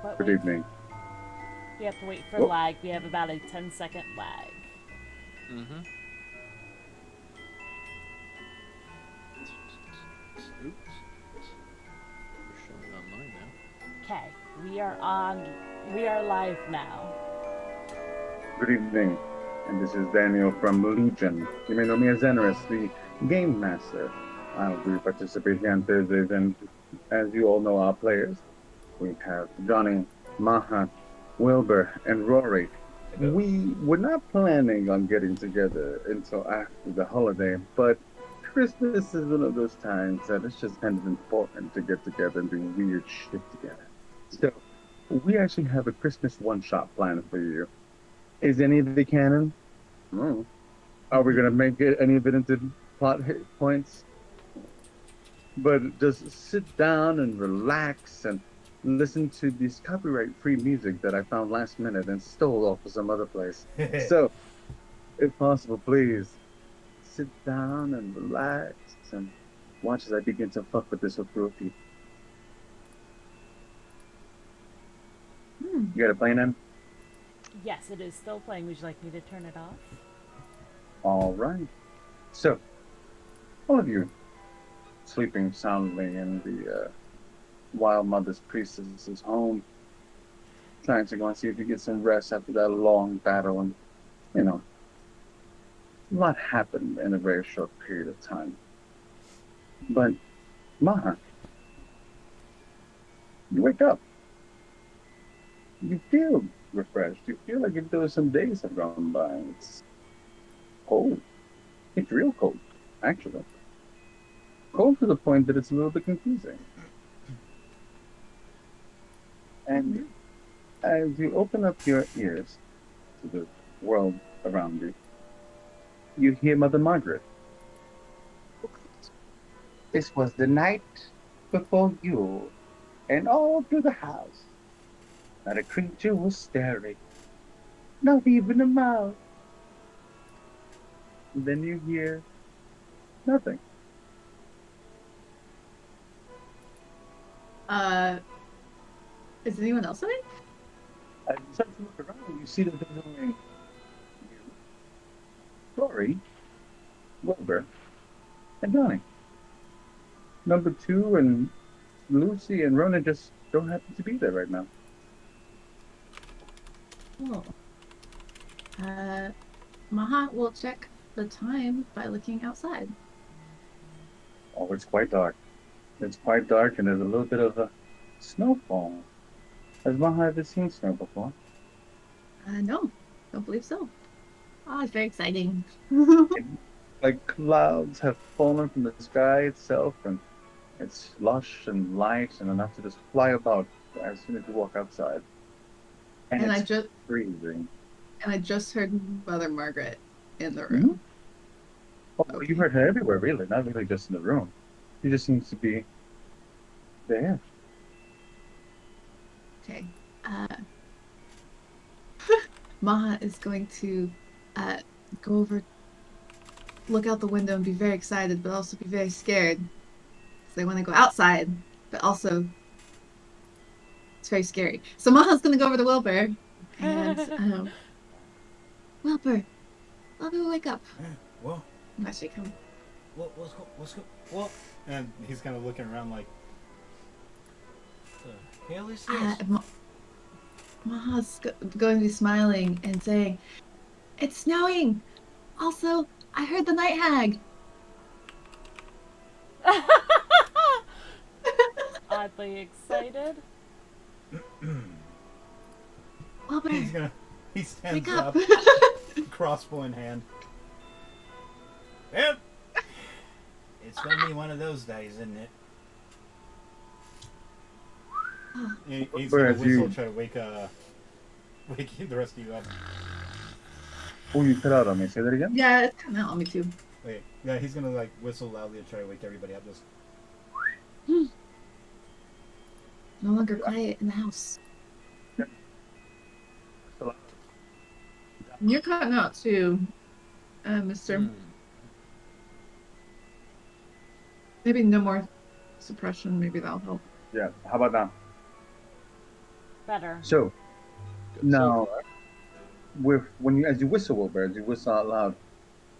But Good evening. we have to wait for Oh, lag. We have about a 10-second lag. Mm-hmm. Oops. We're showing online now. Okay, we are on. We are live now. good evening. And this is Daniel from Legion. You may know me as Zenorous, the Game Master. I'll be participating on Thursdays, and as you all know, our players, we have Johnny, Maha, Wilbur, and Rory. Hello. We were not planning on getting together until after the holiday, but Christmas is one of those times that it's just kind of important to get together and do weird shit together. So we actually have a Christmas one-shot plan for you. Is any of the canon? No. Are we gonna make it any of it into plot points? But just sit down and relax and listen to this copyright-free music that I found last minute and stole off of some other place. So, if possible, please sit down and relax and watch as I begin to fuck with this rookie. Hmm. You got a plan in? Yes, it is still playing. Would you like me to turn it off? All right. So, all of you sleeping soundly in the Wild Mother's Priestess's home, trying to go and see if you get some rest after that long battle. And, you know, a lot happened in a very short period of time. But, Maha, you wake up. You feel refreshed. You feel like if there were some days have gone by. It's cold. It's real cold, actually. Cold to the point that it's a little bit confusing. And Mhm. as you open up your ears to the world around you, you hear Mother Margaret. This was the night before Yule, and all through the house, not a creature was stirring, not even a mouse. And then you hear nothing. Uh, is anyone else awake? As you start to look around, you see that there's only you, Rory, Wilbur, and Johnny. Number two and Lucy and Rona just don't happen to be there right now. Oh. Uh, Maha will check the time by looking outside. Oh, it's quite dark. It's quite dark, and there's a little bit of a snowfall. Has Maha ever seen snow before? No, don't believe so. Oh, it's very exciting. It, like clouds have fallen from the sky itself, and it's lush and light and enough to just fly about as soon as you walk outside. And and I it's just freezing. and I just heard Mother Margaret in the Hmm. room. Oh, well, you Okay. heard her everywhere, really, not really just in the room. She just seems to be there. Okay. Uh, Maha is going to uh go over, look out the window, and be very excited, but also be very scared because they want to go outside, but also it's very scary. So Maha's going to go over to Wilbur and Wilbur, Wilbur, wake up. Well, And I shake him. let's go. Let's go. Well, and he's kind of looking around like, the hell is this? Maha's going to be smiling and saying, "It's snowing. Also, I heard the night hag." Oddly excited. Wilbur, He wake stands up. up, crossbow in hand. Yep. It's gonna be one of those days, isn't it? He's gonna Whereas whistle, you, try to wake the rest of you up. oh, you cut out on me. Say that again? Yeah, it's coming out on me too. Wait, yeah, he's gonna like whistle loudly to try to wake everybody up. Just No longer quiet in the house. You're cutting out too, Mister. Hmm. Maybe no more suppression. Maybe that'll help. Yeah, how about now? Better. So Good now, so far. as you whistle, Wilbur, as you whistle out loud,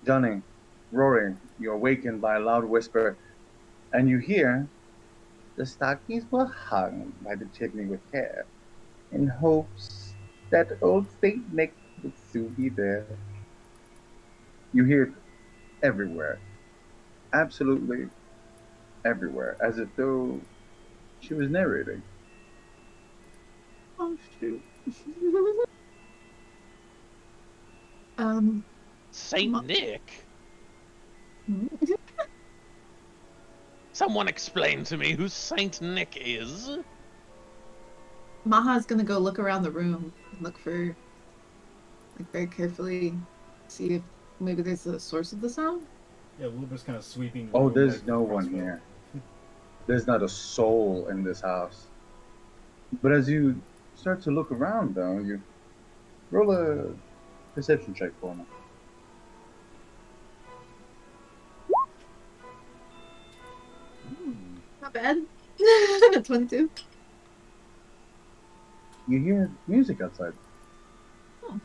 Johnny, Rory, you're awakened by a loud whisper, and you hear the stockings were hung by the chimney with care, in hopes that old Saint Nick would soon be there. You hear it everywhere, absolutely everywhere, as if though she was narrating. Oh shoot. um, Saint Ma- Nick? Someone explain to me who Saint Nick is. Maha's gonna go look around the room, look for, like, very carefully, see if maybe there's a source of the sound. Yeah, Wilbur's kind of sweeping the Oh, room there's like with no a one crossbow. here. There's not a soul in this house. But as you start to look around, though, you roll a perception check for me. Not bad. 22. You hear music outside. Oh.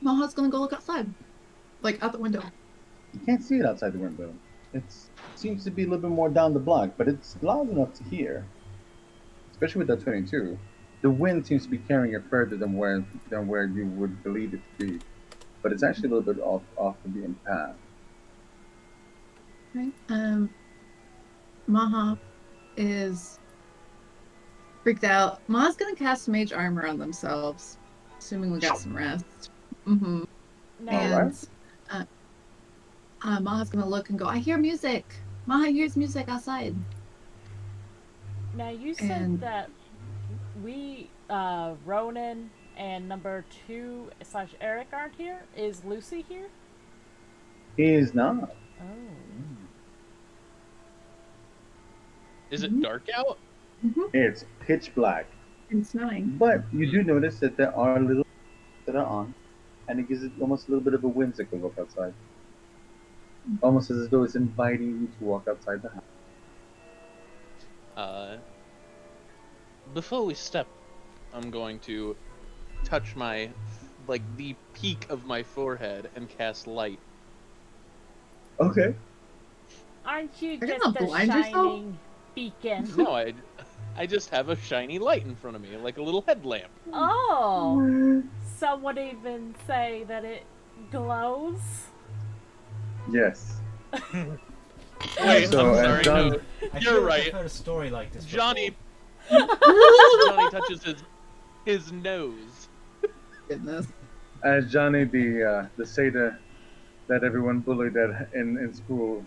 Maha's gonna go look outside, like out the window. You can't see it outside the window. It seems to be a little bit more down the block, but it's loud enough to hear. Especially with that 22. The wind seems to be carrying it further than where you would believe it to be. But it's actually a little bit off the beaten path. Right. Maha is freaked out. Maha's gonna cast mage armor on themselves, assuming we got some rest. Mm-hmm. Now, Alright. And Maha's gonna look and go, I hear music. Maha hears music outside. now you said And- that we, Ronan and number 2 / Eric aren't here. Is Lucy here? He is not. Oh. Is it dark out? It's pitch black. And snowing. But you do notice that there are little that are on, and it gives it almost a little bit of a whimsical look outside. Almost as though it's inviting you to walk outside the house. Before we step, I'm going to touch my, like, the peak of my forehead and cast light. Okay. Aren't you Are you just gonna a blind yourself? shining beacon? No, I just have a shiny light in front of me, like a little headlamp. Oh. Some would even say that it glows. Yes. Wait, So, I'm sorry, John- no. I You're feel like right. I've heard a story like this. Johnny touches his nose. Goodness. As Johnny, the satyr that everyone bullied in school,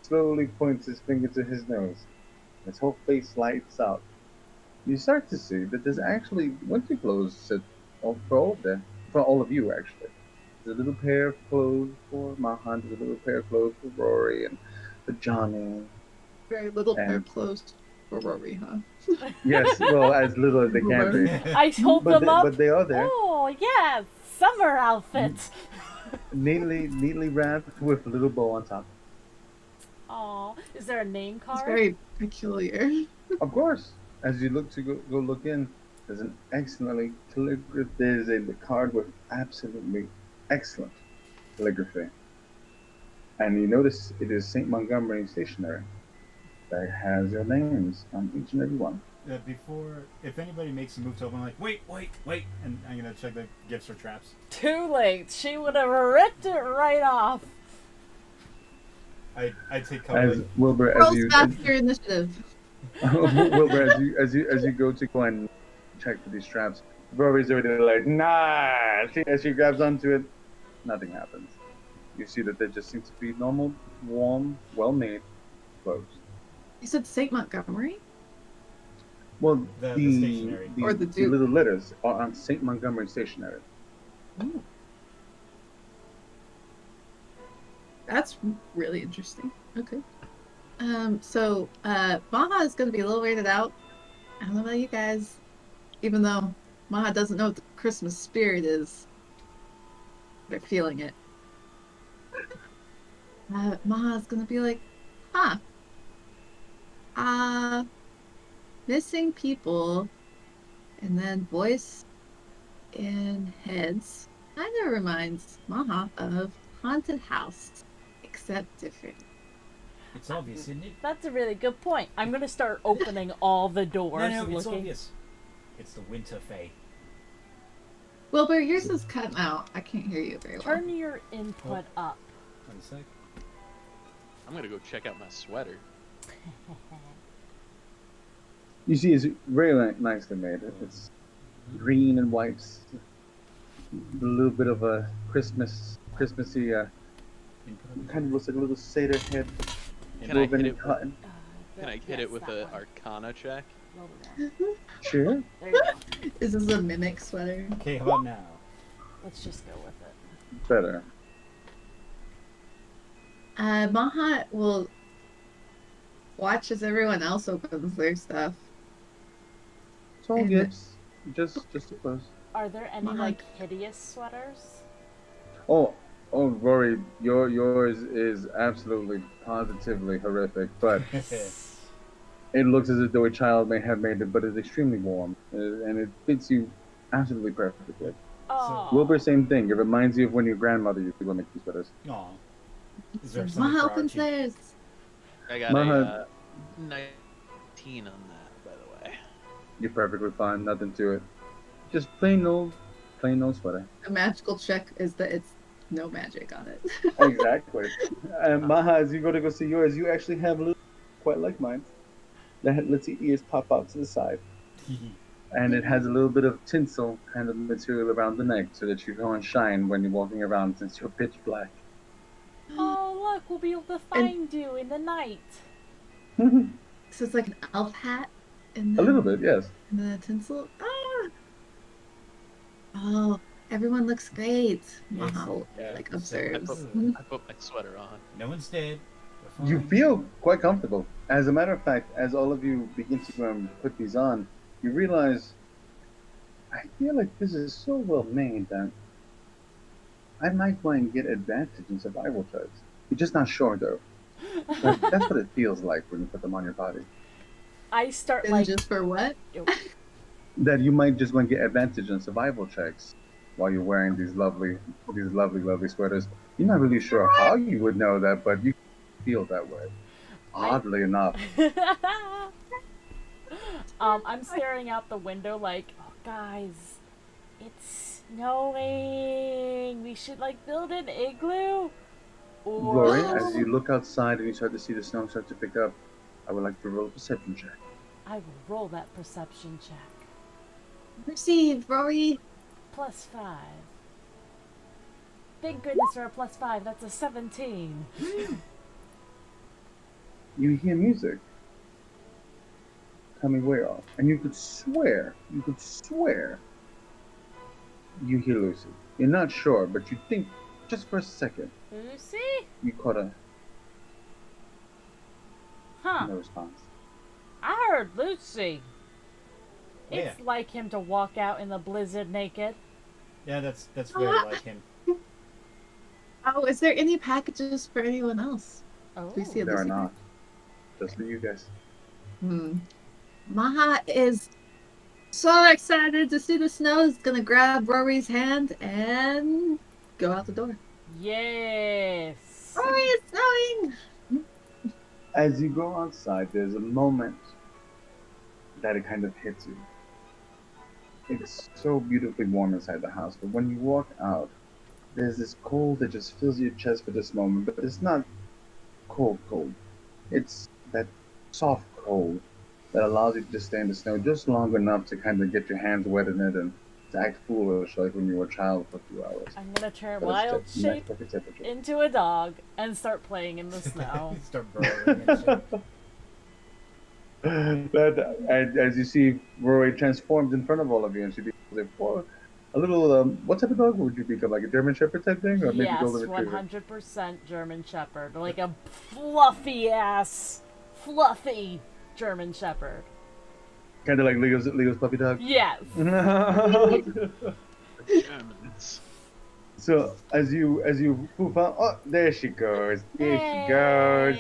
slowly points his finger to his nose. His whole face lights up. You start to see that there's actually winter clothes for all of you actually. There's a little pair of clothes for Mahan, there's a little pair of clothes for Rory and for Johnny. Very little pair And- of clothes for Rory, huh? Yes, well, as little as they can be. I hold them up. But they are there, Oh, yeah, summer outfit. neatly wrapped with a little bow on top. Oh, is there a name It's card? very peculiar. Of course, as you look to go look in, there's an excellently calligraphy. There's a card with absolutely excellent calligraphy, and you notice it is St. Montgomery stationery that has your names on each and every one. Before, if anybody makes a move to open, I'm like, wait, and I'm gonna check the gifts or traps. Too late. She would have ripped it right off. I take cover. As Like, Wilbur, as Rolls you faster initiative. Wilbur, as you go to go and check for these straps, Rory's already like, nah. As she grabs onto it, nothing happens. You see that they just seem to be normal, warm, well-made clothes. You said St. Montgomery? Well, The stationery. Or the the Duke. little letters are on St. Montgomery stationery. Ooh. That's really interesting. Okay. So Maha is gonna be a little weirded out. I don't know about you guys. Even though Maha doesn't know what the Christmas spirit is. They're feeling it. Maha's gonna be like, huh. missing people, and then voice in heads kind of reminds Maha of haunted house, except different. It's obvious, isn't it? That's a really good point. I'm gonna start opening all the doors No, and it's looking. obvious. It's the Winter Fae. Wilbur, yours is cutting out. I can't hear you very well. Turn your input up. 1 sec. I'm gonna go check out my sweater. You see, it's very nicely made. It's green and white. A little bit of a Christmassy, kind of looks like a little satyr head. Can I hit woven it? cotton. Can I hit it with an a Arcana check? Sure. There you go. Is this a mimic sweater? Okay, how about now? Let's just go with it. Better. Maha will watch as everyone else opens their stuff. It's all And- gifts. Just a close. Are there any Mine. like hideous sweaters? Oh, Rory, yours is absolutely, positively horrific, but it looks as though a child may have made it, but it's extremely warm, and it fits you absolutely perfectly. Oh, Wilbur, same thing. It reminds you of when your grandmother used to go make you sweaters. Aw. Is there So something Maha for opens Archie? theirs. I got Maha- a 19 on that, by the way. You're perfectly fine. Nothing to it. Just plain old sweater. A magical check is that it's no magic on it. Exactly. And Maha, as you go to see yours, you actually have a little, quite like mine, that lets your ears pop out to the side. And it has a little bit of tinsel kind of material around the neck so that you go and shine when you're walking around since you're pitch black. oh look, we'll be able to find you in the night. So it's like an elf hat and A then, little bit, yes. and then a tinsel. Ah! Oh, everyone looks great. Maha Yeah, like so- observes. I put my sweater on. No one's dead. We're You fine. feel quite comfortable. As a matter of fact, as all of you begin to put these on, you realize, I feel like this is so well made that I might want to get advantage in survival checks. You're just not sure though. But that's what it feels like when you put them on your body. I start And like just for what? That you might just want to get advantage in survival checks while you're wearing these lovely sweaters. You're not really sure how you would know that, but you feel that way. Oddly enough. I'm staring out the window like, oh guys, it's snowing. We should like build an igloo. Or... Rory, as you look outside and you start to see the snow start to pick up, I would like to roll a perception check. I will roll that perception check. Receive, Rory. +5. Thank goodness for a +5. That's a 17. You hear music coming way off, and you could swear you hear Lucy. You're not sure, but you think just for a second Lucy? you caught Huh. no response. I heard Lucy. Yeah. It's like him to walk out in the blizzard naked. Yeah, that's very like him. Oh, is there any packages for anyone else? Oh. Do we see a There are Lucy not. Just for you guys. Maha is so excited to see the snow. He's gonna grab Rory's hand and go out the door. Yes. Rory, it's snowing! As you go outside, there's a moment that it kind of hits you. It's so beautifully warm inside the house, but when you walk out, there's this cold that just fills your chest for this moment, but it's not cold. It's that soft cold that allows you to stay in the snow just long enough to kind of get your hands wet in it and to act foolish like when you were a child for a few hours. I'm gonna turn But wild it's nice shape perfect temperature. into a dog and start playing in the snow. Start burrowing and shit. But as you see Rory transformed in front of all of you, and she becomes a little, what type of dog would you become? Like a German Shepherd type thing? Or maybe Yes, Golden Retriever? 100% German Shepherd. Like a fluffy German Shepherd. Kind of like Leo's puppy dog? Yes. Germans. So as you poof out, oh, there she goes. There she goes.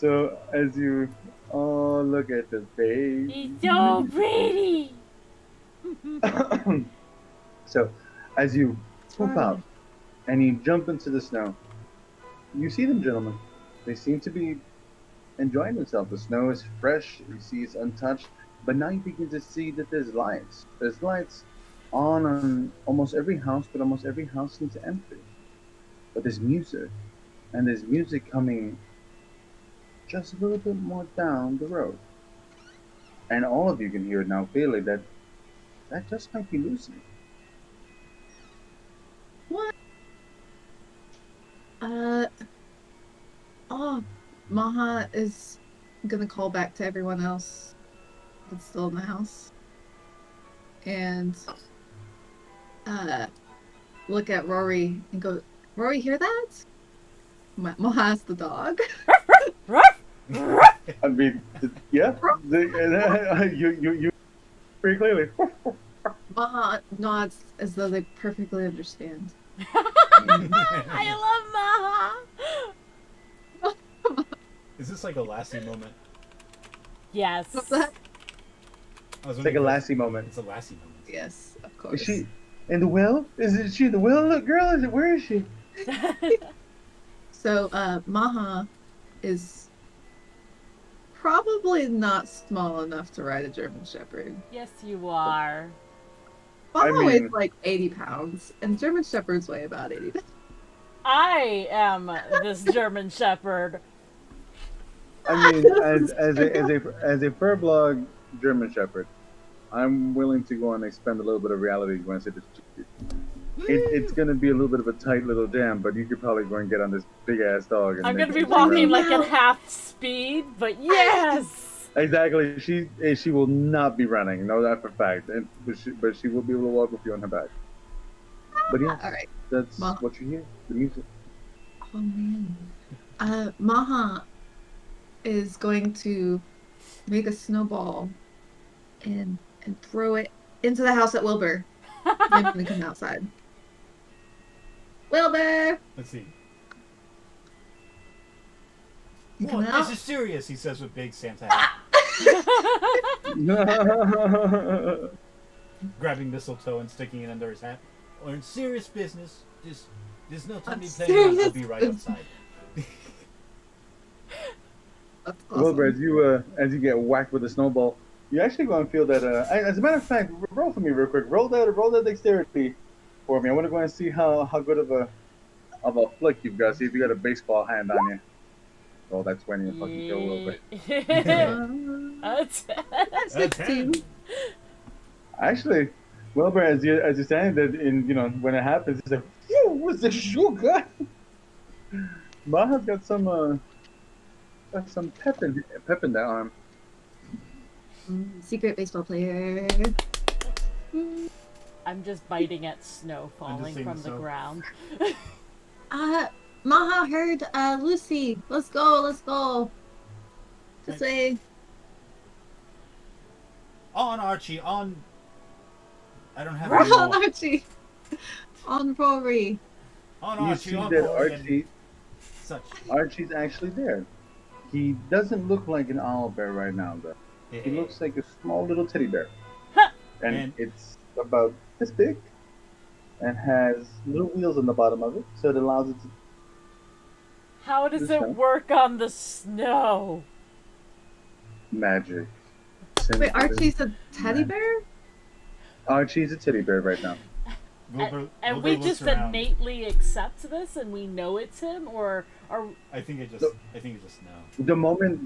So as you, oh look at the baby. He's so pretty. So as you poof out Charlie. and you jump into the snow, you see them, gentlemen. They seem to be enjoying themselves. The snow is fresh. You see it's untouched. But now you begin to see that there's lights. There's lights on almost every house, but almost every house seems empty. But there's music, and there's music coming just a little bit more down the road. And all of you can hear it now clearly that that just might be Lucy. What? Oh, Maha is gonna call back to everyone else that's still in the house. And, look at Rory and go, Rory, hear that? Maha's the dog. I mean, yeah, you pretty clearly. Maha nods as though they perfectly understand. I love Maha. Is this like a Lassie moment? Yes. What's that? I was It's like a wondering if Lassie moment. It's a Lassie moment. Yes, of Is course. she in the well? Is she in the well? Look, girl, is it? Where is she? So, Maha is probably not small enough to ride a German Shepherd. Yes, you are. I Maha weighs mean- like 80 pounds, and German Shepherds weigh about 80 pounds. I am this German Shepherd. I mean, as a fur blog German Shepherd, I'm willing to go and expend a little bit of reality when I say this. It's going to be a little bit of a tight little jam, but you could probably go and get on this big ass dog. And I'm make gonna be it walking run. like at half speed, but yes! Exactly. She will not be running. Know that for a fact. But she will be able to walk with you on her back. But yes, Alright. that's Ma- what you hear. The music. Oh man. Maha is going to make a snowball and throw it into the house at Wilbur. I'm gonna come outside. Wilbur! Let's see. You What? coming out? This is serious, he says with big Santa hat. Grabbing mistletoe and sticking it under his hat. We're in serious business. There's no time to be playing around. I'll be right Serious outside. That's awesome. Wilbur, as you get whacked with a snowball, you actually going to feel that. As a matter of fact, roll for me real quick. Roll that dexterity for me. I want to go and see how good of a flick you've got. See if you got a baseball hand on you. Oh, that's 20 and fucking kill Wilbur. That's- That's A 16. 10. Actually, Wilbur, as you're saying that, when it happens, he's like, "Phew, what's the sugar?" Maha's got some pep in that arm. Secret baseball player. I'm just biting at snow I'm just falling seeing from the the snow. ground. Maha heard Lucy. Let's go. This way. On Archie, on. I don't have On any more. Archie. On Rory. On You Archie, see on that Rory and such. Archie's actually there. He doesn't look like an owl bear right now, though. He looks like a small little teddy bear. And And- it's about this big and has little wheels on the bottom of it, so it allows it to. How does This it one? work on the snow? Magic. Wait, Archie's a teddy bear? Archie's a teddy bear right now. Wilbur, And Wilbur we looks just around. innately accept this and we know it's him, or I think it just no. The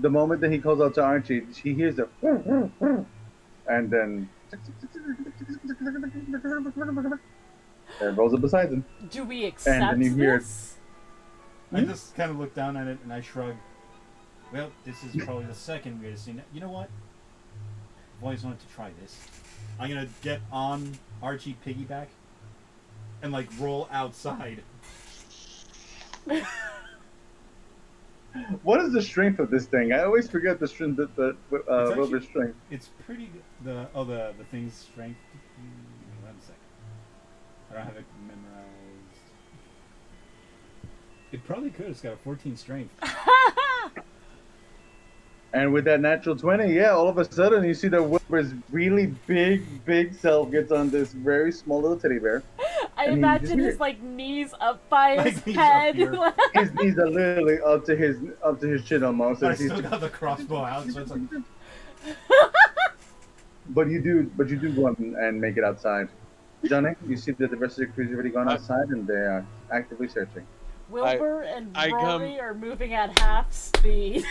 moment that he calls out to Archie, he hears the and then and rolls up beside him. do we accept then you hear it. this? I just kind of look down at it and I shrug. Well, this is probably the second weirdest thing. You know what? I've always wanted to try this. I'm gonna get on Archie piggyback and like roll outside. What is the strength of this thing? I always forget the strength actually- Wilbur's strength. It's pretty good. The thing's strength. Wait 1 second. I don't have it memorized. It probably could. It's got a 14 strength. And with that natural 20, yeah, all of a sudden you see that Wilbur's really big self gets on this very small little teddy bear. I And you just imagine hear his it. like knees up by his Like, knees up head. here. His knees are literally up to his chin almost. I As he's still got the crossbow out, so it's like, But you do go up and make it outside. Johnny, you see that the rest of the crew's already gone outside and they are actively searching. Wilbur and I Rory are moving at half speed.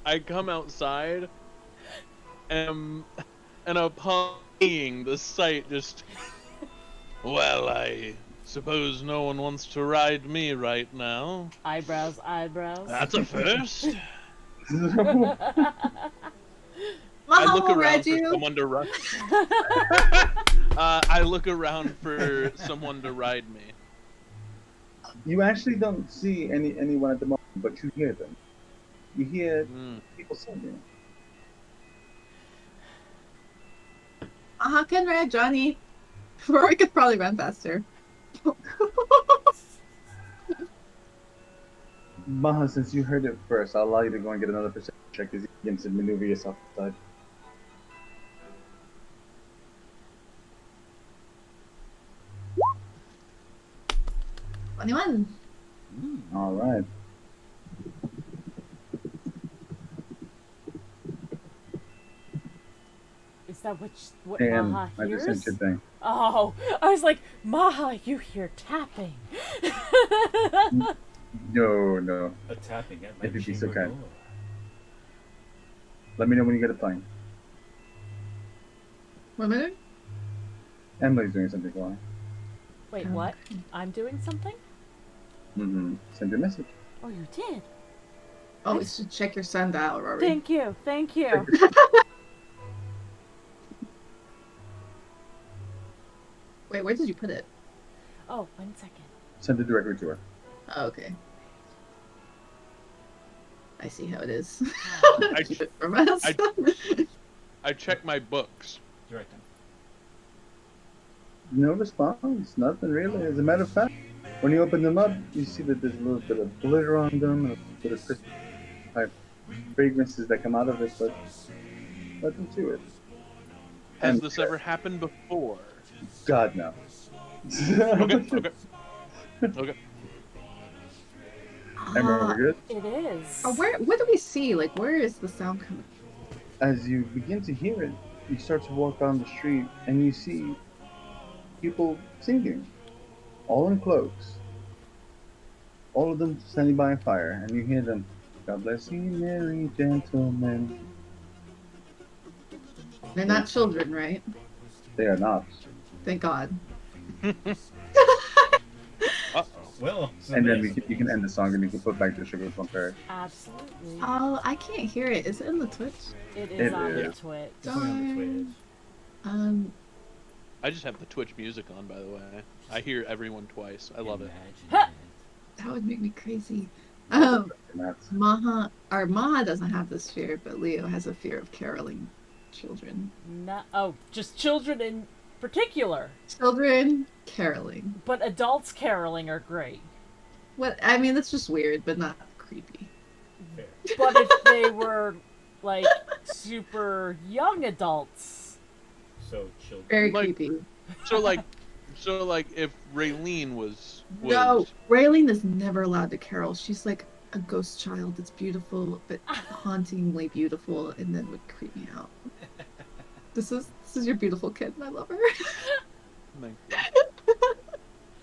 I come outside, and upon seeing the sight, just well, I suppose no one wants to ride me right now. Eyebrows. That's a first. I Maha look will around ride for you. someone to ride. I look around for someone to ride me. You actually don't see anyone at the moment, but you hear them. You hear people singing. Maha can ride Johnny. Rory could probably run faster. Maha, since you heard it first, I'll allow you to go and get another perception check as you begin to maneuver yourself aside. Anyone? All right. Is that what And Maha I just hears? sent you thing. Oh, I was like, Maha, you hear tapping. No. a tapping at my If you'd be so chamber kind. door. Let me know when you get a plane. 1 minute? Emily's doing something for me. Wait, what? I'm doing something? Send you a message. Oh, you did. Oh, we should check your sundial, Rory. Thank you. Wait, where did you put it? Oh, 1 second. Send it directly to her. Oh, okay. I see how it is. I- Keep it from us. I check my books. You're right then. No response. Nothing really. As a matter of fact, when you open them up, you see that there's a little bit of glitter on them, and a bit of Christmas type fragrances that come out of it, but nothing to it. Has And- this ever happened before? God no. Okay. Emma, we're good. It is. What do we see? Like, where is the sound coming? As you begin to hear it, you start to walk down the street, and you see people singing, all in cloaks. All of them standing by a fire, and you hear them. God bless you, merry gentlemen. They're not children, right? They are not. Thank God. Uh-oh. Well, And then somebody- you can end the song, and you can put back the Sugar Plum Fairy. Absolutely. Oh, I can't hear it. Is it in the Twitch? It It is on the is. Twitch. It's only on the Twitch. I just have the Twitch music on, by the way. I hear everyone twice. I love it. Imagine That would make me crazy. And that's Maha doesn't have this fear, but Leo has a fear of caroling children. Just children in particular. Children caroling. But adults caroling are great. What? I mean, that's just weird, but not creepy. Fair. But if they were like super young adults, So children. Very Like- creepy. So like if Raylene was No, Raylene is never allowed to carol. She's like a ghost child. It's beautiful, but hauntingly beautiful, and then would creep me out. This is your beautiful kid, and I love her. Thank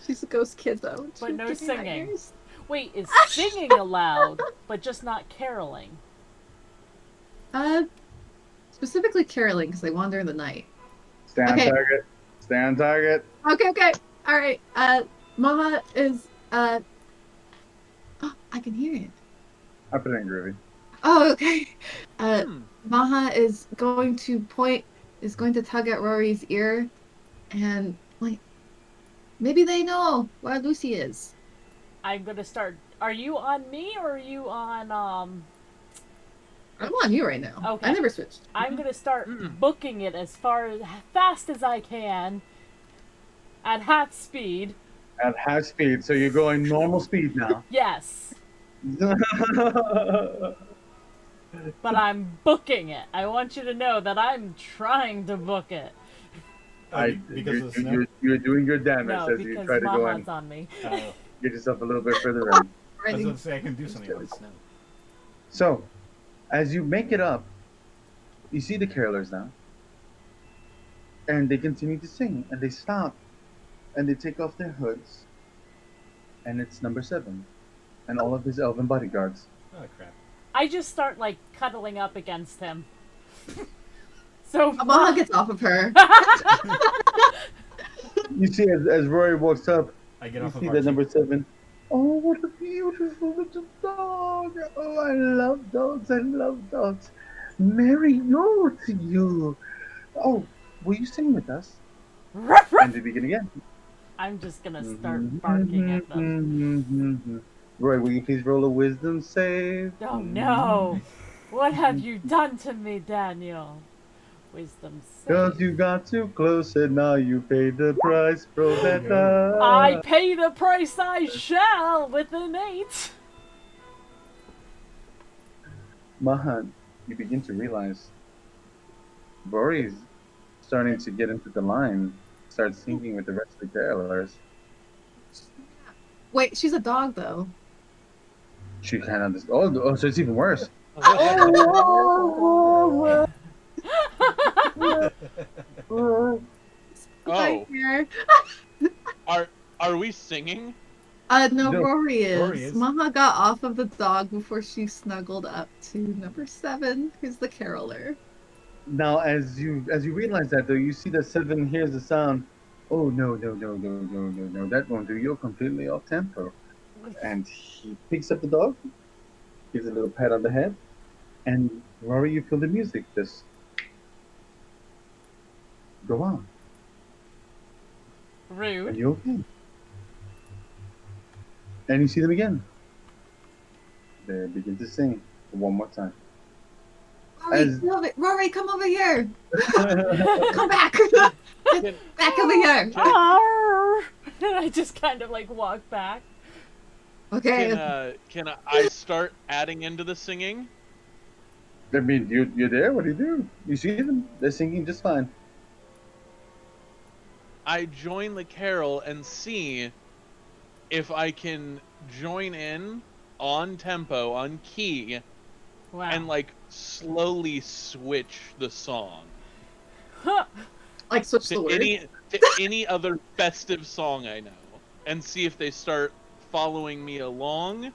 She's a ghost kid, though. But She no gives me singing. nightmares. wait, is singing allowed, but just not caroling? Specifically caroling, because they wander in the night. stay on Okay. target. Stay on target. Okay. All right. Maha is oh, I can hear it. I put it in groovy. Oh, okay. Hmm. Maha is going to tug at Rory's ear, and like, maybe they know where Lucy is. I'm gonna start. Are you on me or are you on I'm on you right now. Okay. I never switched. I'm gonna start booking it as fast as I can at half speed. At half speed, so you're going normal speed now. Yes. but I'm booking it. I want you to know that I'm trying to book it. Because of the snow. You're doing your damage No, as you because try to go Maha's and on me. Oh, get yourself a little bit further in. I was Ready. going to say I can do something about the snow. So, as you make it up, you see the carolers now, and they continue to sing, and they stop, and they take off their hoods, and it's number 7, and all of his elven bodyguards. Oh crap! I just start like cuddling up against him. So Amaha gets off of her. You see, as Rory walks up, I get you off of see Archie. that number 7. Oh, what a beautiful little dog! Oh, I love dogs. I love dogs. Merry Yule to you. Oh, will you sing with us? And they begin again. I'm just gonna start barking at them. Roy, will you please roll a wisdom save? Oh no! What have you done to me, Daniel? Wisdom Cause save. you got too close and now you paid the price. Roll that I die. pay the price I shall with an 8. Mahan, you begin to realize Rory's starting to get into the line, start singing with the rest of the carolers. Wait, she's a dog though. She can't understand. Oh, so it's even worse. Oh, Nightmare. are we singing? No, No. Rory is. Rory is. Maha got off of the dog before she snuggled up to number 7, who's the caroler. Now, as you realize that, though, you see that 7 hears the sound. Oh no, that won't do. You're completely off tempo. And he picks up the dog, gives a little pat on the head, and Rory, you feel the music just go on. And Rude. you're okay. And you see them again. They begin to sing one more time. Rory, As- Rory, come over here. Rory, Come back. Can, Back over here. Arr! And I just kind of like walk back. Okay. can I start adding into the singing? I mean, you're there. What do you do? You see them. They're singing just fine. I join the carol and see if I can join in on tempo, on key, Wow. and like slowly switch the song Like switch the to word. any other festive song I know, and see if they start following me along,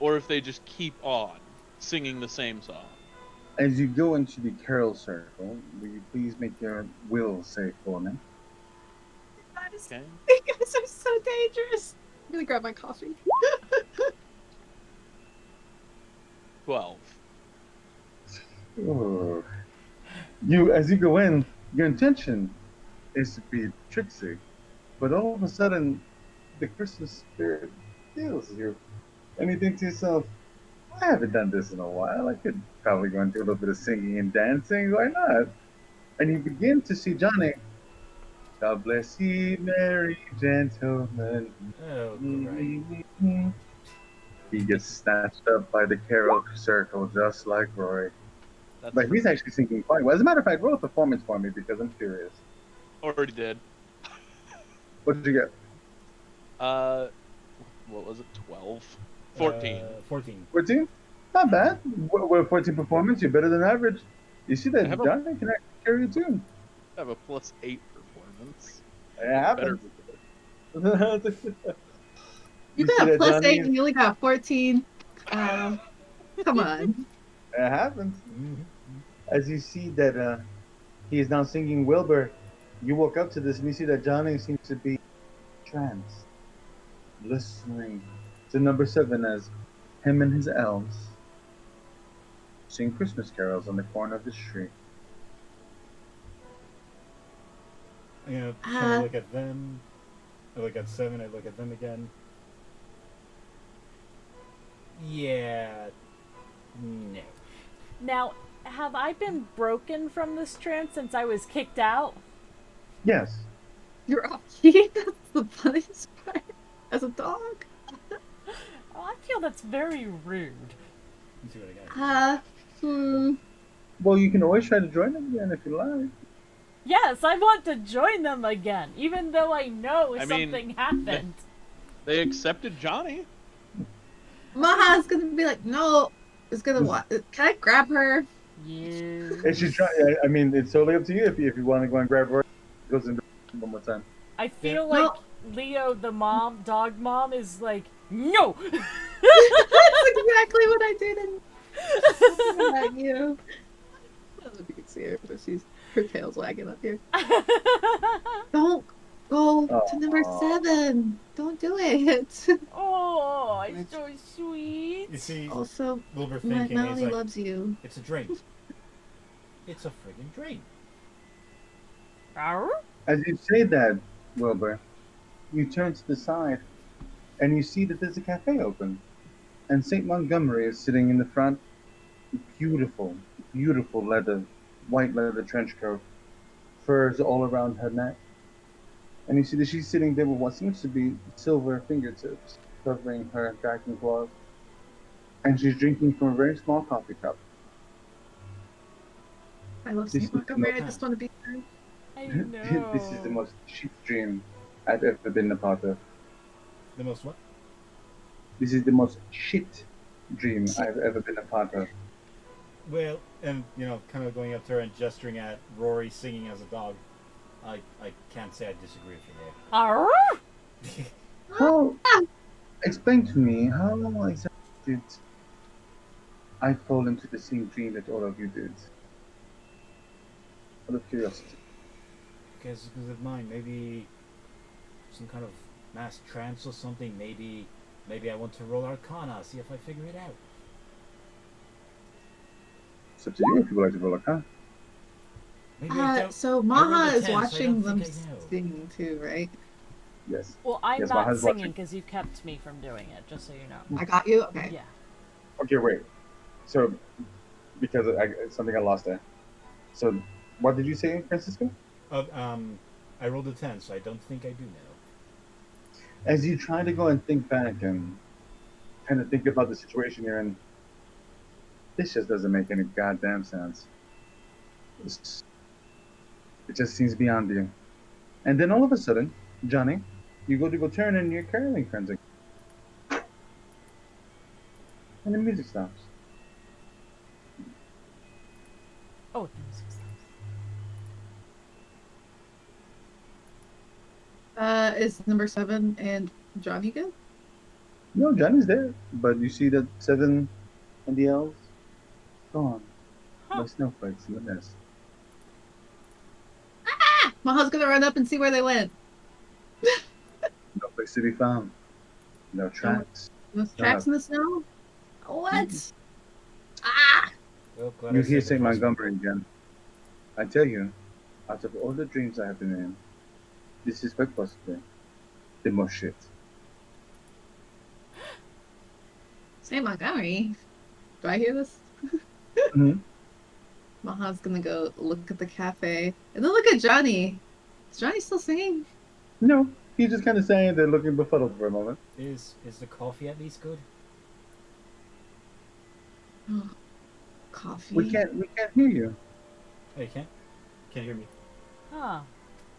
or if they just keep on singing the same song. As you go into the carol circle, will you please make your will save for me? Okay. You guys are so dangerous. I'm gonna grab my coffee. 12. Oh. As you go in, your intention is to be tricksy, but all of a sudden, the Christmas spirit feels you, and you think to yourself, I haven't done this in a while. I could probably go and do a little bit of singing and dancing. Why not? And you begin to see Johnny. God bless ye, merry gentlemen. Oh, right. He gets snatched up by the carol circle just like Rory. That's But he's actually singing quite well. As a matter of fact, roll a performance for me because I'm curious. already did. What did you get? What was it? 12? 14. 14. 14? Not bad. With 14 performance, you're better than average. You see that I have a- Johnny can actually carry a tune. I have a +8 performance. It happens. You see got a that, plus Johnny? 8 and you only got 14. Come on. It happens. Mhm. As you see that he is now singing Wilbur, you walk up to this and you see that Johnny seems to be tranced, listening to number 7 as him and his elves sing Christmas carols on the corner of the street. I'm gonna kind of look at them. I look at 7. I look at them again. Yeah. No. Now, have I been broken from this trance since I was kicked out? Yes. You're off key? That's the funniest part. As a dog? Oh, I feel that's very rude. Let's see what I got. Well, you can always try to join them again if you like. Yes, I want to join them again, even though I know I mean, something happened. They accepted Johnny. Maha's gonna be like, no. It's gonna what? Can I grab her? If she Yes. try, I mean, it's totally up to you. If you want to go and grab her, goes into one more time. I feel No. like Leo, the dog mom, is like, no! That's exactly what I did at you. I don't know if you can see her, but her tail's wagging up here. Don't go to number Aw. 7. Don't do it. Oh, it's so sweet. You see, Also, Wilbur thinking, Melanie he's like, loves you. it's a dream. It's a friggin' dream. Arr? As you say that, Wilbur, you turn to the side, and you see that there's a cafe open, and Saint Montgomery is sitting in the front. Beautiful, beautiful white leather trench coat, furs all around her neck, and you see that she's sitting there with what seems to be silver fingertips covering her back and glove, and she's drinking from a very small coffee cup. I love This St. is Montgomery. I the just want to be her. I know. This is the most cheap dream I've ever been a part of. The most what? This is the most shit dream I've ever been a part of. Well, and, kind of going up to her and gesturing at Rory singing as a dog. I can't say I disagree with you there. Arr? How? Explain to me how exactly did I fall into the same dream that all of you did? Out of curiosity. Because of mine, maybe some kind of mass trance or something. Maybe I want to roll Arcana, see if I figure it out. It's up to you if you would like to roll a card. Maybe I don't. So I rolled Maha a is 10, so I watching don't them think I know. sing too, right? Yes. Well, I'm Yes, not Maha's singing watching. because you kept me from doing it, just so you know. I got you? Okay. Yeah. Okay, wait. So, because something I lost there. So, what did you say, Francisco? I rolled a 10, so I don't think I do know. As you try to go and think back and kind of think about the situation you're in, this just doesn't make any goddamn sense. It just seems beyond you. And then all of a sudden, Johnny, you go to turn and you're caroling friends again. And the music stops. Oh, the music stops. Is number 7 and Johnny good? No, Johnny's there, but you see that 7 and the elves gone. Huh. No snowflakes in the nest. Maha's gonna run up and see where they went. No place to be found. No tracks. Those tracks in the snow? What? Ah! Well, glad You I hear saved the St. first Montgomery again. I tell you, out of all the dreams I have been in, this is quite possibly the most shit. St. Montgomery? Do I hear this? Mhm. Maha's gonna go look at the cafe. And then look at Johnny. Is Johnny still singing? No, he's just kind of saying they're looking befuddled for a moment. Is the coffee at least good? Coffee. We can't hear you. Oh, you can't? Can't hear me. Huh.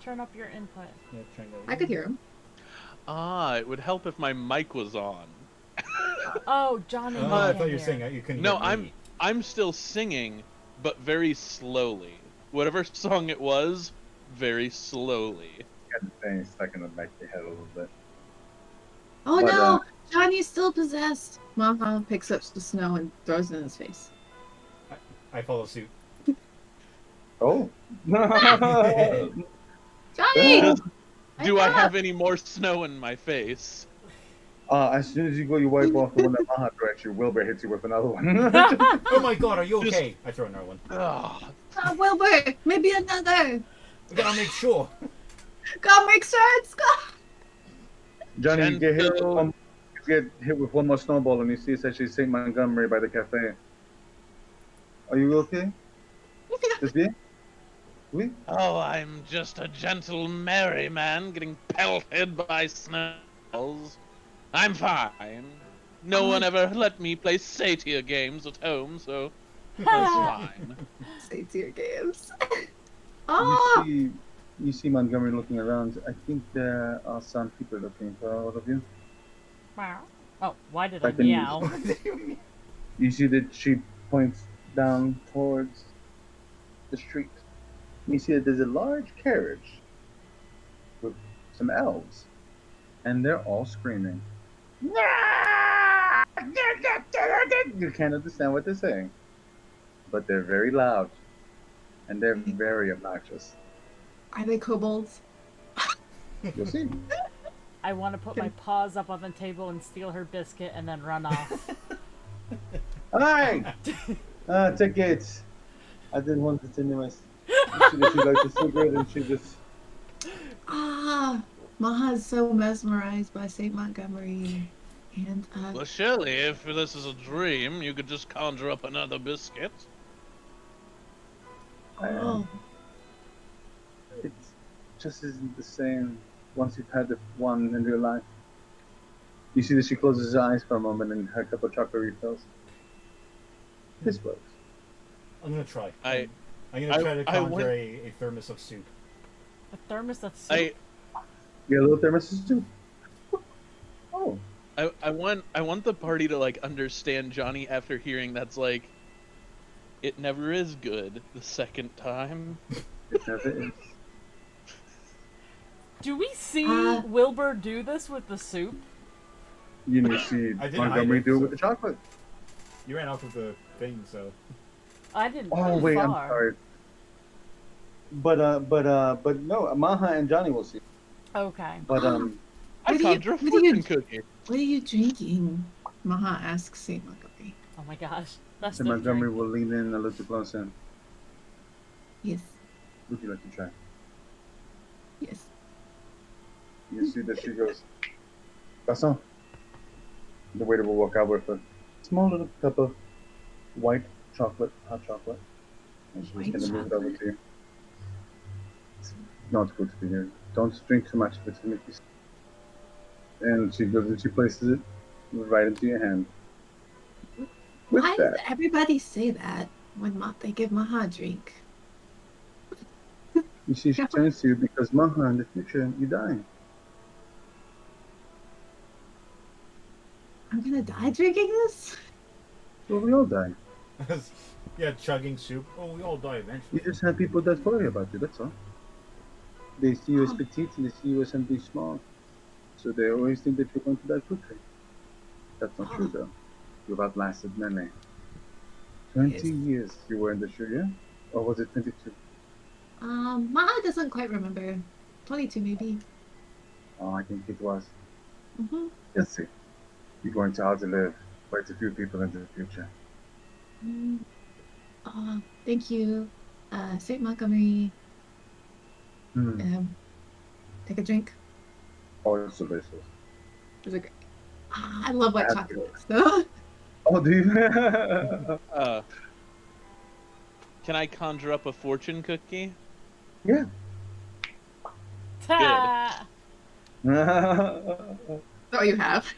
Turn up your input. Yeah, trying to. I could hear him. It would help if my mic was on. Oh, Johnny. Oh, I thought you were saying you couldn't No, hear me. I'm still singing, but very slowly. Whatever song it was, very slowly. Got the thing stuck in the back of your head a little bit. Oh But, no! Johnny's still possessed. Maha picks up the snow and throws it in his face. I follow suit. Oh. Johnny! Does- Do I know. have any more snow in my face? As soon as you go, you wipe off the one that Maha threw at you. Wilbur hits you with another one. Oh my god, are you Just- okay? I throw another one. Ugh. Wilbur! Maybe another! We gotta make sure. God, make sure it's gone! Johnny, you get hit with Gentle. one, you get hit with one more snowball, and you see it's actually St. Montgomery by the cafe. Are you okay? Just bien? Oui? Oh, I'm just a gentle, merry man getting pelted by snows. I'm fine. No one ever let me play satyr games at home, so That's fine. Say to your games. Oh, You see Montgomery looking around. I think there are some people looking for all of you. Oh, why did I Like a news. meow? You see that she points down towards the street. You see that there's a large carriage with some elves, and they're all screaming. You can't understand what they're saying, but they're very loud, and they're very obnoxious. are they kobolds? You'll see. I want to put my paws up on the table and steal her biscuit and then run off. Hi! Tickets. I didn't want to send you my. She liked the cigarette, and she just. Ah, Maha's so mesmerized by St. Montgomery. And, Well, surely, if this is a dream, you could just conjure up another biscuit. oh, It just isn't the same once you've had one in your life. You see that she closes her eyes for a moment and her cup of chocolate refills. This works. I'm gonna try. I I'm gonna try to I conjure went- a thermos of soup. A thermos that's I You got a little thermos of soup. Oh, I want the party to like understand Johnny after hearing that's like, it never is good the second time. it never is. Do we see Wilbur do this with the soup? You need to see I didn't Montgomery hide it, do it so- with the chocolate. You ran off with the thing, so. I didn't. Oh go wait, I'm far. sorry. But no, Maha and Johnny will see. Okay. But I What are you- conjure a what are you- fortune cookie. what are you drinking? Maha asks St. Montgomery. Oh my gosh. That's so the Montgomery drink. will lean in a little closer. Yes, Would you like to try? yes. You see that she goes, Garçon. The waiter will walk out with a small little cup of white chocolate, hot chocolate. And she's White going to move it over chocolate? to you. It's not good for you. Don't drink too much of it, it's going to make you sick. And she goes and she places it right into your hand. With Why does that, everybody say that when they give Maha a drink? you see she turns to you because Maha, in the future, you die. I'm gonna die drinking this? Well, we all die. Yeah, chugging soup. Oh, we all die You eventually. just have people that worry about you, that's all. They see you as Oh. petite and they see you as something small. So they always think that you're going to die quickly. That's not true, Oh. though. You've outlasted many. 20 Yes. years you were in the show, yeah? Or was it 22? Maha doesn't quite remember. 22 maybe. Oh, I think it was. Mm-hmm. Let's see. You're going to outlive quite a few people into the future. Thank you, St. Montgomery. Hmm. Take a drink. Oh, it's delicious. It was a great. I love white That's chocolate. So. Oh, do you? Can I conjure up a fortune cookie? Yeah. Ta! That's all you have.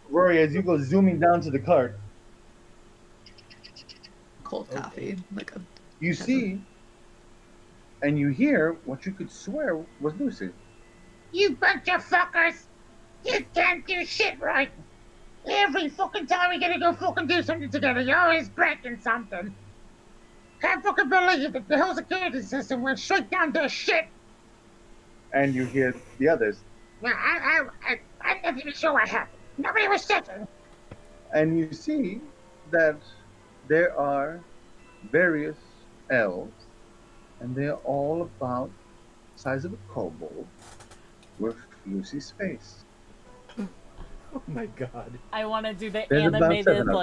Rory, as you go zooming down to the cart, Cold Okay. coffee. Like a. you see and you hear what you could swear was Lucy. You bunch of fuckers! You can't do shit right! Every fucking time we gotta go fucking do something together, you're always breaking something! Can't fucking believe that the whole security system went straight down to shit! And you hear the others. I'm not even sure what happened. Nobody was checking! And you see that there are various elves, and they are all about the size of a kobold with Lucy's face. Oh my god. I want to do the There's about 7 animated of them.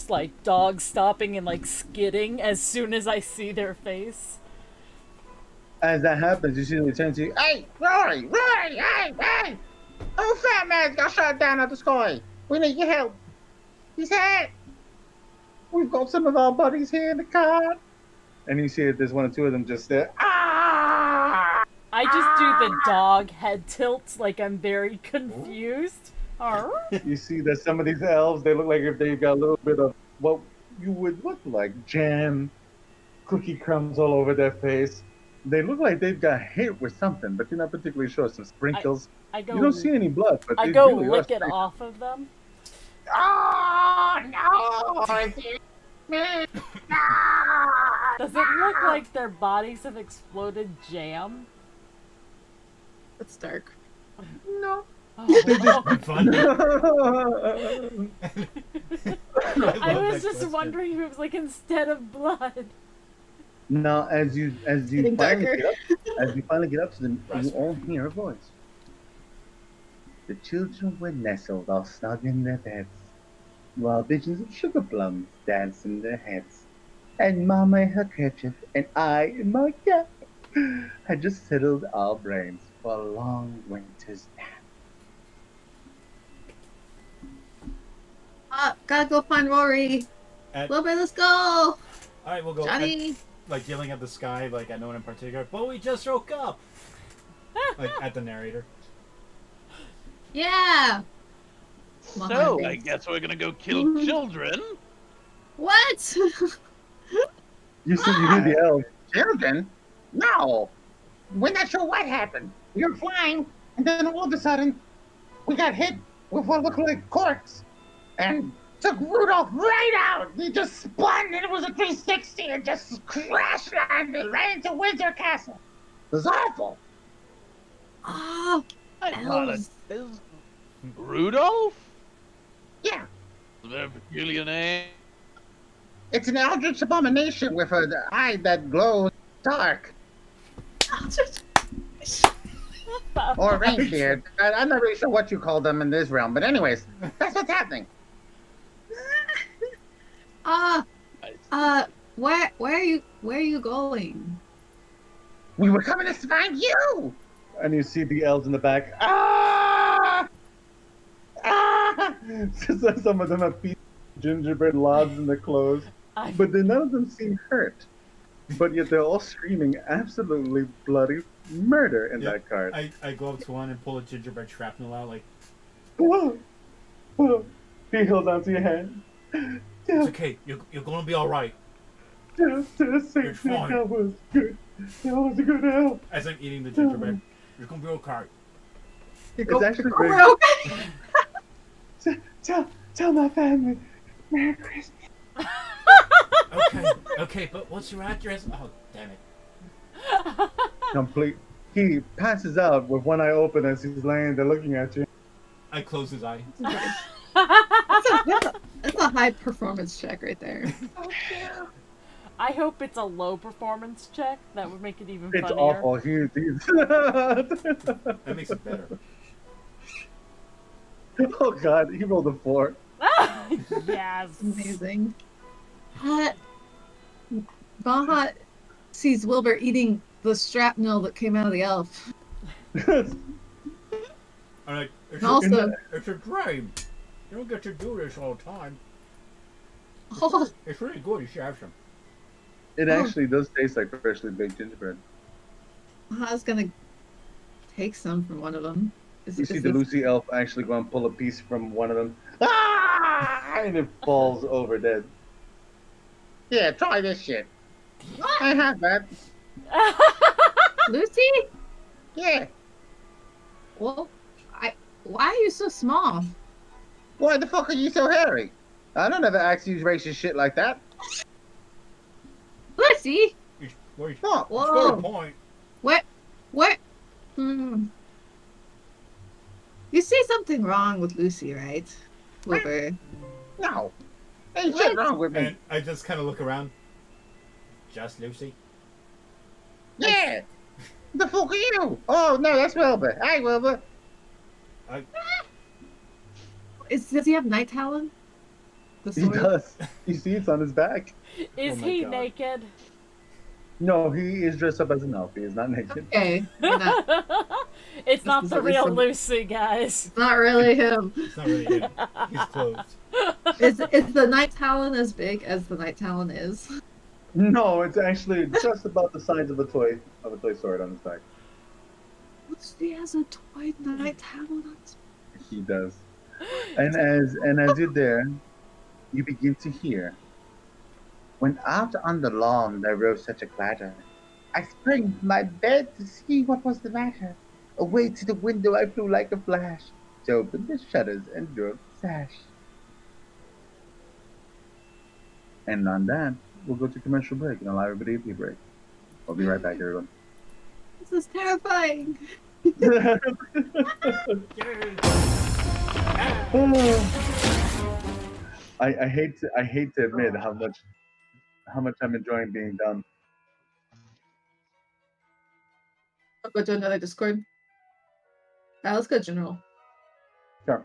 like dogs stopping and like skidding as soon as I see their face. As that happens, you see them turn to you. Hey, Rory! Hey! Oh, fat man's got shot down out the sky! We need your help! He's hurt! We've got some of our buddies here in the car. And you see that there's one or two of them just there. Ah! I just do the dog head tilts like I'm very confused. Arr. You see that some of these elves, they look like if they've got a little bit of what you would look like jam, cookie crumbs all over their face. They look like they've got hit with something, but you're not particularly sure. Some sprinkles. I You don't see any blood, but I they go really are lick it sprinkles. off of them. Oh no! It's me! No! Does it look like their bodies have exploded jam? It's dark. No. Oh, Fun. I love was that just question. wondering if it was like instead of blood. Now, as you Getting finally darker. get up, as you finally get up to them, you Raspberry. all hear a voice. The children were nestled all snug in their beds, while visions of sugar plums danced in their heads. And Mama in her kerchief, and I in my cap, had just settled our brains for a long winter's nap. Gotta go find Rory. At, Wilbur, let's go. all right, we'll go. Johnny. Like yelling at the sky, like at no one in particular. But we just woke up. Like at the narrator. Yeah. So, I guess we're gonna go kill children. What? You see, you hear the elf. Children? No! We're not sure what happened. We were flying, and then all of a sudden, we got hit with what looked like corks, and took Rudolph right out. He just spun, and it was a 360, and just crash landed right into Windsor Castle. It was awful. Oh, I thought elves. is Rudolph? Yeah, Is there a peculiar name? it's an eldritch abomination with an eye that glows dark. Or reindeer. I'm not really sure what you call them in this realm, but anyways, that's what's happening. Where are you going? We were coming to find you! And you see the elves in the back. Ah! Ah! Some of them have pieces of gingerbread lobs in their clothes, but then none of them seem hurt. But yet they're all screaming absolutely bloody murder in Yeah, that card. I go up to one and pull a gingerbread shrapnel out, like, Whoa! Whoa! He holds onto your hand. it's okay, you're gonna be alright. Just say It's fine. that was good. That was a good elf. As I'm eating the gingerbread, you're gonna be okay. It's actually very. We're okay. Tell my family. Merry Christmas. Okay, but what's your address? Oh, damn it. Complete. He passes out with one eye open as he's laying there looking at you. I close his eye. That's a high performance check right there. I hope it's a low performance check. That would make it even It's funnier. awful. He's That makes it better. Oh god, he rolled a 4. Yes. Amazing. Baha sees Wilbur eating the shrapnel that came out of the elf. I'm like, And also, it's a dream. You don't get to do this all the time. oh, It's really good. You should have some. It actually does taste like freshly baked gingerbread. Baha's gonna take some from one of them. You see the Lucy elf actually go and pull a piece from one of them. Ah! And it falls over dead. Yeah, try this shit. I have that. Lucy? Yeah. Well, why are you so small? Why the fuck are you so hairy? I don't ever ask you racist shit like that. Lucy? Where's What? got Whoa. a point? What? You see something wrong with Lucy, right? Wilbur. No. Ain't shit wrong with me. And I just kind of look around. Just Lucy. Yeah. The fuck are you? Oh, no, that's Wilbur. Hi, Wilbur. Does he have Night Talon? The He sword? does. You see it's on his back. Is Oh my he God. naked? No, he is dressed up as an elf. He is not naked. Okay, we're not, It's not is the at least real some- Lucy, guys. it's not really him. It's not really him. He's clothed. Is the Night Talon as big as the Night Talon is? No, it's actually just about the size of a toy sword on his back. Lucy has a toy Night Talon on his He does. And as you're there, you begin to hear When out on the lawn there rose such a clatter, I sprang from my bed to see what was the matter. Away to the window I flew like a flash, to open the shutters and draw the sash. And on that, we'll go to commercial break and allow everybody a pee break. We'll be right back, everyone. This is terrifying. I hate to admit how much I'm enjoying being dumb. I'll go to another Discord. Let's go general. Sure.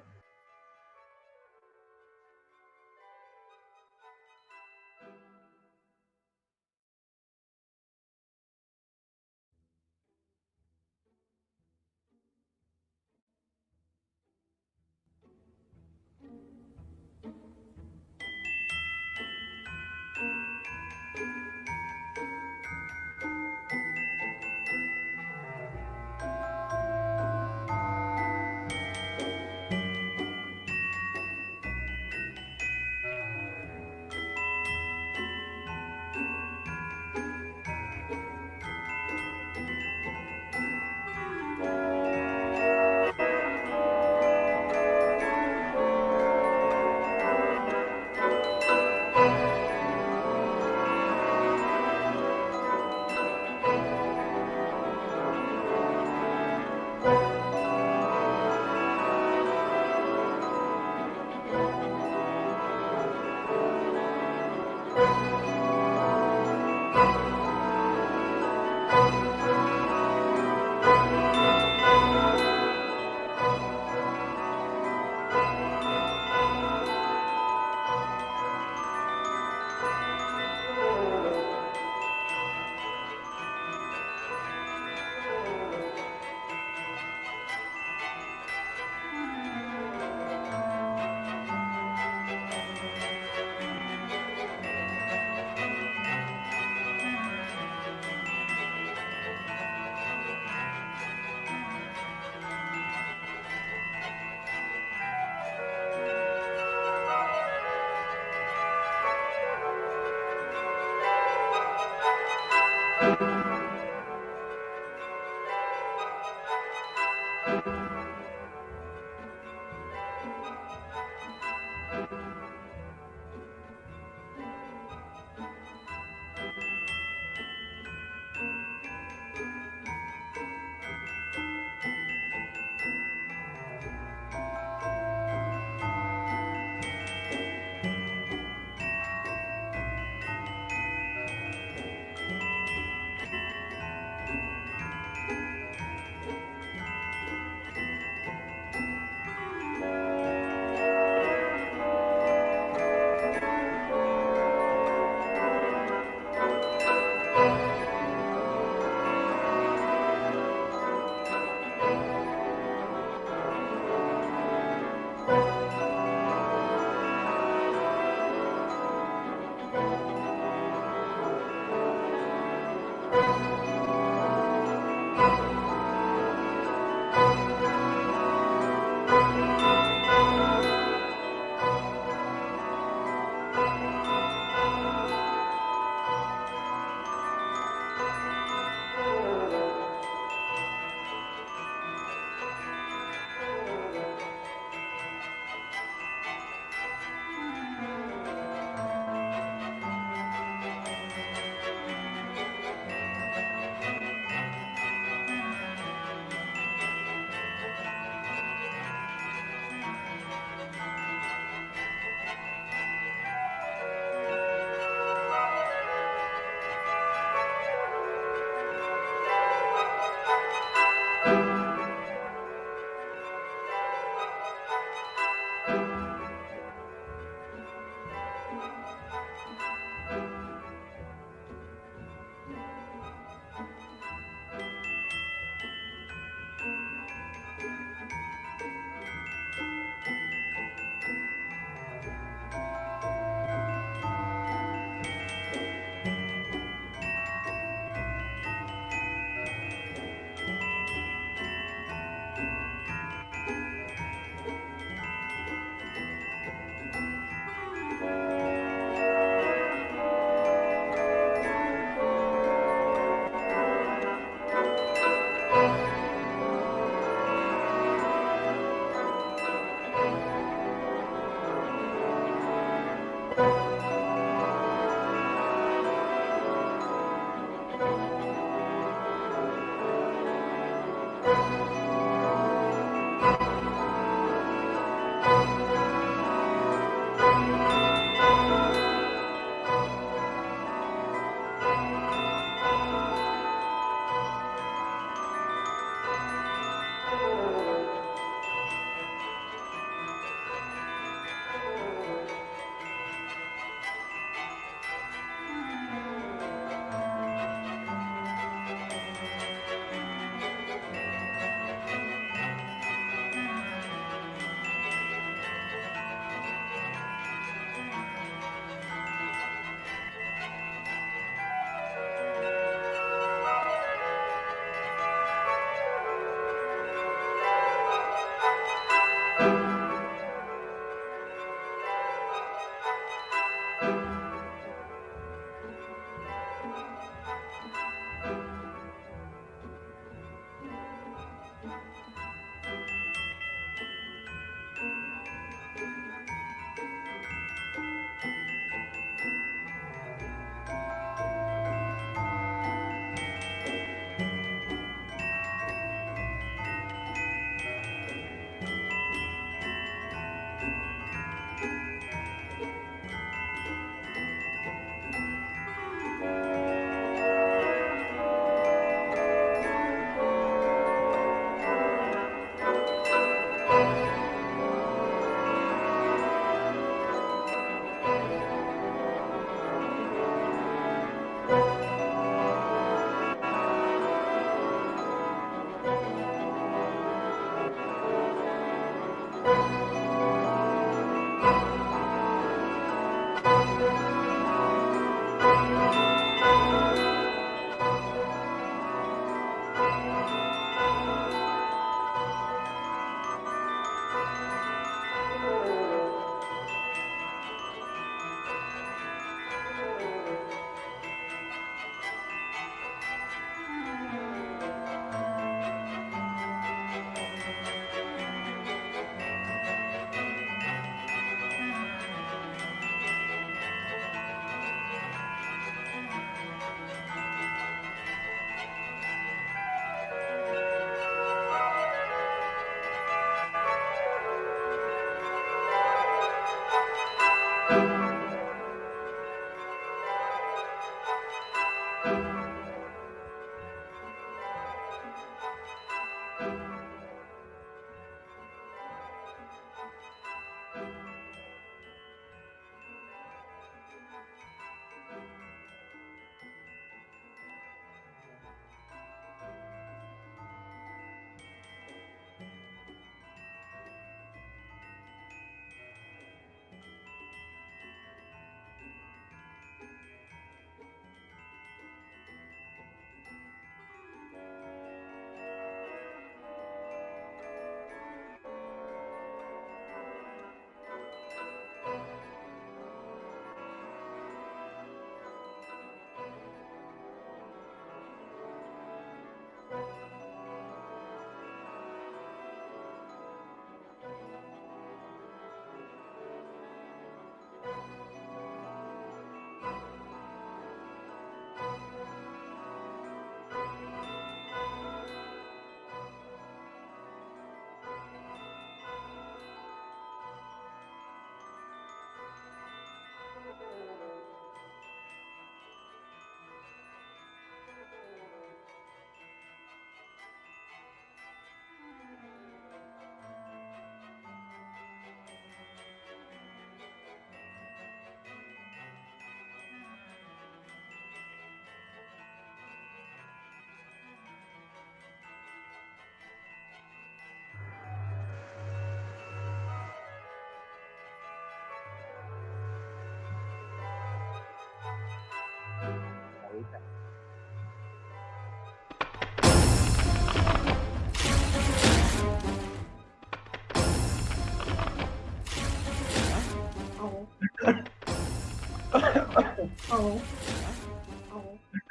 Hello.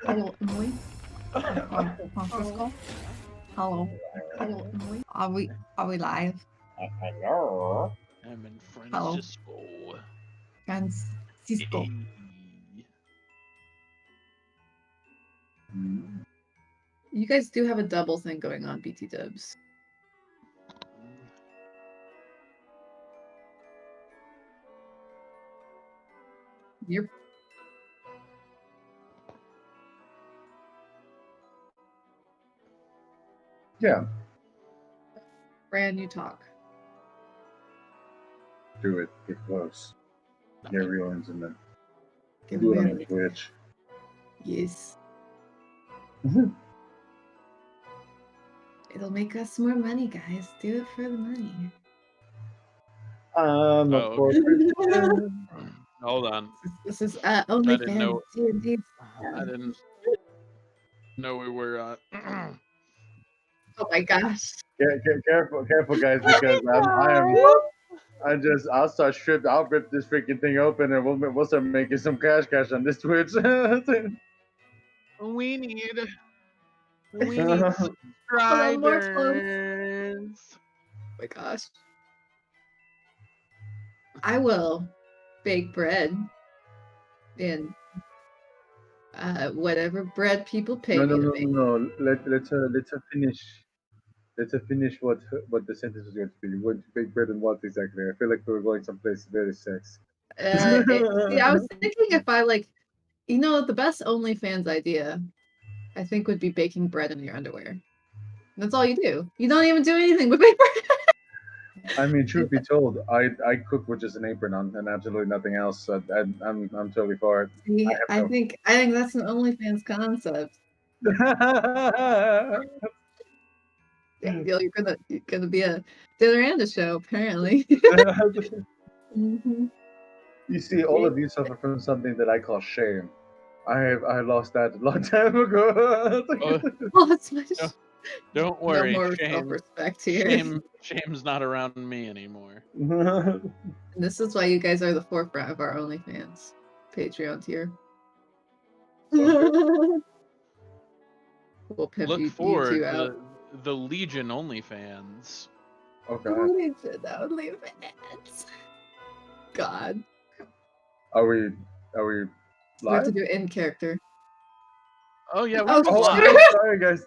Hello, Emily. Francisco. Hello. Hello, Emily. Are we live? Hello. I'm in Hello. Francisco. Francisco. You guys do have a double thing going on, BT Dubs. You're Yeah, brand new talk. do it. Get close. Everyone's in the Give do it on me the Twitch. yes. It'll make us more money, guys. Do it for the money. Of Oh, course. Hold on. This is I didn't OnlyFans. know. D&D. I didn't know we were. Oh my gosh. Careful, guys, because I'll start stripped. I'll rip this freaking thing open, and we'll start making some cash on this Twitch. We need Hold on, more clothes. subscribers. Oh my gosh. I will bake bread and whatever bread people pay No. me to make. Let's finish. Let's finish what the sentence was going to be. What big bread and what exactly? I feel like we were going someplace very sex. See, I was thinking if I the best OnlyFans idea, I think, would be baking bread in your underwear. That's all you do. You don't even do anything but bake bread. I mean, truth be told, I cook with just an apron on and absolutely nothing else. So I'm totally for it. See, I think that's an OnlyFans concept. Daniel, you're gonna be a dinner and a show, apparently. Mhm. You see, all of you suffer from something that I call shame. I lost that a long time ago. Oh, that's much. Don't No worry. more Shame, self-respect here. shame's not around me anymore. And this is why you guys are the forefront of our OnlyFans Patreon tier. We'll pimp Look you forward two out. to the Legion OnlyFans. Okay. OnlyFans. God. Are we We have live? to do in character. Oh yeah, Oh, we're Oh, live. I'm sorry, guys.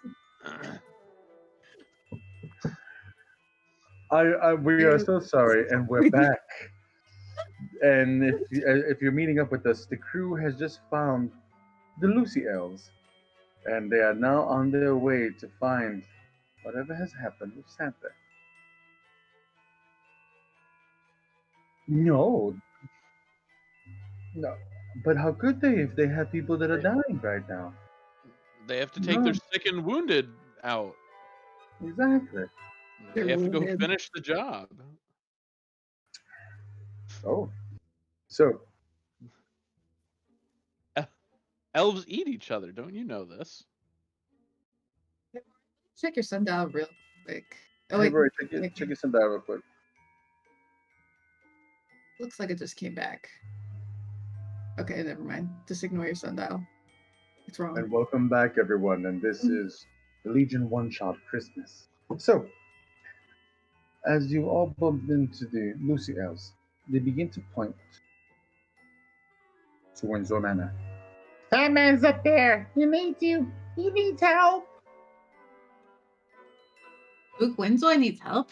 We are so sorry, and we're back. And if you're meeting up with us, the crew has just found the Lucy Elves, and they are now on their way to find whatever has happened with Santa. No, but how could they if they have people that are dying right now? They have to take their No. sick and wounded out. Exactly. They have to go wounded. finish the job. Oh, so Elves eat each other, don't you know this? Check your sundial real quick. Oh hey, wait, Roy, check your sundial real quick. looks like it just came back. Okay, never mind. Just ignore your sundial. It's wrong. And welcome back, everyone. And this is the Legion One Shot Christmas. So, as you all bump into the Lucy Elves, they begin to point to Windsor Manor. Batman's up there. He needs you. He needs help. Luke Winslow needs help.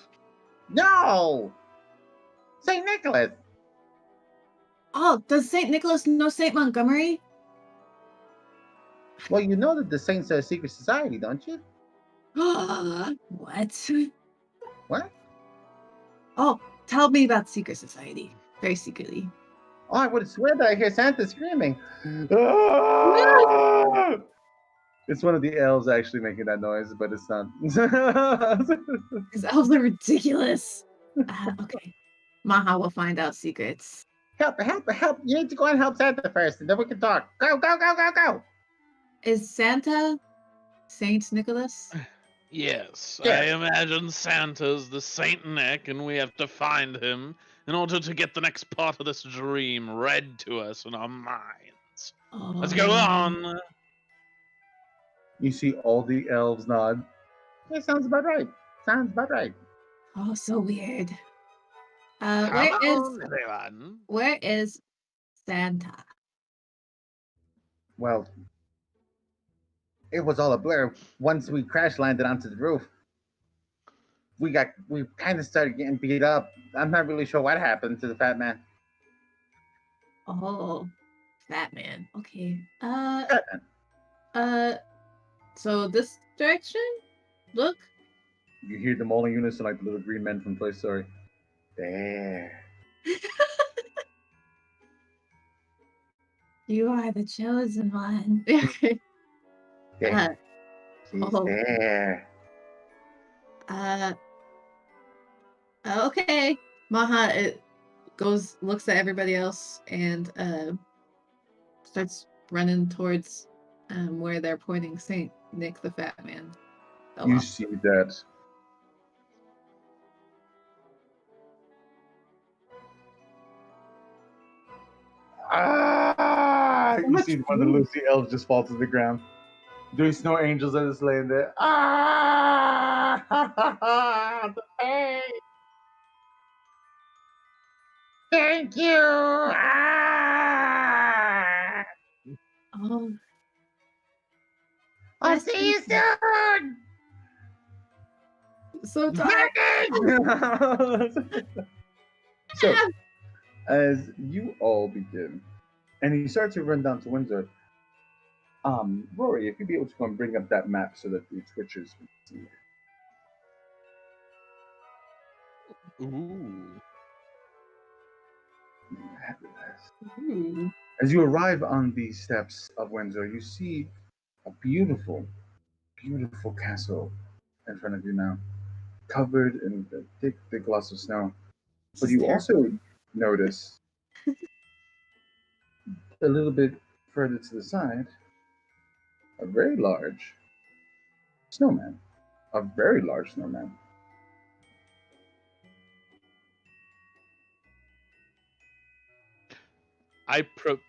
No. St. Nicholas. Oh, does St. Nicholas know St. Montgomery? Well, you know that the Saints are a secret society, don't you? What? What? Oh, tell me about Secret Society. Very secretly. Oh, I would swear that I hear Santa screaming. Ah! It's one of the elves actually making that noise, but it's not. These elves are ridiculous. Okay. Maha will find out secrets. Help! You need to go and help Santa first, and then we can talk. Go! Is Santa Saint Nicholas? Yes, Yeah. I imagine Santa's the Saint Nick, and we have to find him in order to get the next part of this dream read to us in our minds. Let's go Oh. on. You see all the elves nod. It sounds about right. Sounds about right. Oh, so weird. Come on, everyone. Where is Santa? Well, it was all a blur once we crash landed onto the roof. We kind of started getting beat up. I'm not really sure what happened to the fat man. Oh, Fat Man. Okay. Fat man. So this direction? Look. You hear them all in unison like the little green men from Toy Story. There. You are the chosen one. Okay. There. She's oh. there. Okay. Maha it looks at everybody else and starts running towards where they're pointing Saint Nick the Fat Man. You see that you see one of the Lucy elves just fall to the ground. Doing snow angels that is laying there. The pain. Thank you. Oh. I'll see you soon. So tired. So, as you all begin, and you start to run down to Windsor, Rory, if you'd be able to go and bring up that map so that the Twitchers can see it. Ooh. Ooh. As you arrive on the steps of Windsor, you see a beautiful, beautiful castle in front of you now, covered in the thick, thick gloss of snow. But you also notice a little bit further to the side a very large snowman. A very large snowman. I Oh,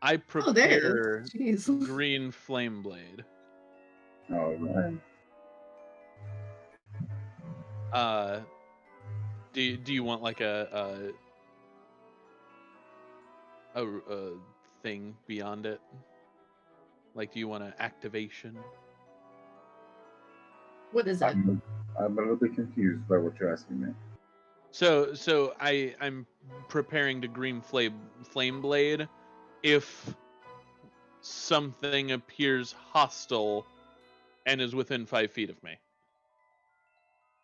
there it prepare is. Jeez. green flame blade. All right. Do you want like a thing beyond it? Like, do you want an activation? What is it? I'm a little bit confused by what you're asking me. So I'm preparing to green flame blade if something appears hostile and is within 5 feet of me.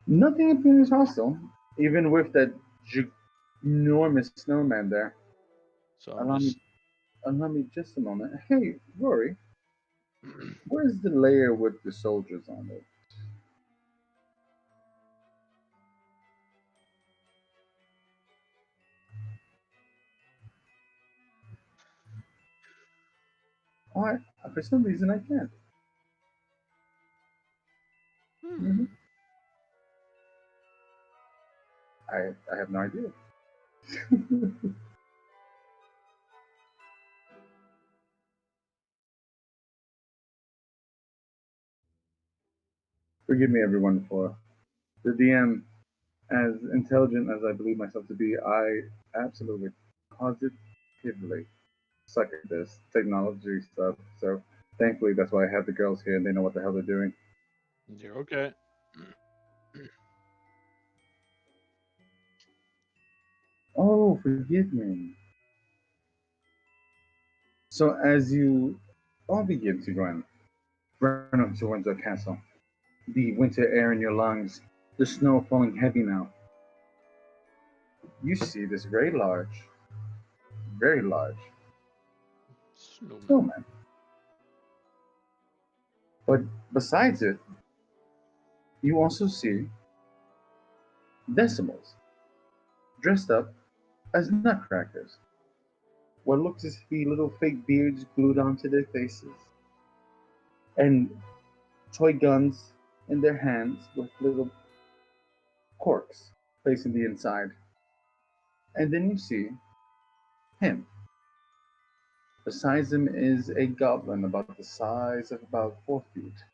Nothing appears hostile, even with that enormous snowman there. So Allow me just a moment. Hey, Rory, where's the layer with the soldiers on it? Oh, for some reason I can't. Mm-hmm. I have no idea. Forgive me, everyone, for the DM. As intelligent as I believe myself to be, I absolutely, positively suck at this technology stuff. So thankfully, that's why I have the girls here and they know what the hell they're doing. You're okay. Oh, forgive me. So as you all begin to run up to Windsor Castle, the winter air in your lungs, the snow falling heavy now, you see this very large snowman. But besides it, you also see decimals dressed up as nutcrackers. What looks to be little fake beards glued onto their faces, and toy guns in their hands with little corks placed in the inside. And then you see him. Besides him is a goblin about the size of about 4 feet.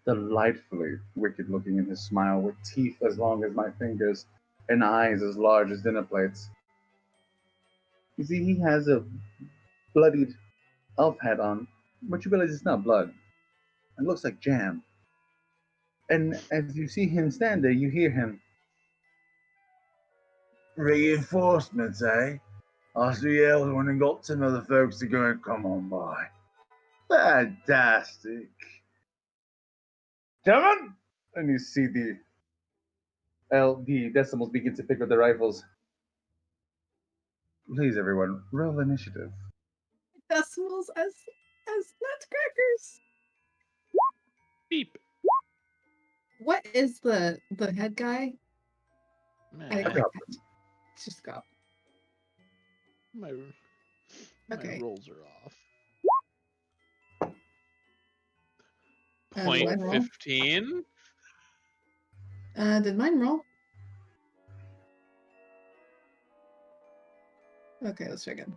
Delightfully wicked looking in his smile, with teeth as long as my fingers and eyes as large as dinner plates. You see, he has a bloodied elf hat on, but you realize it's not blood. It looks like jam. And as you see him stand there, you hear him. Reinforcements, eh? Asked the elder and got some other folks to go and come on by. Fantastic. Gentlemen! And you see the decimals begin to pick up the rifles. Please, everyone, roll initiative. Decimals as nutcrackers. Beep. What is the head guy? I didn't Man, quite catch. It's just go. my Okay. rolls are off. Did Point mine roll? 15. Did mine roll? Okay, let's try again.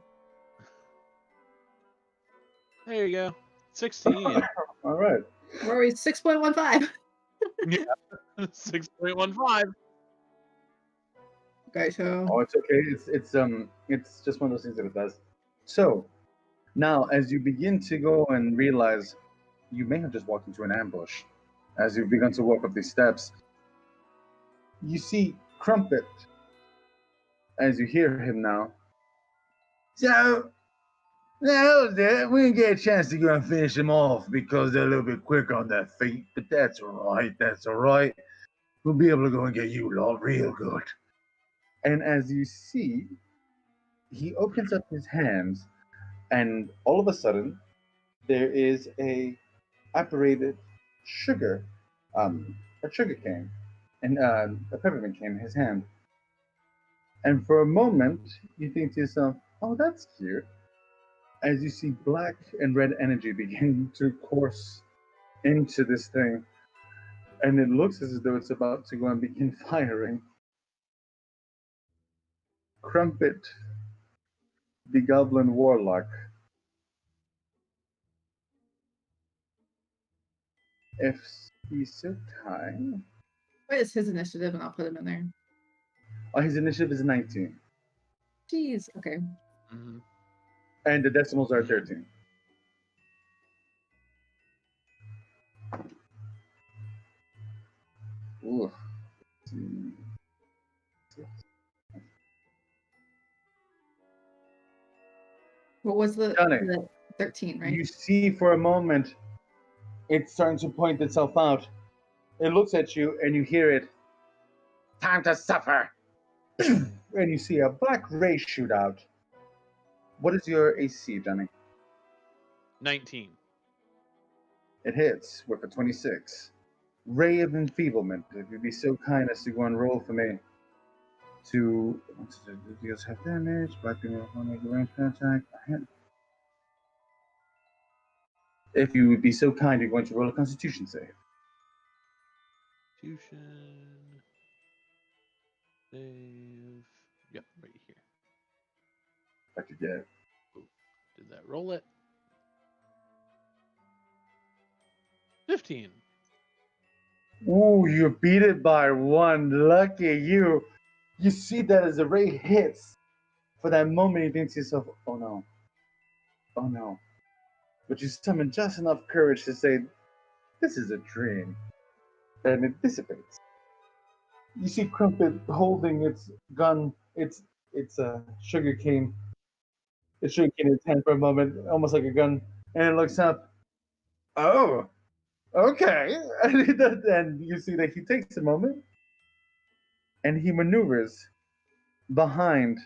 There you go. 16. All right. Where are we? 6.15. Yeah. 6.15. Okay, so Oh, it's okay. It's just one of those things that it does. So, now as you begin to go and realize you may have just walked into an ambush, as you've begun to walk up these steps, you see Crumpet. As you hear him now. So, now we didn't get a chance to go and finish them off because they're a little bit quick on their feet, but that's all right. That's all right. We'll be able to go and get you lot real good. And as you see, he opens up his hands, and all of a sudden, there is a apparated sugar, a sugar cane, and a peppermint cane in his hand. And for a moment, you think to yourself, "Oh, that's cute." As you see black and red energy begin to course into this thing, and it looks as though it's about to go and begin firing. Crumpet, the Goblin Warlock. If he's so kind. what is his initiative? And I'll put him in there. Oh, his initiative is 19. Jeez. Okay. Mm-hmm. And the decimals are 13. Ooh. What was the Johnny. 13, right? You see for a moment it's starting to point itself out. It looks at you and you hear it. Time to suffer. And you see a black ray shoot out. What is your AC, Johnny? 19. It hits with a 26. Ray of Enfeeblement. If you'd be so kind as to go and roll for me. To deals have damage. Black people will make a range attack. If you would be so kind, you're going to roll a Constitution save. Constitution. Save. Yep, right here. I could get. Did that roll it? 15. Ooh, you beat it by 1. Lucky you. You see that as the ray hits. For that moment, you think to yourself, oh no. Oh no. But you summon just enough courage to say, this is a dream. And it dissipates. You see Crumpet holding its gun, its sugar cane. It's sugar cane in its hand for a moment, almost like a gun. And it looks up. Oh, okay. And you see that he takes a moment. And he maneuvers behind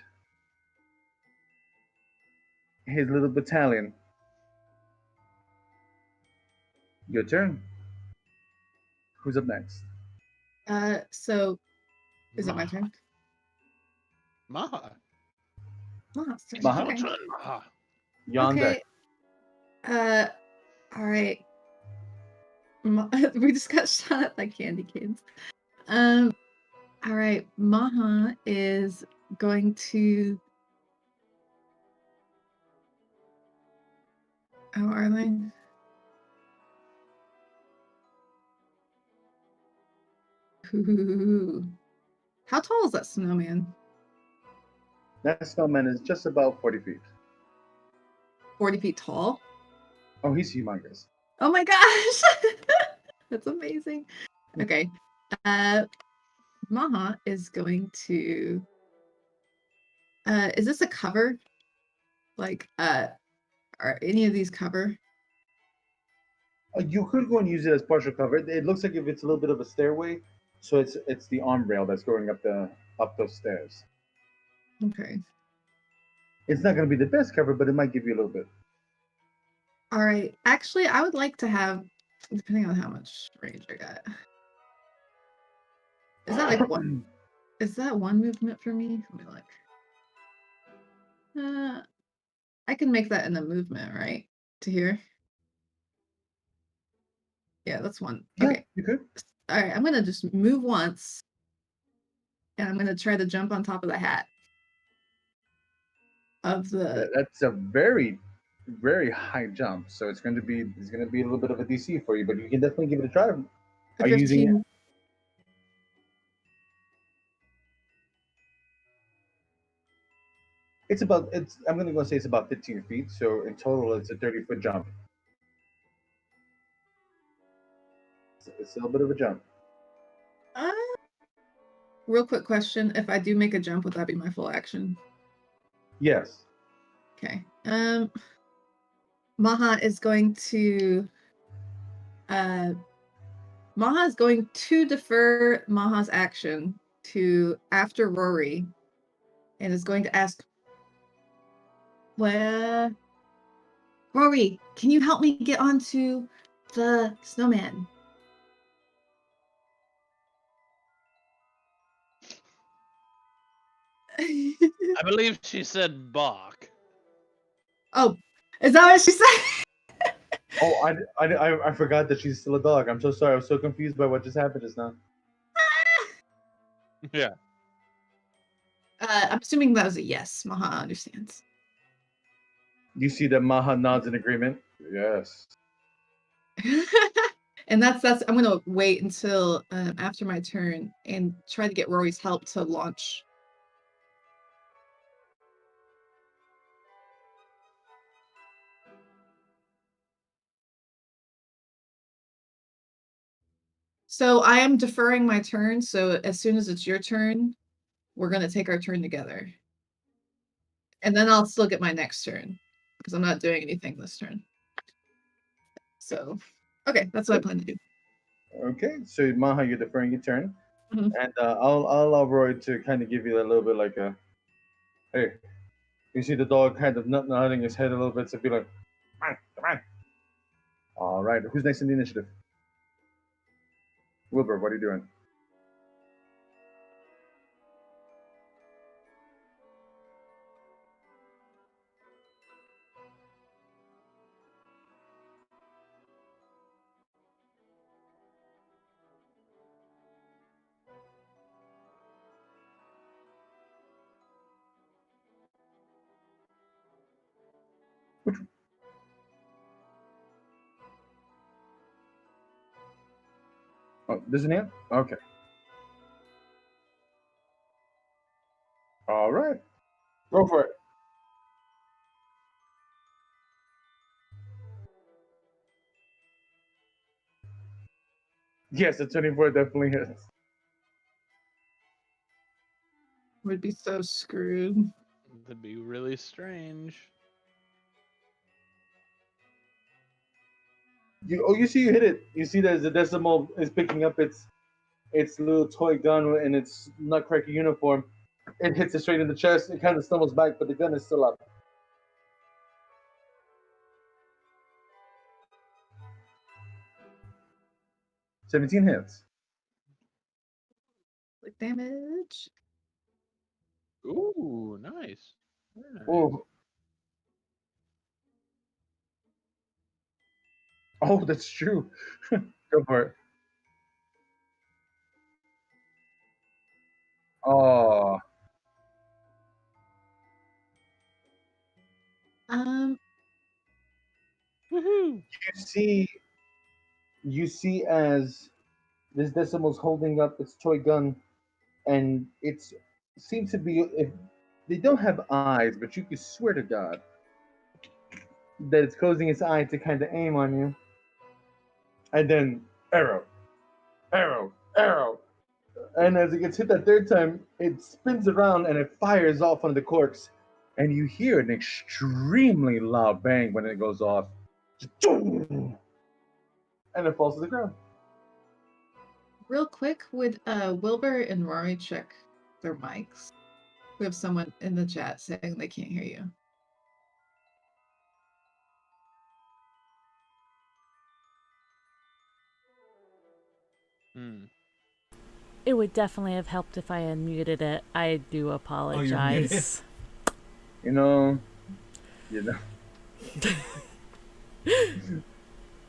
his little battalion. Your turn. Who's up next? So is it my turn? Maha. Oh, it's turn. Maha? Okay. Maha. Yonder. Okay. All right. We just got shot at like candy canes. All right. Maha is going to How are they? Ooh. How tall is that snowman? That snowman is just about 40 feet. 40 feet tall? Oh, he's humongous. Oh my gosh! That's amazing. Okay. Maha is going to is this a cover? Like are any of these cover? You could go and use it as partial cover. It looks like if it's a little bit of a stairway, so it's the arm rail that's going up those stairs. Okay. It's not going to be the best cover, but it might give you a little bit. All right. Actually, I would like to have, depending on how much range I got. Is that like one? Is that one movement for me? Let me look. I can make that in the movement, right? To here. Yeah, that's one. Yeah, Okay. you could. All right. I'm gonna just move once, and I'm gonna try to jump on top of the hat of the. That's a very, very high jump. So it's going to be a little bit of a DC for you, but you can definitely give it a try. Are you using it? 15. I'm going to go say it's about 15 feet. So in total, it's a 30-foot jump. It's a little bit of a jump. Real quick question: if I do make a jump, would that be my full action? Yes. Okay. Maha is going to defer Maha's action to after Rory and is going to ask, well, Rory, can you help me get onto the snowman? I believe she said Bach. Oh, is that what she said? Oh, I forgot that she's still a dog. I'm so sorry. I was so confused by what just happened just now. Yeah. I'm assuming that was a yes. Maha understands. You see that Maha nods in agreement. Yes. And that's I'm gonna wait until after my turn and try to get Rory's help to launch. So I am deferring my turn, so as soon as it's your turn, we're gonna take our turn together. And then I'll still get my next turn because I'm not doing anything this turn. So, okay, that's what I plan to do. Okay, so Maha, you're deferring your turn, Mhm. and I'll allow Roy to kind of give you a little bit like a, hey, you see the dog kind of nodding his head a little bit to be like, come on, come on. All right, who's next in the initiative? Wilbur, what are you doing? Oh, there's an ant? Okay. All right, go for it. Yes, the 24 definitely hits. Would be so screwed. That'd be really strange. You see you hit it. You see that the decimal is picking up its little toy gun in its nutcracker uniform. It hits it straight in the chest. It kind of stumbles back, but the gun is still up. 17 hits. Like damage. Ooh, nice. Very nice. Oh, oh, that's true. Go for it. Oh, Um, Woohoo! You see as this decimal's holding up its toy gun, and it's seems to be if they don't have eyes, but you could swear to God that it's closing its eye to kind of aim on you, and then arrow, arrow, arrow, and as it gets hit that third time, it spins around and it fires off one of the corks, and you hear an extremely loud bang when it goes off, and it falls to the ground. Real quick, would Wilbur and Rory check their mics? We have someone in the chat saying they can't hear you. Hmm. It would definitely have helped if I unmuted it. I do apologize. You know.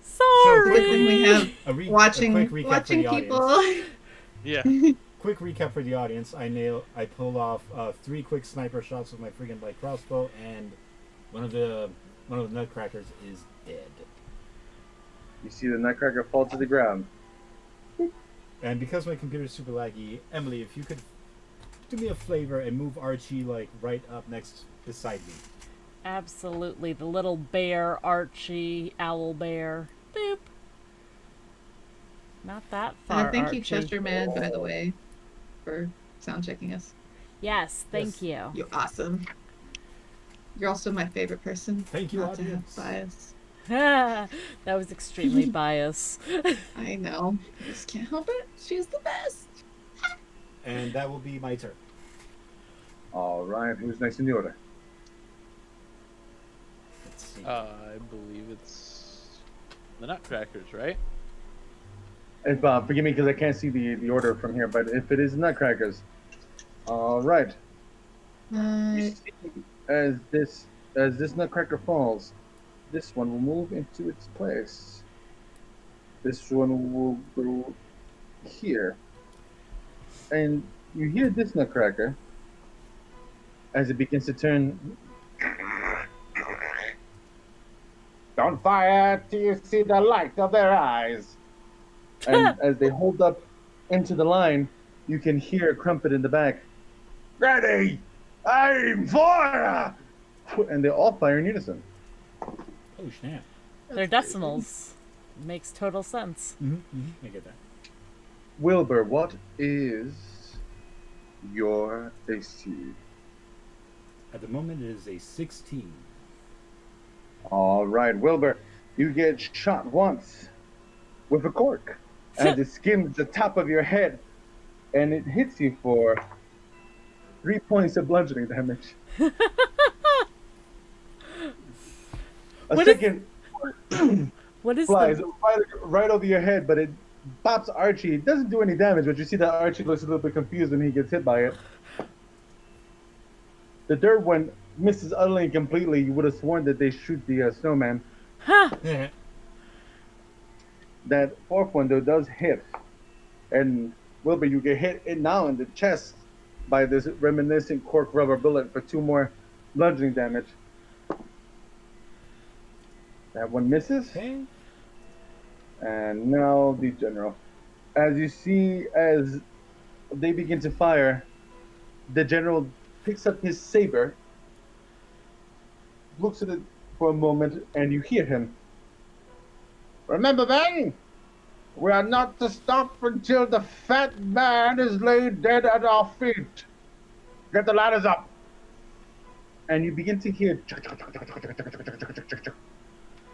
Sorry. Quickly, we have A quick watching recap for the people. audience. Yeah. Quick recap for the audience. I pulled off 3 quick sniper shots with my friggin' light crossbow, and one of the nutcrackers is dead. You see the nutcracker fall to the ground. And because my computer's super laggy, Emily, if you could do me a favor and move Archie like right up next beside me. Absolutely. The little bear, Archie, owl bear. Boop. Not that far, Thank you, Archie. Chester Man, by the way, for sound checking us. Yes, thank you. You're awesome. You're also my favorite person. Thank you, not to have audience. bias. That was extremely biased. I know. I just can't help it. She's the best. And that will be my turn. All right, who's next in the order? Let's see. I believe it's the Nutcrackers, right? If, forgive me because I can't see the order from here, but if it is nutcrackers, all right. You see, as this nutcracker falls, this one will move into its place. This one will go here, and you hear this nutcracker as it begins to turn. Don't fire till you see the light of their eyes. And as they hold up into the line, you can hear a crumpet in the back. Ready! Aim! Fire! And they all fire in unison. Oh snap! They're decimals. Makes total sense. I get that. Wilbur, what is your AC? At the moment, it is a 16. All right, Wilbur, you get shot once with a cork as it skims the top of your head, and it hits you for 3 points of bludgeoning damage. A second What is flies the... right over your head, but it pops Archie. It doesn't do any damage, but you see that Archie looks a little bit confused when he gets hit by it. The third one misses utterly and completely. You would have sworn that they shoot the snowman. Huh. That fourth one, though, does hit. And Wilbur, you get hit now in the chest by this reminiscent cork rubber bullet for 2 more bludgeoning damage. That one misses. Okay. And now the general. As you see, as they begin to fire, the general picks up his saber, looks at it for a moment, and you hear him. Remember, men, we are not to stop until the fat man is laid dead at our feet. Get the ladders up. And you begin to hear.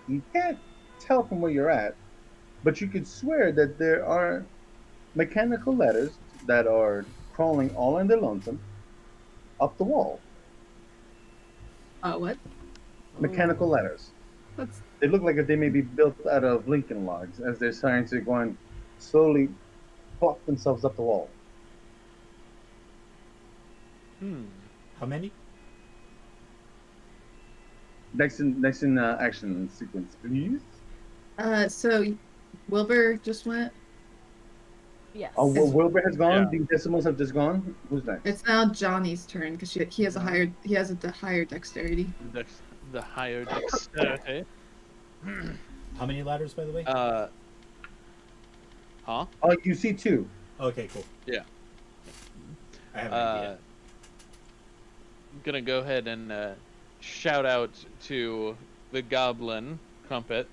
You can't tell from where you're at, but you could swear that there are mechanical ladders that are crawling all in their lonesome up the wall. What? Mechanical ladders. What's They look like they may be built out of Lincoln logs as they're starting to go and slowly plop themselves up the wall. How many? Next in action sequence, please. So Wilbur just went. Yes. Oh, Wilbur has gone. Yeah. The decimals have just gone. Who's next? It's now Johnny's turn because he has a higher dexterity. The higher dexterity. How many ladders, by the way? Huh? Oh, you see 2. Okay, cool. Yeah. I have an idea. I'm gonna go ahead and shout out to the goblin Crumpet.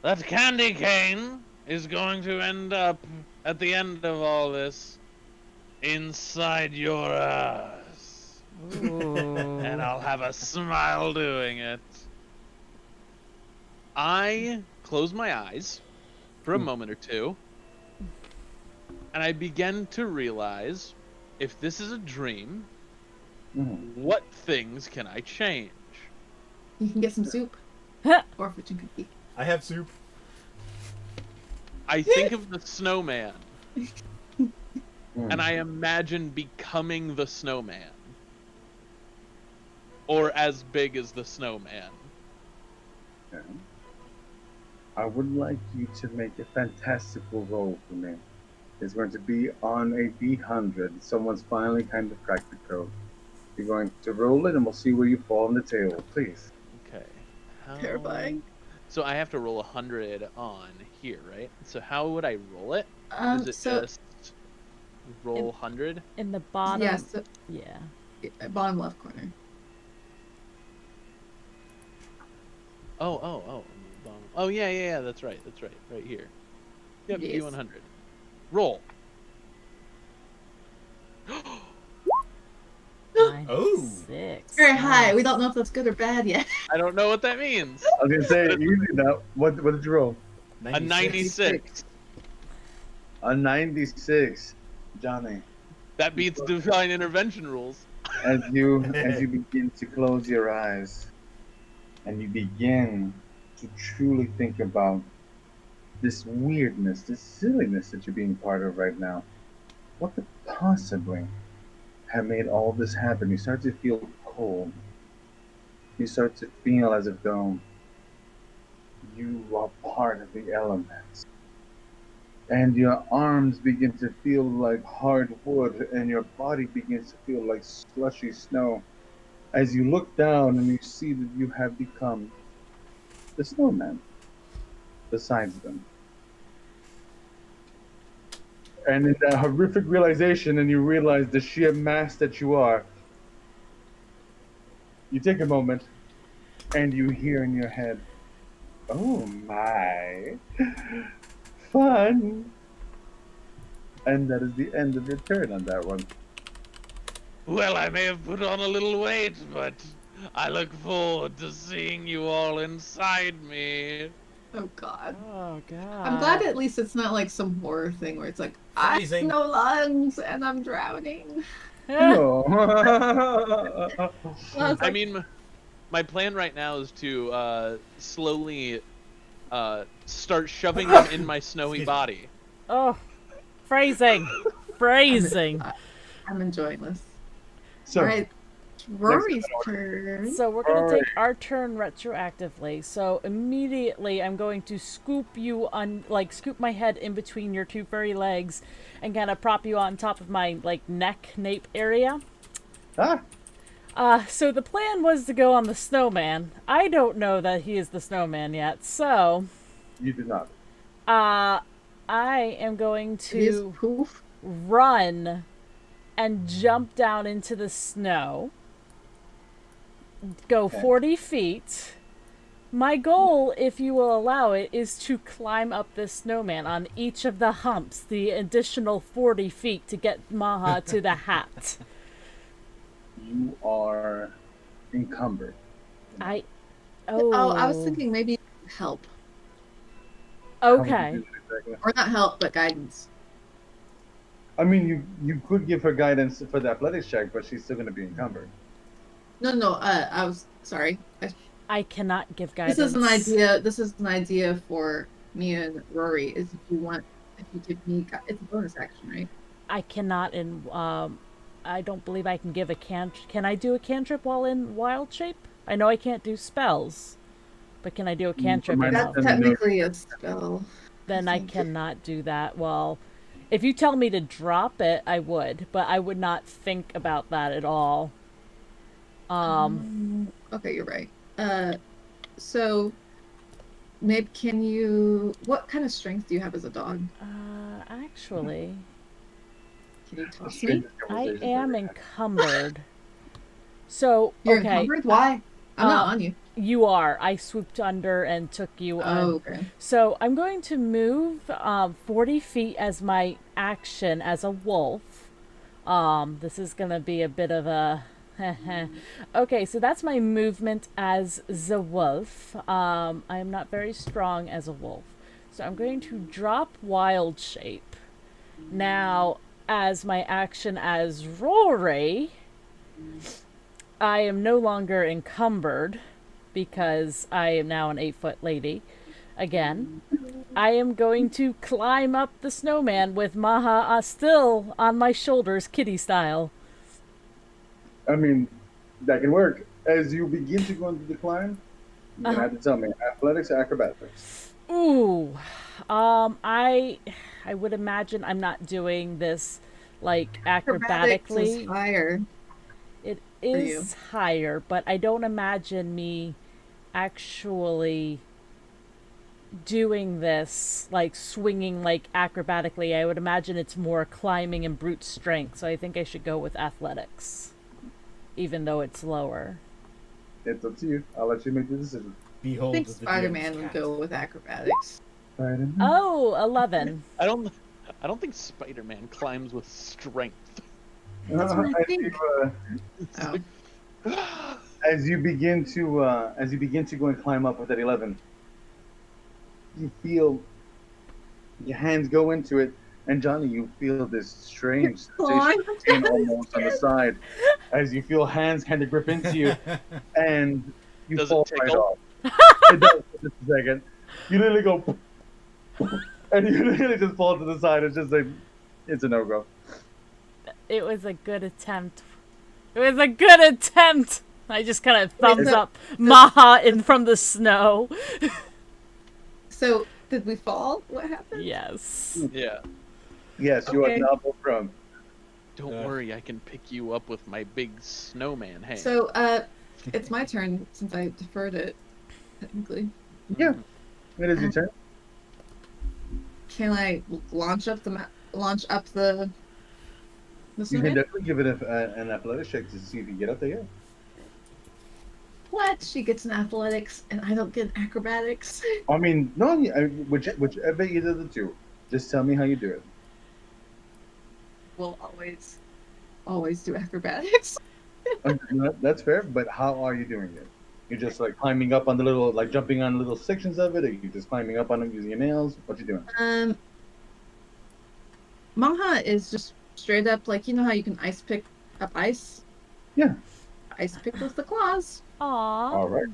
That candy cane is going to end up at the end of all this inside your ass. And I'll have a smile doing it. I close my eyes for a moment or two, and I begin to realize, if this is a dream, what things can I change? You can get some soup. Or a fortune cookie. I have soup. I think of the snowman, and I imagine becoming the snowman. Or as big as the snowman. Okay. I would like you to make a fantastical roll for me. It's going to be on a D100. Someone's finally kind of cracked the code. You're going to roll it, and we'll see where you fall on the table, please. Okay. Terrifying. So I have to roll 100 on here, right? So how would I roll it? Is it So just roll 100? In the bottom. yeah, so, Yeah. bottom left corner. Oh. Oh, yeah, that's right, right here. Yep, Yes. D100. Roll. Oh. 6. Very high. We don't know if that's good or bad yet. I don't know what that means. I was going to say, easy now. What did you roll? A 96. A 96. Johnny, That beats divine intervention rules. as you begin to close your eyes, and you begin to truly think about this weirdness, this silliness that you're being part of right now, what could possibly have made all this happen? You start to feel cold. You start to feel as if though you are part of the elements. And your arms begin to feel like hard wood, and your body begins to feel like slushy snow. As you look down and you see that you have become the snowman besides them. And in that horrific realization, and you realize the sheer mass that you are, you take a moment and you hear in your head, "Oh my, fun." And that is the end of your turn on that one. Well, I may have put on a little weight, but I look forward to seeing you all inside me. Oh god. Oh god. I'm glad at least it's not like some horror thing where it's like, I have Freezing. no lungs and I'm drowning. No. Well, it's I like, mean, my plan right now is to slowly start shoving them in my snowy body. Oh, phrasing. Phrasing. I'm enjoying this. So, Alright, Rory's turn. So we're gonna take our turn retroactively. So immediately I'm going to scoop you on, like, scoop my head in between your two furry legs, and kind of prop you on top of my neck nape area. So the plan was to go on the snowman. I don't know that he is the snowman yet, so you did not. I am going It is to poof. run and jump down into the snow. Go 40 feet. My goal, if you will allow it, is to climb up this snowman on each of the humps, the additional 40 feet to get Maha to the hat. You are encumbered. Oh, Oh, I was thinking maybe help. How would Okay. you do that exactly? Or not help, but guidance. I mean, you could give her guidance for the athletics check, but she's still going to be encumbered. No, I was sorry. I cannot give guidance. This is an idea for me and Rory, is if you give me, it's a bonus action, right? I cannot I don't believe I can give a Can I do a cantrip while in wild shape? I know I can't do spells, but can I do a cantrip? my while- That's technically a spell. Then I think. cannot do that. Well, if you tell me to drop it, I would, but I would not think about that at all. Okay, you're right. So maybe can you? What kind of strength do you have as a dog? Actually, Can you toss me? Strangest I conversations am ever had. encumbered. So, You're okay. encumbered. Why? I'm not on you. You are. I swooped under and took you Oh, on. okay. So I'm going to move 40 feet as my action as a wolf. This is going to be a bit of a... Okay, so that's my movement as the wolf. I am not very strong as a wolf. So I'm going to drop wild shape. Now, as my action as Rory, I am no longer encumbered because I am now an 8-foot lady. Again, I am going to climb up the snowman with Maha still on my shoulders, kitty style. I mean, that can work. As you begin to go into the climb, you're gonna have to tell me athletics or acrobatics. Ooh, I would imagine I'm not doing this like Acrobatics is acrobatically. higher. It you. is higher, but I don't imagine me actually doing this like swinging like acrobatically. I would imagine it's more climbing and brute strength, so I think I should go with athletics even though it's lower. It's up to you. I'll let you make the decision. I Behold think the Spider-Man DM's would cat. go with acrobatics. Oh, 11. I don't think Spider-Man climbs with strength. That's what I As think. you, It's Oh. like, as you begin to go and climb up with that 11, you feel your hands go into it, and Johnny, you feel this strange Clawing sensation almost on the side as you feel hands kind of grip into you, and you Does it fall right tickle? off. It does for just a second. You literally go, and you literally just fall to the side. It's just like, it's a no-go. It was a good attempt. It was a good attempt. I just kind of thumbs so- up Maha in from the snow. So, did we fall? What happened? Yes. yeah. Yes, you are Okay. double from. Don't worry, I can pick you up with my big snowman hand. So, it's my turn since I deferred it, technically. Yeah, it is your turn. Can I launch up the You can snowman? definitely give it an athletics check to see if you get up there. Yeah. What? She gets an athletics and I don't get acrobatics. I mean, no, whichever either of the two. Just tell me how you do it. We'll always do acrobatics. That's fair, but how are you doing it? You're just like climbing up on the little, like jumping on little sections of it, or you just climbing up on them using your nails? What you doing? Maha is just straight up like, you know how you can ice pick up ice? Yeah. Ice pick with the claws. Aw. All right.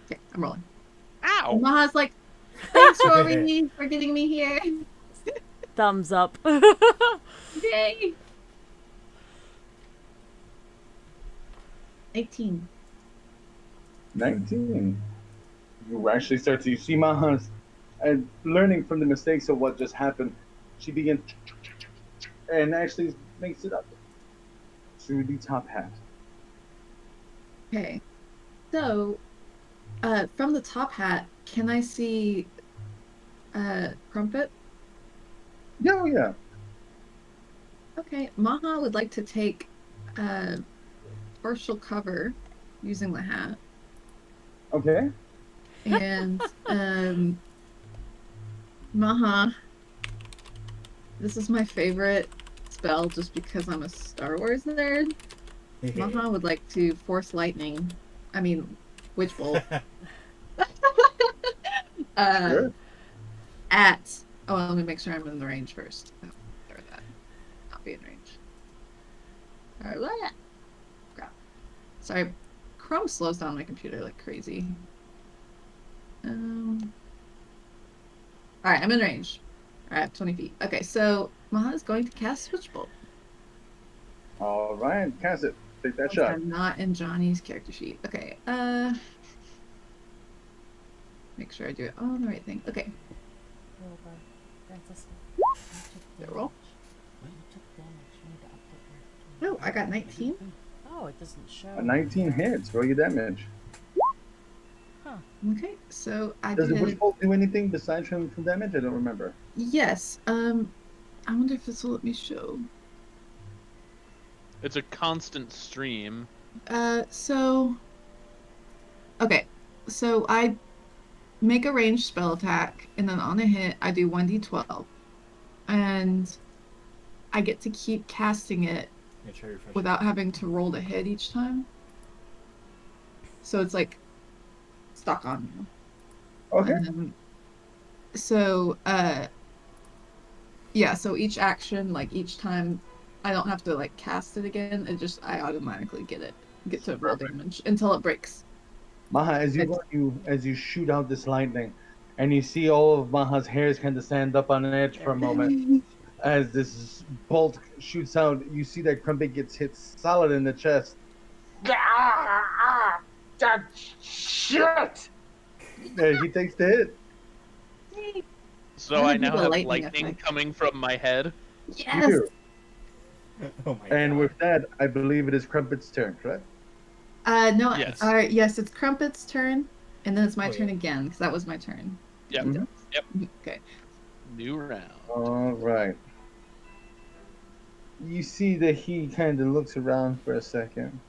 Okay, I'm rolling. Ow! Maha's like, thanks, Rory, for getting me here. Thumbs up. Yay! 18. 19. You actually start to see Maha's and learning from the mistakes of what just happened. She begins and actually makes it up to the top hat. Okay. So, from the top hat, can I see Crumpet? Yeah, yeah. Okay, Maha would like to take partial cover using the hat. Okay. And Maha, this is my favorite spell just because I'm a Star Wars nerd. Maha would like to force lightning. I mean, witch bolt. Sure. At. Oh, let me make sure I'm in the range first. Oh, there that. Not be in range. Alright, what? Crap. Sorry, Chrome slows down my computer like crazy. Alright, I'm in range. Alright, 20 feet. Okay, so Maha is going to cast Switch Bolt. All right. Cast it. Take that Once shot. I'm not in Johnny's character sheet. Okay, make sure I do it all on the right thing. Okay, roll. Oh, I got 19. Oh, it doesn't show. A 19 hits. Roll your damage. Okay, so I Does the did. Witch Bolt do anything besides from damage? I don't remember. Yes. I wonder if this will let me show. It's a constant stream. So. Okay, so I make a ranged spell attack, and then on a hit, I do 1d12. And I get to keep casting it Yeah, try refresh. without having to roll to hit each time. So it's like stuck on you. Okay. So, yeah, so each action, like each time, I don't have to like cast it again. I automatically get to roll damage until it breaks. Maha, as you shoot out this lightning, and you see all of Maha's hairs kind of stand up on edge for a moment. As this bolt shoots out, you see that Crumpet gets hit solid in the chest. That shit! And he takes the hit. So I'm I gonna do now the have lightning lightning effect. coming from my head. Yes. You Oh my do. And god. with that, I believe it is Crumpet's turn, correct? No. Yes. Yes, it's Crumpet's turn, and then it's my Oh, turn yeah. again because that was my turn. Yep. Mhm. Okay. New round. All right. You see that he kind of looks around for a second.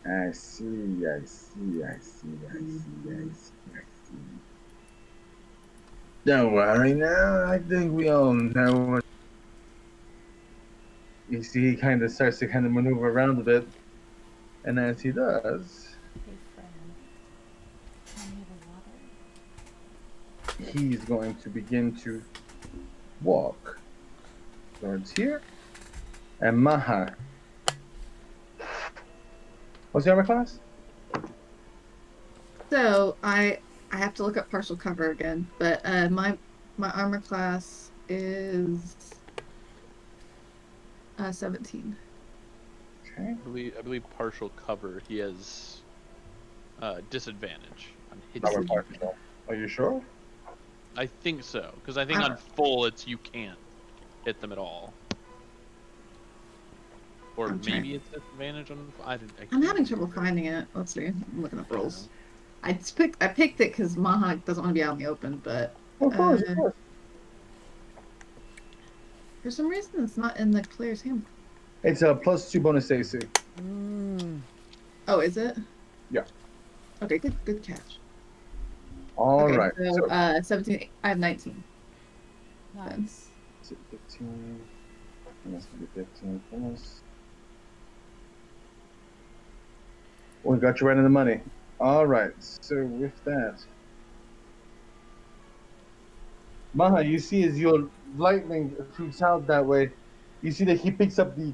I see. Don't worry now. I think we all know what. You see, he kind of starts to kind of maneuver around a bit. And as he does, Hey, friend. Tell me the water. he's going to begin to walk towards here. And Maha. What's your armor class? So I have to look up partial cover again, but my armor class is 17. Okay. I believe partial cover. He has disadvantage on Armor hitting. partial. Are you sure? I think so, because I think on full it's you can't hit them at all. Or I'm trying- maybe it's disadvantage on. I'm having trouble finding it. Let's see. I'm looking up rolls. I picked it because Maha doesn't want to be out in the open, but Of course, of course. for some reason it's not in the player's handbook. It's a +2 bonus AC. Oh, is it? Yeah. Okay, good catch. All okay, right. So 17. I have 19. Nice. 15. And that's going to be 15 plus. We got you right in the money. All right. So with that, Maha, you see as your lightning shoots out that way, you see that he picks up the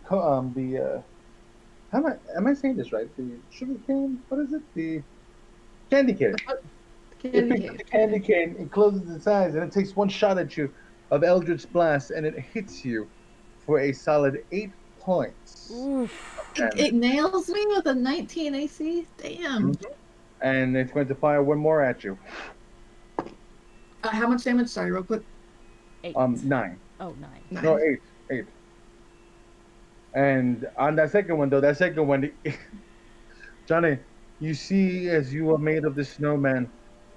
am I saying this right? The sugar cane? What is it? The candy cane. It Candy picks up cane. the candy cane, it closes its eyes, and it takes one shot at you of Eldritch Blast, and it hits you for a solid 8 points. Oof. It nails me with a 19 AC. Damn. And it's going to fire one more at you. How much damage? Sorry, real quick. 8. 9. Oh, 9. No, 8. 8. And on that second one, Johnny, you see as you are made of this snowman,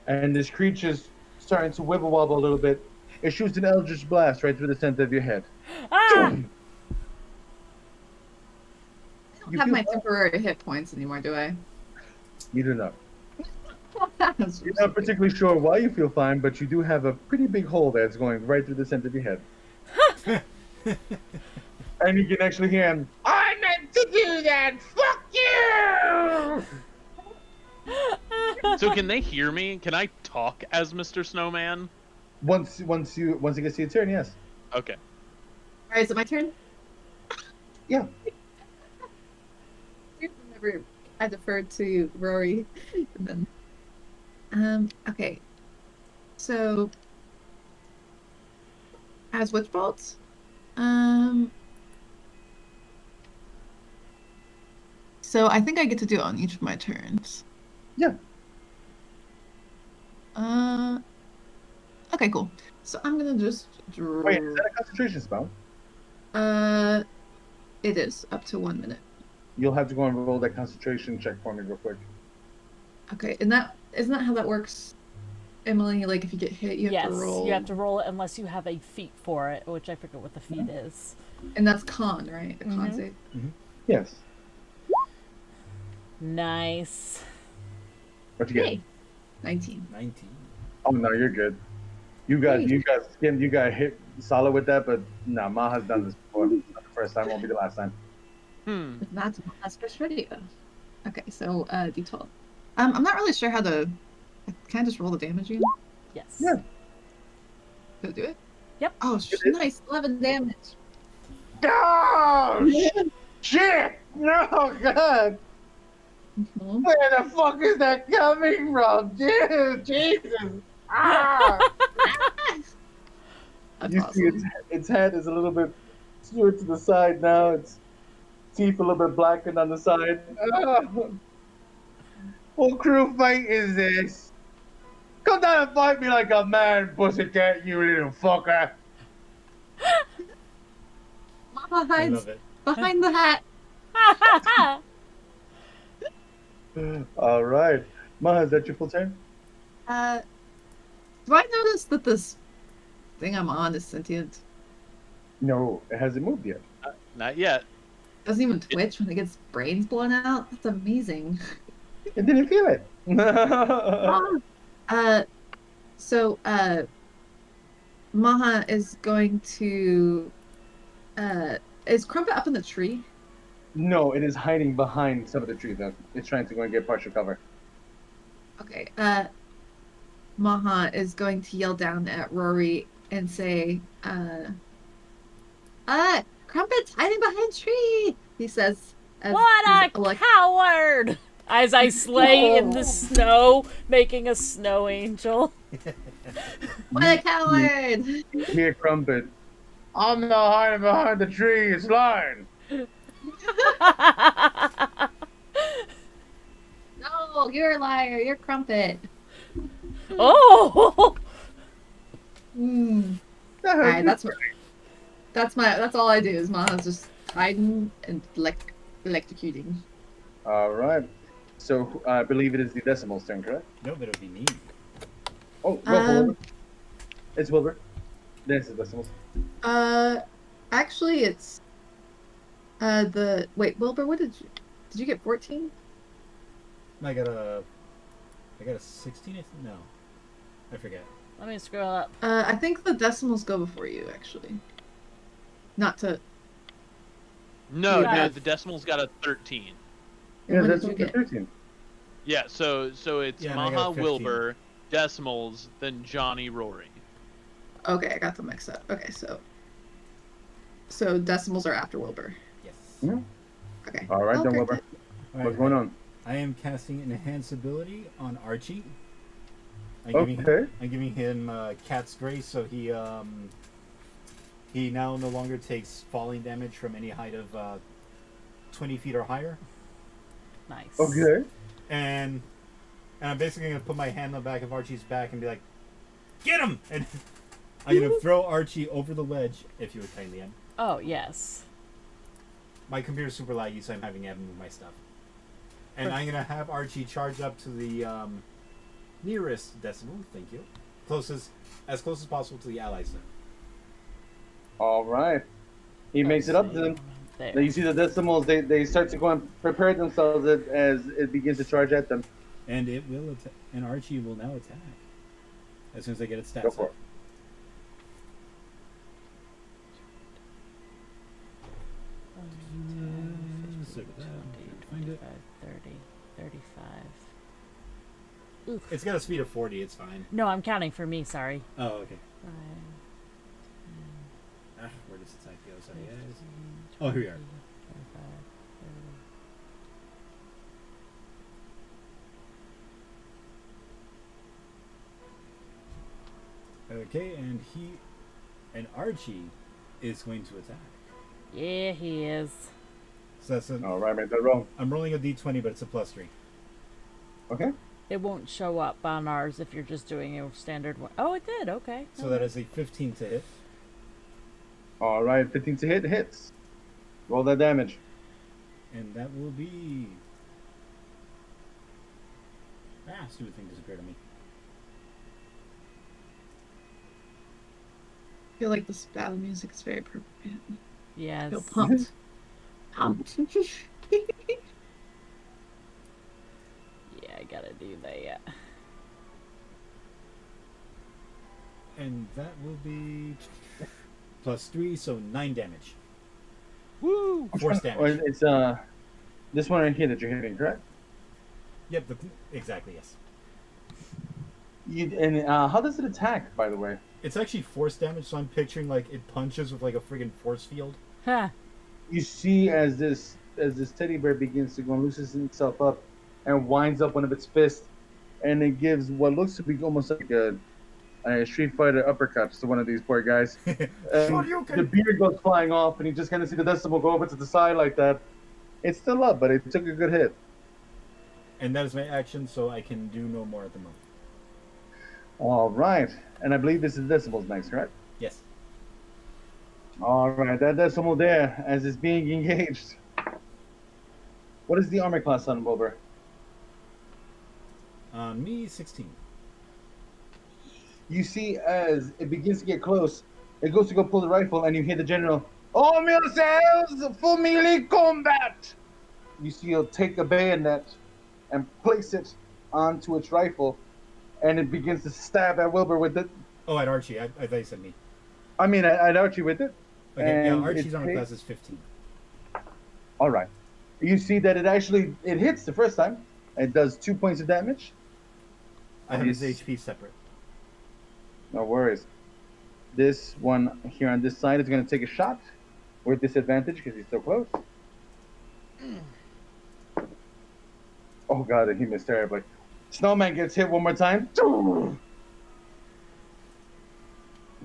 and this creature's starting to wibble wobble a little bit. It shoots an Eldritch Blast right through the center of your head. Ah! I don't You have feel my fine? temporary hit points anymore, do I? You do not. You're not particularly sure why you feel fine, but you do have a pretty big hole that's going right through the center of your head. And you can actually hear him. I meant to do that! Fuck you! So can they hear me? Can I talk as Mr. Snowman? Once it gets to your turn, yes. Okay. Alright, is it my turn? Yeah. Whenever I deferred to Rory. And then, okay. So, as Witch Bolts, so I think I get to do it on each of my turns. Yeah. Okay, cool. So I'm gonna just draw. Wait, is that a concentration spell? It is up to 1 minute. you'll have to go and roll that concentration check for me real quick. Okay, and that isn't that how that works, Emily? Like if you get hit, you have Yes, to roll. you have to roll it unless you have a feat for it, which I forget what the feat Mm-hmm. is. And that's con, right? A con Mhm. save. Yes. Nice. What you get? Hey, 19. 19. Oh no, you're good. You got Great. you got skinned. You got hit solid with that, but nah, Ma has done this before. It's not the first time, won't be the last time. That's first radio. Okay, so D12. I'm not really sure how to. Can I just roll the damage again? Yes. Yeah. Did it do it? Yep. Oh, nice. 11 damage. Oh shit! No, God! Mhm. Where the fuck is that coming from, dude? Jesus! Ah! That's You see, awesome. its head is a little bit skewed to the side now. Its teeth a little bit blackened on the side. Oh. What crew fight is this? Come down and fight me like a man, pussycat, you little fucker. Mama I hides love it. behind the hat. All right. Ma, is that your full turn? Do I notice that this thing I'm on is sentient? No, it hasn't moved yet. Not yet. Doesn't even twitch when it gets brains blown out? That's amazing. It didn't feel it. So, Maha is going to, is Crumpet up in the tree? No, it is hiding behind some of the trees. It's trying to go and get partial cover. Okay, Maha is going to yell down at Rory and say, Crumpet's hiding behind tree, he says. As What he's a coward! As I slay in the snow, making a snow angel. What a coward! Here, Crumpet. I'm not hiding behind the tree. It's lying. No, you're a liar. You're Crumpet. Oh! Alright, that's all I do is Maha's just hiding and electrocuting. All right. So I believe it is the Decimal's turn, correct? No, but it'll be me. Oh, Wilbur. It's Wilbur. This is Decimal's. Actually it's wait, Wilbur, what did you get 14? I got a 16, I think? No. I forget. Let me scroll up. I think the decimals go before you, actually. Not to. No, Yeah. the decimal's got a 13. Yeah, What that's did you what the get? 13. Yeah, so it's Yeah, and I got Maha, 15. Wilbur, decimals, then Johnny, Rory. Okay, I got them mixed up. Okay, so decimals are after Wilbur. Yes. Yeah. Okay. All right, Oh, then, great. Wilbur. All right, What's going on? I am casting an enhance ability on Archie. Okay. I'm giving him Cat's Grace, so he now no longer takes falling damage from any height of 20 feet or higher. Nice. Okay. And I'm basically gonna put my hand on the back of Archie's back and be like, "Get him!" And I'm gonna throw Archie over the ledge. If you would kindly, Em. Oh, yes. My computer's super laggy, so I'm having to move my stuff. And I'm gonna have Archie charge up to the nearest decimal. Thank you. As close as possible to the allies. Then. All right. He makes it up to them. There. Now you see the Decimals, they start to go and prepare themselves as it begins to charge at them. And it will attack. And Archie will now attack as soon as I get its stats. Go for up. it. Find it. 30, 35. It's got a speed of 40. It's fine. No, I'm counting for me, sorry. Oh, okay. 5, Where does attack go? Sorry, guys. Oh, here we are. 35, 30. Okay, and Archie is going to attack. Yeah, he is. So that's All right, make that roll. I'm rolling a d20, but it's a +3. Okay. It won't show up on ours if you're just doing a standard one. Oh, it did. Okay. So that is a 15 to hit. All right, 15 to hit hits. Roll that damage. And that will be... stupid thing disappeared on me. I feel like this battle music is very appropriate. I Yes. feel pumped. Pumped. Yeah, I gotta do that. And that will be... +3, so 9 damage. Woo! Force damage. It's this one right here that you're hitting, correct? Yep, exactly, yes. How does it attack, by the way? It's actually force damage, so I'm picturing like it punches with like a friggin' force field. Huh. You see as this teddy bear begins to go and loosens itself up and winds up one of its fists, and it gives what looks to be almost like a Street Fighter uppercut to one of these poor guys. The beard goes flying off, and you just kind of see the decimal go over to the side like that. It's still up, but it took a good hit. And that is my action, so I can do no more at the moment. All right, and I believe this is decimals next, right? Yes. All right, that decimal there as it's being engaged. What is the armor class on Wilbur? Me, 16. You see as it begins to get close, it goes to go pull the rifle, and you hear the general, "Arm yourselves for melee combat!" You see he'll take a bayonet and place it onto its rifle, and it begins to stab at Wilbur with it. Oh, at Archie. I thought you said me. I mean, I'd Archie with it. Okay, yeah, And Archie's it armor takes- class is 15. All right. You see that it hits the first time. It does 2 points of damage. I have his Yes. HP separate. No worries. This one here on this side is going to take a shot with disadvantage because he's so close. Oh god, he missed terribly. Snowman gets hit one more time.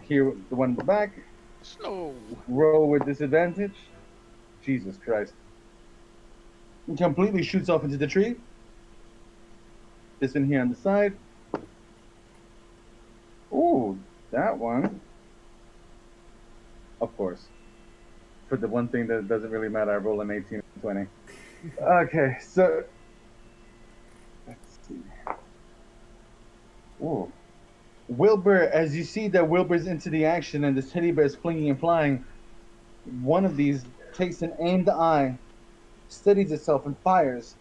Here, the one in the back. Snow. Roll with disadvantage. Jesus Christ. He completely shoots off into the tree. This one here on the side. Ooh, that one. Of course. For the one thing that doesn't really matter, I roll an 18 and 20. Okay, so let's see. Ooh. Wilbur, as you see that Wilbur's into the action and the teddy bear is flinging and flying, one of these takes an aimed eye, steadies itself, and fires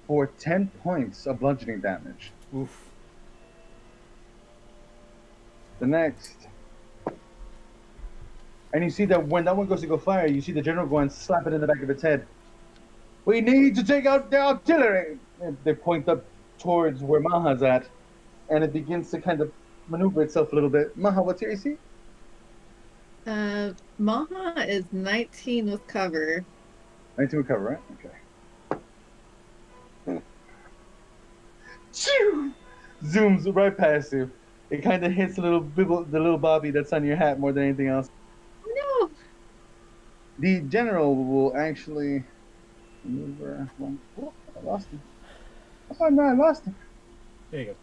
for 10 points of bludgeoning damage. Oof. The next. And you see that when that one goes to go fire, you see the general go and slap it in the back of its head. "We need to take out the artillery!" And they point up towards where Maha's at, and it begins to kind of maneuver itself a little bit. Maha, what's your AC? Maha is 19 with cover. 19 recover, right? Okay. Shoo! Zooms right past you. It kind of hits the little Bobby that's on your hat more than anything else. No! The general will actually maneuver. Oh, I lost him. Oh no, I lost him. There you go.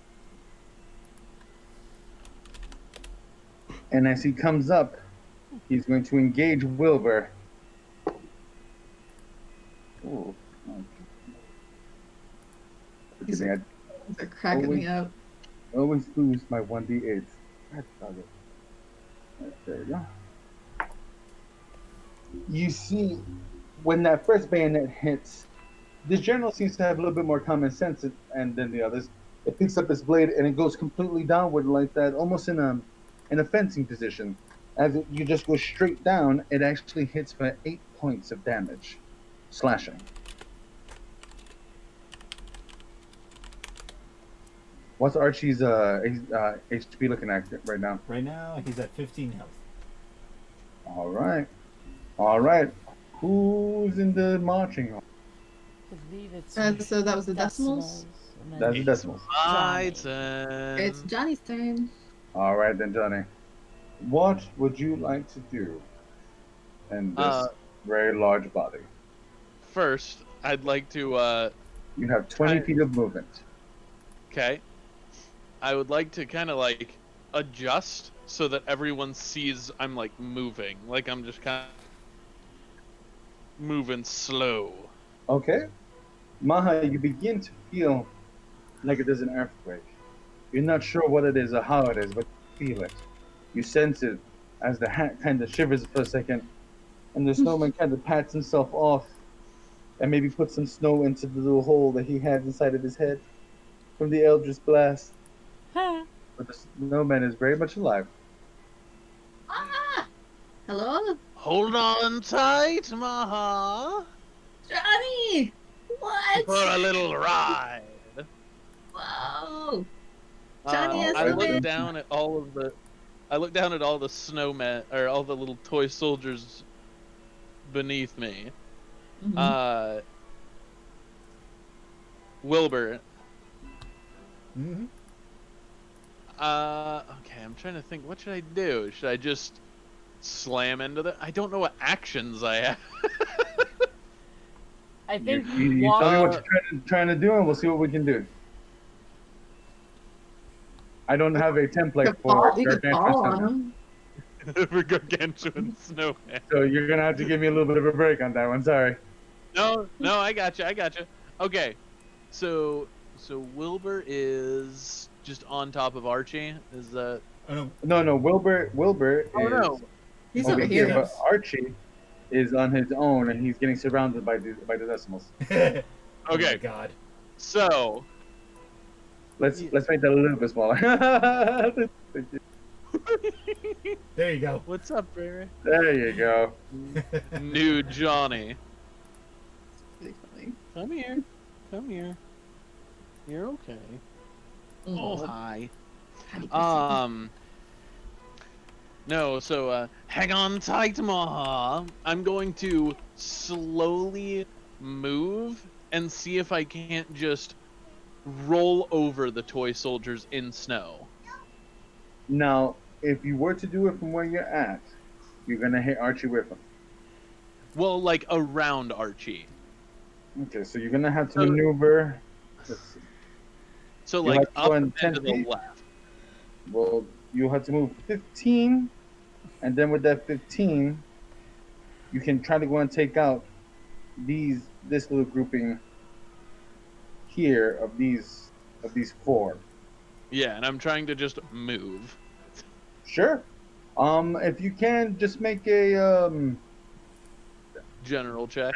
And as he comes up, he's going to engage Wilbur. Ooh. These Okay. They're cracking me up. I always lose my 1d8. That's not it. There you go. You see, when that first bayonet hits, this general seems to have a little bit more common sense than the others. It picks up its blade and it goes completely downward like that, almost in a fencing position. As you just go straight down, it actually hits for 8 points of damage, slashing. What's Archie's HP looking at right now? Right now, he's at 15 health. All right. All right. Who's in the marching? I believe it's So that was the decimals? and then That's the It's decimals. my Johnny. turn. It's Johnny's turn. All right then, Johnny. What would you like to do in this very large body? First, I'd like to, You have 20 feet of movement. okay. I would like to kind of like adjust so that everyone sees I'm like moving. Like I'm just kind of moving slow. Okay. Maha, you begin to feel like it is an earthquake. You're not sure what it is or how it is, but you feel it. You sense it as the hat kind of shivers for a second, and the snowman kind of pats himself off and maybe puts some snow into the little hole that he has inside of his head from the Eldritch Blast. But the snowman is very much alive. Ah! Hello? Hold on tight, Maha, Johnny! What? for a little ride. Whoa! Johnny has I the look win. down at all of the, I look down at all the snowmen or all the little toy soldiers beneath me. Mhm. Wilbur. Mm-hmm. Okay, I'm trying to think. What should I do? Should I just slam into the? I don't know what actions I have. I You, think you tell me what Uh, you're trying to do, and we'll see what we can do. I don't have a template for You could gargantuan fall on snowman, him. For gargantuan snowman. so you're gonna have to give me a little bit of a break on that one. Sorry. No, I got you. Okay, so Wilbur is just on top of Archie. Is that? Oh no. No, Wilbur is Oh no. He's over over here, here. but Archie is on his own, and he's getting surrounded by the decimals. Oh my Okay, God. so Let's make that a little bit smaller. There you go. what's up, Barry? There you go. New Johnny. Really funny. Come here. Come here. You're okay. Oh, hi. How do you proceed? No, so, hang on tight, Maha. I'm going to slowly move and see if I can't just roll over the toy soldiers in snow. Now, if you were to do it from where you're at, you're gonna hit Archie with him. Well, like, around Archie. Okay, so you're gonna have to So- maneuver. Let's see. So, You like, have to up go and in 10 to the feet? left. Well, you have to move 15, and then with that 15, you can try to go and take out this little grouping here of these four. Yeah, and I'm trying to just move. Sure. If you can, just make a General check.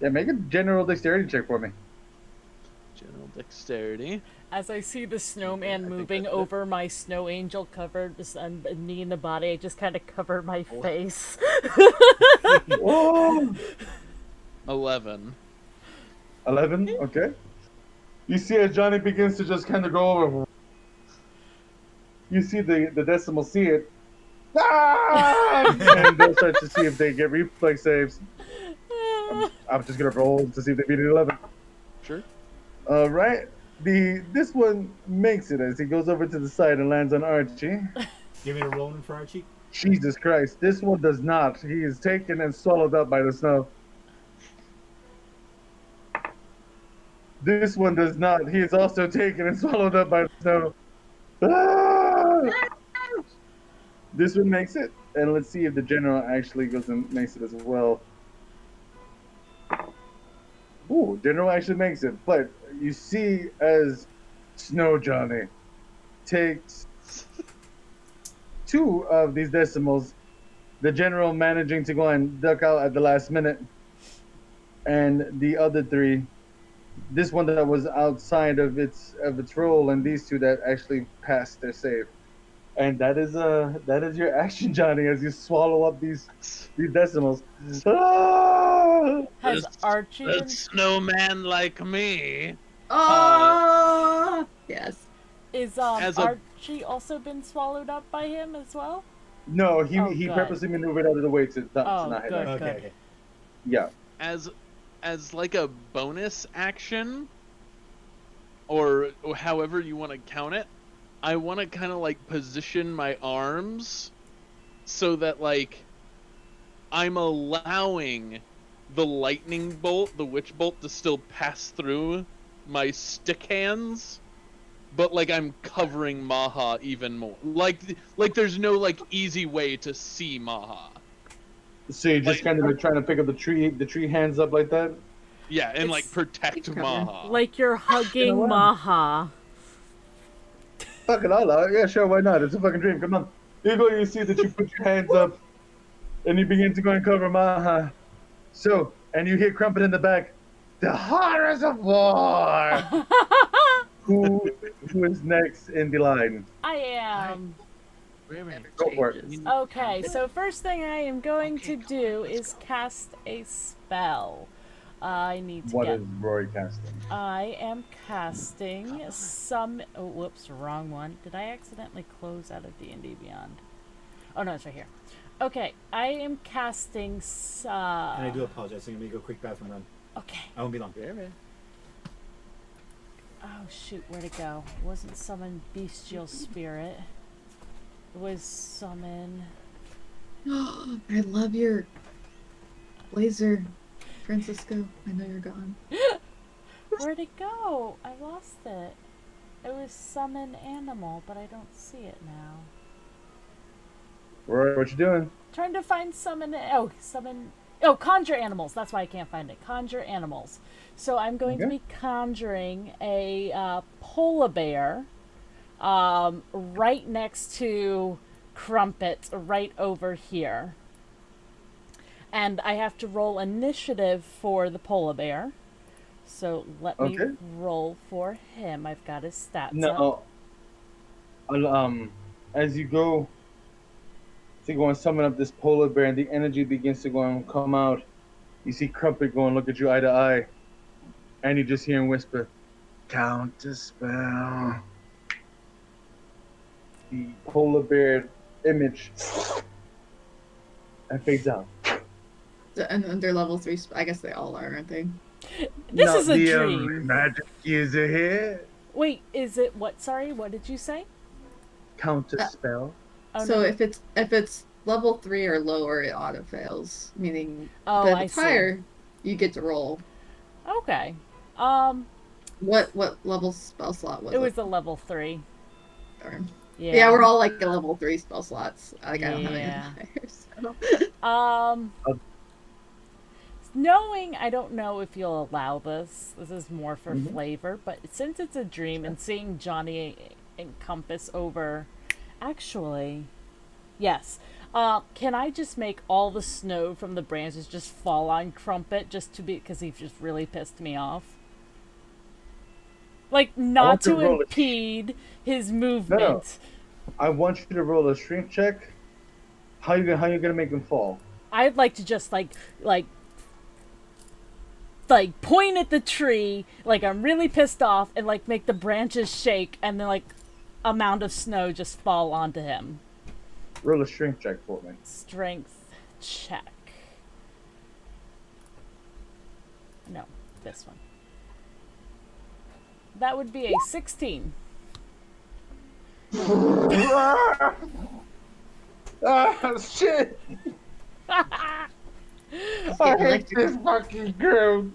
make a general dexterity check for me. General dexterity. as I see the snowman think moving that's it. over my snow angel covered me in the body, I just kind of cover my face. Oh, 11. 11. Okay. You see as Johnny begins to just kind of go over. You see the decimal see it. Ah! And they'll start to see if they get reflex saves. I'm just gonna roll to see if they beat an 11. Sure. All right. This one makes it as he goes over to the side and lands on Archie. Give me a rolling for Archie. Jesus Christ, this one does not. He is taken and swallowed up by the snow. This one does not. He is also taken and swallowed up by the snow. Ah! This one makes it. And let's see if the general actually goes and makes it as well. Ooh, general actually makes it. But you see as Snow Johnny takes 2 of these decimals, the general managing to go and duck out at the last minute, and the other 3, this one that was outside of its role, and these 2 that actually passed their save. And that is your action, Johnny, as you swallow up these decimals. Ah! Has That's- Archie been... That snowman like me. Oh, yes. Is As a- Archie also been swallowed up by him as well? No, he Oh, he good. purposely maneuvered out of the way to Oh, not hit good. Archie. Okay. Yeah. As like a bonus action, or however you want to count it, I want to kind of like position my arms so that like I'm allowing the lightning bolt, the witch bolt, to still pass through my stick hands, but like I'm covering Maha even more. Like there's no like easy way to see Maha. So you're just Like- kind of like trying to pick up the tree hands up like that? Yeah, and like It's- protect Cover. Maha. Like you're hugging what? Maha. Fuck it, Allah. Yeah, sure, why not? It's a fucking dream. Come on. You go, you see that you put your hands up, and you begin to go and cover Maha. So, and you hear Crumpet in the back. The horrors of war! who is next in the line? I am. Wait a minute. Go for it. Okay, so first thing I am going to do is cast a spell. I need to What get. is Rory casting? I am casting some. Oh, whoops, wrong one. Did I accidentally close out of D&D Beyond? Oh no, it's right here. Okay, I am casting. And I do apologize. I'm gonna go quick bathroom run. Okay. I won't be long. Yeah, man. Oh shoot, where'd it go? It wasn't summon bestial spirit. It was summon. I love your blazer, Francisco. I know you're gone. Where'd it go? I lost it. It was summon animal, but I don't see it now. Rory, what you doing? Trying to find summon. Oh, summon. Oh, conjure animals. That's why I can't find it. Conjure animals. So I'm going to Okay. be conjuring a polar bear right next to Crumpet, right over here. And I have to roll initiative for the polar bear. So let me Okay. roll for him. I've got his stats up. No. As you go to go and summon up this polar bear, and the energy begins to go and come out, you see Crumpet go and look at you eye to eye, and you just hear him whisper, "Counter spell." The polar bear image and fades out. And under level 3, I guess they all are, aren't they? This is a the dream. magic user here. Wait, is it what? Sorry, what did you say? Counter spell. Oh, So no. if it's level 3 or lower, it auto fails. Meaning Oh, that I it's see. higher, you get to roll. Okay. What level spell slot was it? It was a level 3. Darn. Yeah. Yeah, we're all like a level 3 spell slots. Like I don't have any Yeah. higher. So. Knowing I don't know if you'll allow this. This is more for Mhm. flavor, but since it's a dream and seeing Johnny encompass over, actually, yes. Can I just make all the snow from the branches just fall on Crumpet just to be because he's just really pissed me off? Like not want to to roll a- impede his movement. I want you to roll a strength check. How you gonna make them fall? I'd like to just like point at the tree like I'm really pissed off and like make the branches shake and then like a mound of snow just fall onto him. Roll a strength check for me. Strength check. No, this one. That would be a 16. Ah, shit! I hate this fucking girl.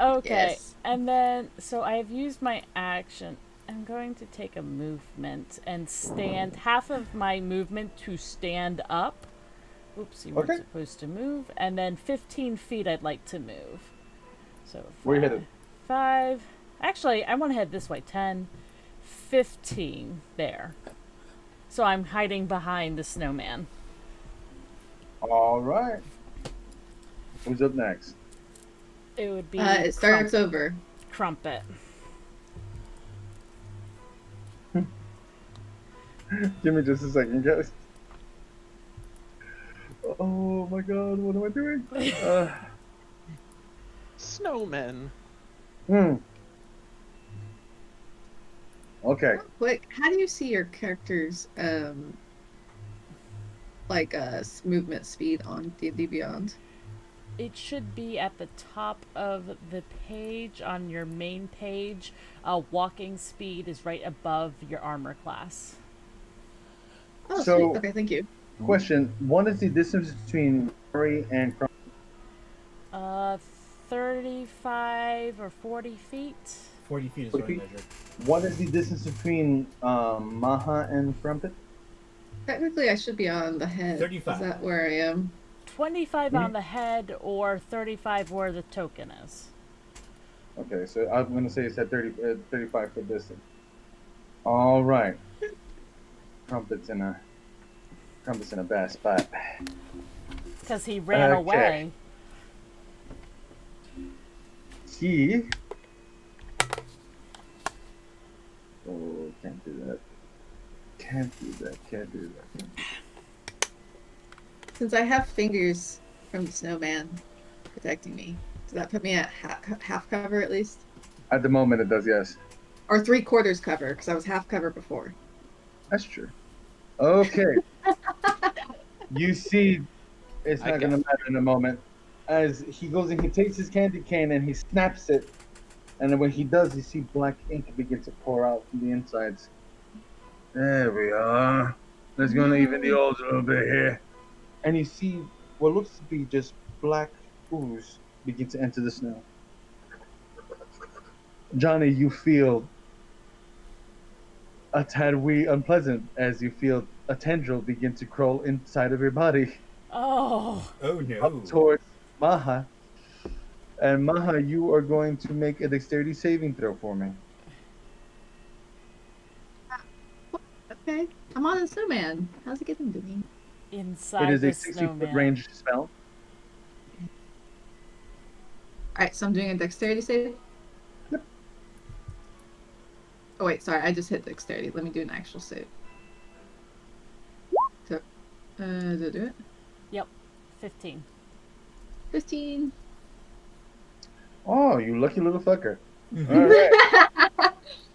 Okay, Yes. and then, so I've used my action. I'm going to take a movement and stand, half of my movement to stand up. Oops, you weren't Okay. supposed to move. And then 15 feet I'd like to move. So Where you headed? 5. Actually, I want to head this way. 10, 15. There. So I'm hiding behind the snowman. All right. Who's up next? It would be It starts over. Crumpet. Give me just a second, guys. Oh my god, what am I doing? Snowmen. Okay. Real quick, how do you see your character's movement speed on D&D Beyond? It should be at the top of the page on your main page. Walking speed is right above your armor class. Oh, So- sweet. Okay, thank you. Question: what is the distance between Rory and Crumpet? 35 or 40 feet. 40 feet is 40 what I feet? measured. What is the distance between Maha and Crumpet? Technically, I should be on the head. 35. Is that where I am? 25 on the head or 35 where the token is. Okay, so I'm going to say it's at 35 foot distance. All right. Crumpet's in a bad spot. Because he ran Okay. away. He. Oh, can't do that. Can't do that. Since I have fingers from the snowman protecting me, does that put me at half cover at least? At the moment, it does, yes. Or 3/4 cover, because I was half cover before. That's true. Okay. You see, it's I not going to matter in a moment. As he goes and he takes his candy cane and he snaps it. And then when he does, you see black ink begin to pour out from the insides. There we are. Let's go and even the odds a little bit here. And you see what looks to be just black ooze begin to enter the snow. Johnny, you feel a tad wee unpleasant as you feel a tendril begin to crawl inside of your body Oh. Oh no. up towards Maha. And Maha, you are going to make a dexterity saving throw for me. Okay. I'm on a snowman. How's it getting to me? Inside It is the a 60-foot snowman. range spell. Alright, so I'm doing a dexterity save? Yep. Oh wait, sorry, I just hit dexterity. Let me do an actual save. So, did I do it? Yep. 15. 15. Oh, you lucky little fucker. All right.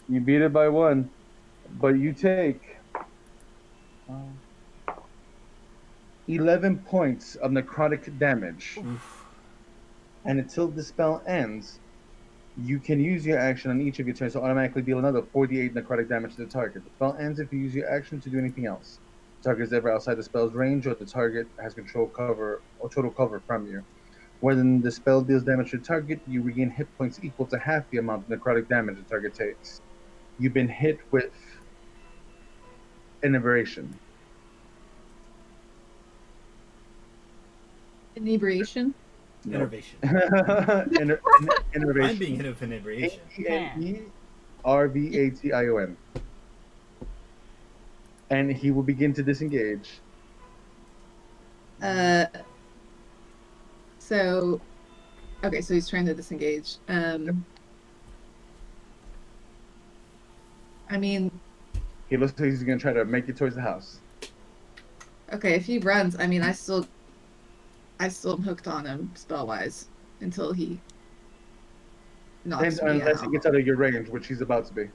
You beat it by 1. But you take 11 points of necrotic damage. And until the spell ends, you can use your action on each of your turns to automatically deal another 48 necrotic damage to the target. The spell ends if you use your action to do anything else. The target is ever outside the spell's range, or the target has total cover from you. When the spell deals damage to the target, you regain hit points equal to half the amount of necrotic damage the target takes. You've been hit with inebriation. Inebriation? No. Innervation. Inebriation. I'm being hit with inebriation. Enervation. And he will begin to disengage. So, okay, so he's trying to disengage. I mean, He looks like he's going to try to make it towards the house. okay, if he runs, I mean, I still am hooked on him spell-wise until he knocks me Unless out. he gets out of your range, which he's about to be.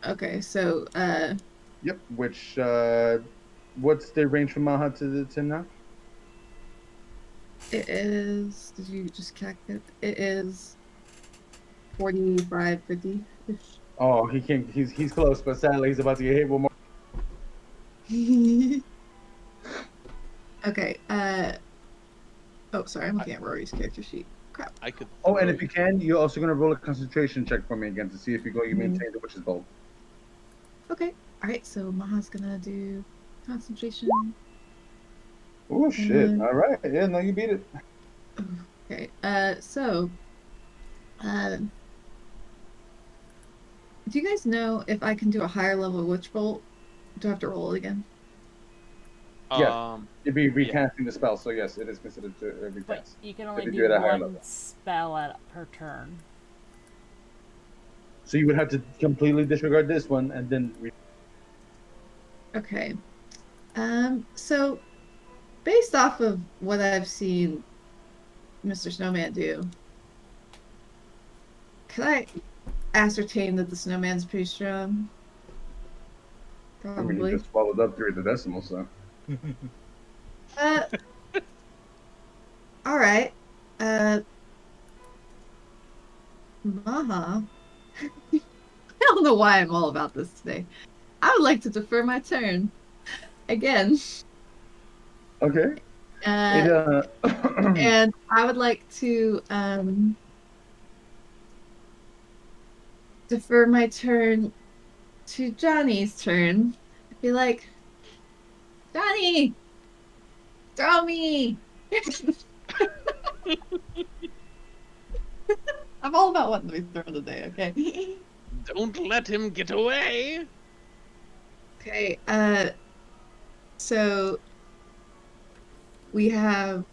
Okay, so, Yep, which, what's the range from Maha to knock? it is, did you just calculate? It is 45, 50-ish. Oh, he can't, he's close, but sadly he's about to get hit one more. Okay, oh, sorry, I'm looking at Rory's character sheet. Crap. I could. Oh, and throw if you can, you're also going to roll a concentration check for me again to see if you maintain the witch's bolt. Okay, alright, so Maha's gonna do concentration. Oh, shit. Mhm. All right. Yeah, no, you beat it. Okay, so, do you guys know if I can do a higher level witch bolt? Do I have to roll it again? Yeah. You'd be recasting the spell, so yes, it is considered to But recast. you can If only you do do it at a higher one level. spell per turn. So you would have to completely disregard this one and then Okay. So based off of what I've seen Mr. Snowman do, can I ascertain that the snowman's pretty strong? I mean, you Probably. just followed up through the decimal, so. All right. Maha. I don't know why I'm all about this today. I would like to defer my turn again. Okay. And I would like to defer my turn to Johnny's turn. I'd be like, Johnny, throw me. I'm all about wanting to be thrown today, okay? Don't let him get away. Okay, so we have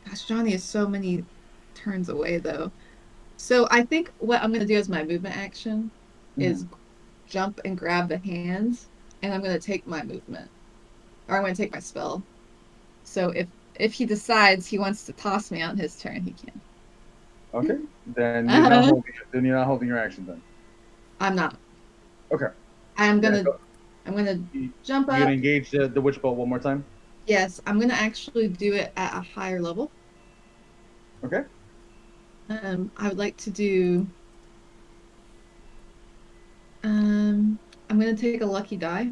gosh, Johnny is so many turns away though. So I think what I'm gonna do as my movement action is jump and grab the hands, and I'm gonna take my movement. Or I'm gonna take my spell. So if he decides he wants to toss me on his turn, he can. Okay. Then you're not holding your action then. I'm not. Okay. I'm Yeah, gonna go. I'm gonna You jump gonna up. engage the witch bolt one more time? Yes, I'm gonna actually do it at a higher level. Okay. I would like to do I'm gonna take a lucky die.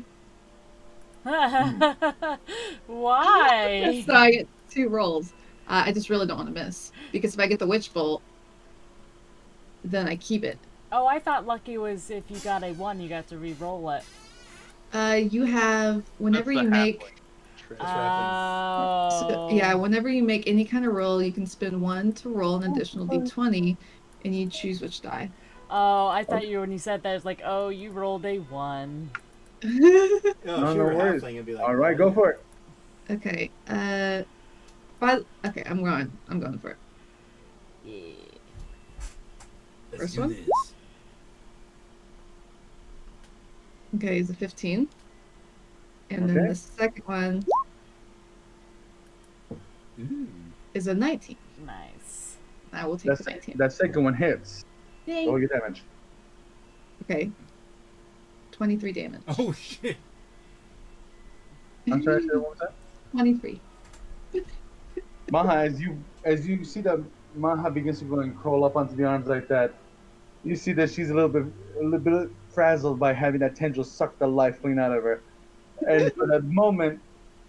Why? So I get 2 rolls. I just really don't want to miss because if I get the witch bolt, then I keep it. Oh, I thought lucky was if you got a 1, you got to re-roll it. You have whenever That's you the make trick. That's right. so, Oh. yeah, whenever you make any kind of roll, you can spend 1 to roll an additional d20, and you choose which die. Oh, I thought Okay. you when you said that it was like, oh, you rolled a 1. Oh, No, if you no were worries. halfling, it'd be like, All right, oh, go yeah. for it. Okay. Okay, I'm going for it. Yeah. Let's First do one? this. Okay, it's a 15. And then Okay. the second one Ooh. is a 19. Nice. I will take the That 19. that second one hits. Yay. Roll your damage. Okay. 23 damage. Oh shit! I'm sorry, say that one more time. 23. Maha, as you see that Maha begins to go and crawl up onto the arms like that, you see that she's a little bit frazzled by having that tendril suck the life clean out of her. And for that moment,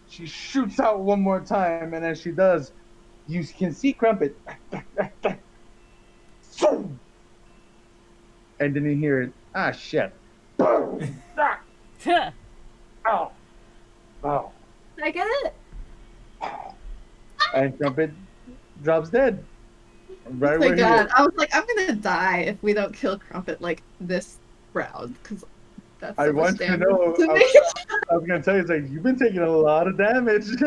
she shoots out one more time, and as she does, you can see Crumpet. And then you hear it. Ah, shit. Ah, ow, ow. Did I get it? And Crumpet drops dead. Right Oh my where he god. is. I was like, I'm gonna die if we don't kill Crumpet like this round, because that's I so much want you to damage know. to me. I was gonna tell you, it's like you've been taking a lot of damage. She's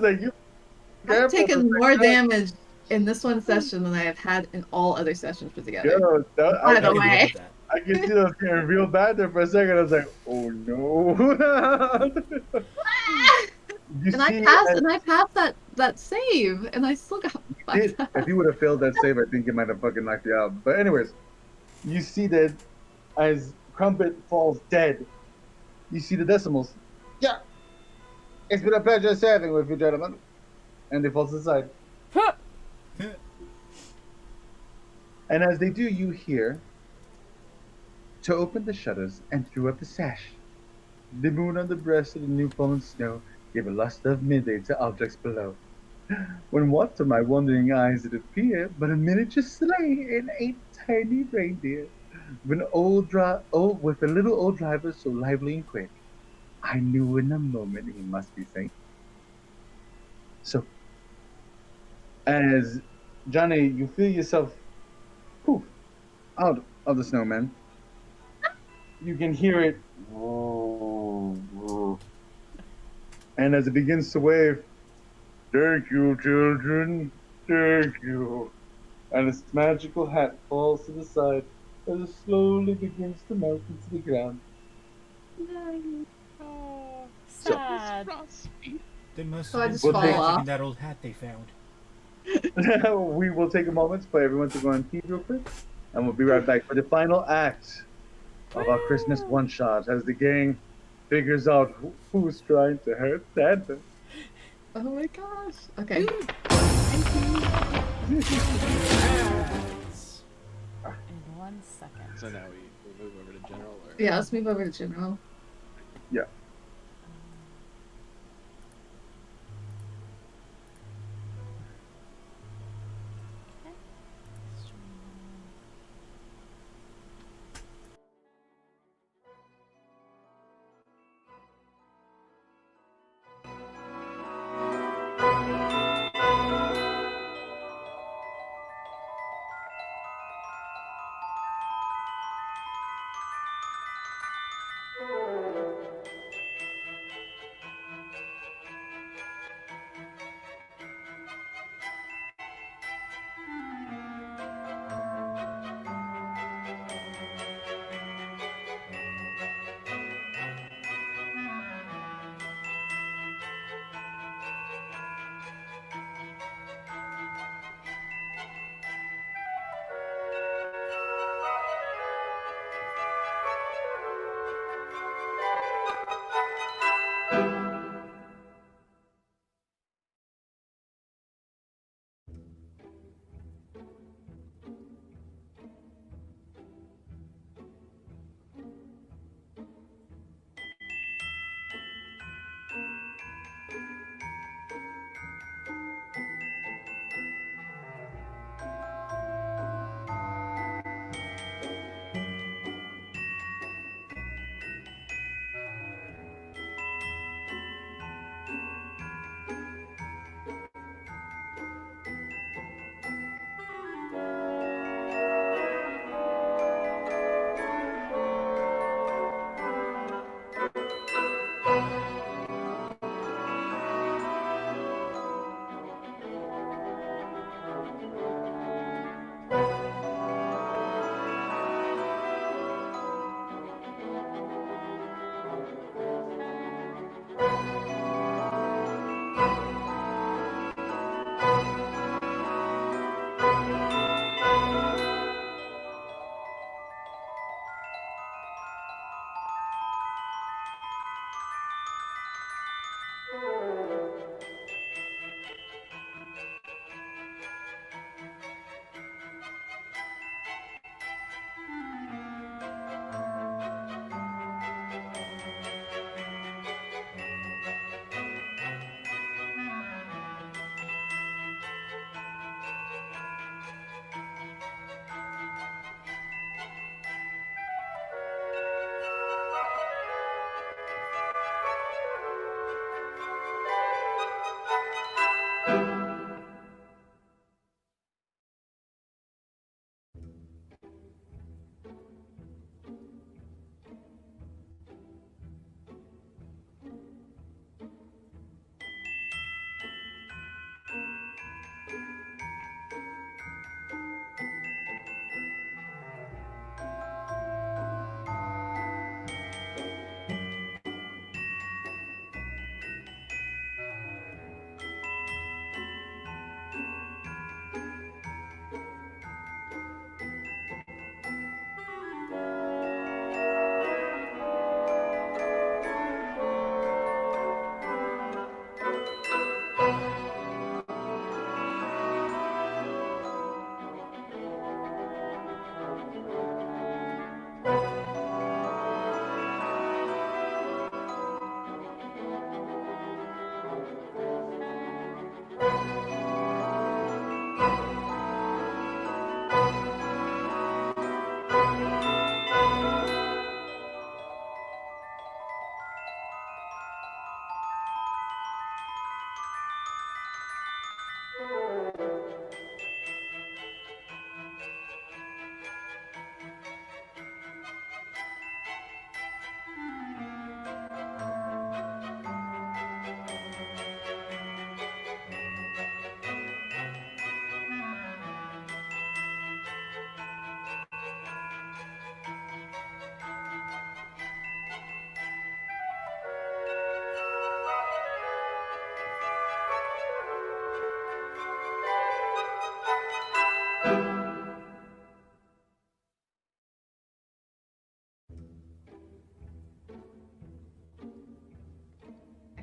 like, you I've careful. taken more damage in this one session than I have had in all other sessions put together. Yo, By I the can live way. with that. I can see those getting real bad there for a second. I was like, oh no. You And I see, passed that save, and I still got fucked up. if you would have failed that save, I think it might have fucking knocked you out. But anyways, you see that as Crumpet falls dead, you see the decimals. Yeah. It's been a pleasure serving with you, gentlemen. And they fall to the side. And as they do, you hear, to open the shutters and threw up the sash. The moon on the breast of the new fallen snow gave a luster of midday to objects below. When what to my wondering eyes it appeared but a miniature sleigh and 8 tiny reindeer, with with a little old driver so lively and quick, I knew in a moment he must be Saint. So, as Johnny, you feel yourself poof out of the snowman, you can hear it, and as it begins to wave, thank you, children, thank you. And its magical hat falls to the side as it slowly begins to melt into the ground. Oh, So- sad. They must So I have just been fall magic off. in that old hat they found. We will take a moment for everyone to go on feed real quick, and we'll be right back for the final act of our Christmas one shot as the gang figures out who's trying to hurt Santa. Oh my gosh. Okay. In 1 second. So now we move over to general. Or... Yeah, let's move over to general. Yeah.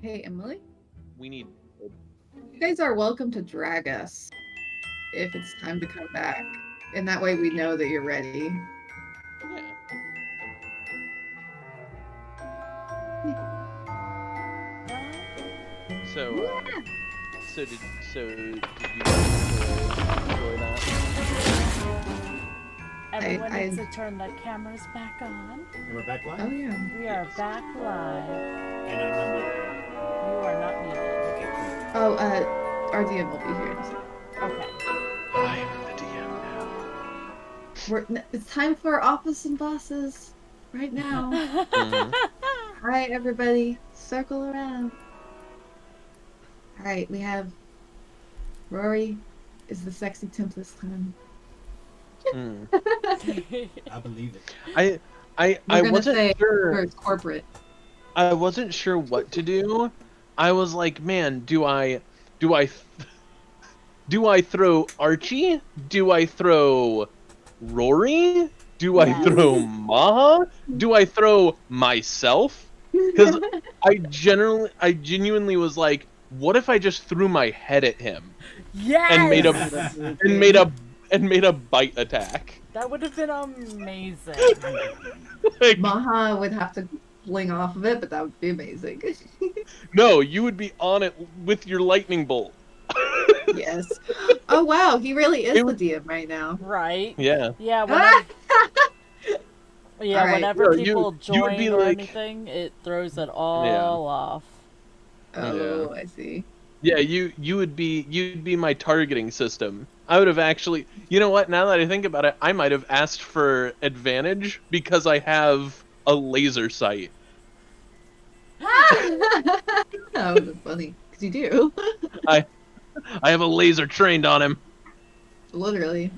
Hey, Emily. We need. You guys are welcome to drag us if it's time to come back. And that way we know that you're ready. Yeah. So, so did you enjoy that? Everyone I- needs to turn the cameras back on. And we're back live? Oh, yeah. We are back live. And I'm number... You are not muted. Okay, cool. Oh, our DM will be here in a second. Okay. I am the DM now. It's time for Office and Bosses right now. Mhm. All right, everybody, circle around. All right, we have Rory is the sexy temp this time. Mm. I believe it. I We're gonna wasn't say sure. or it's corporate. I wasn't sure what to do. I was like, man, do I throw Archie? Do I throw Rory? Do I Yes. throw Maha? Do I throw myself? Because I genuinely was like, what if I just threw my head at him Yes! and made a bite attack? That would have been amazing. Like, Maha would have to fling off of it, but that would be amazing. no, you would be on it with your lightning bolt. Yes. Oh wow, he really is It the DM right now. Right? Yeah. Yeah, whenever, Alright. whenever No, people you would join be or like- anything, it throws it all off. Oh, I see. Yeah, you'd be my targeting system. I would have actually, you know what? Now that I think about it, I might have asked for advantage because I have a laser sight. That would be funny. Because you do. I have a laser trained on him. Literally.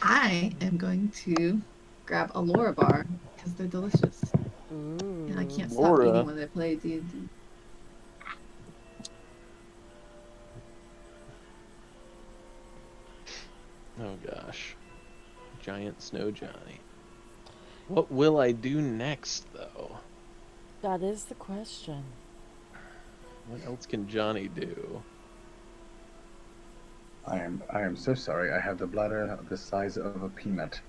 I am going to grab a Laura bar because they're delicious. Ooh. And I can't stop Laura. eating when I play D&D. Oh gosh, giant snow Johnny. What will I do next, though? That is the question. What else can Johnny do? I am so sorry. I have the bladder the size of a peanut,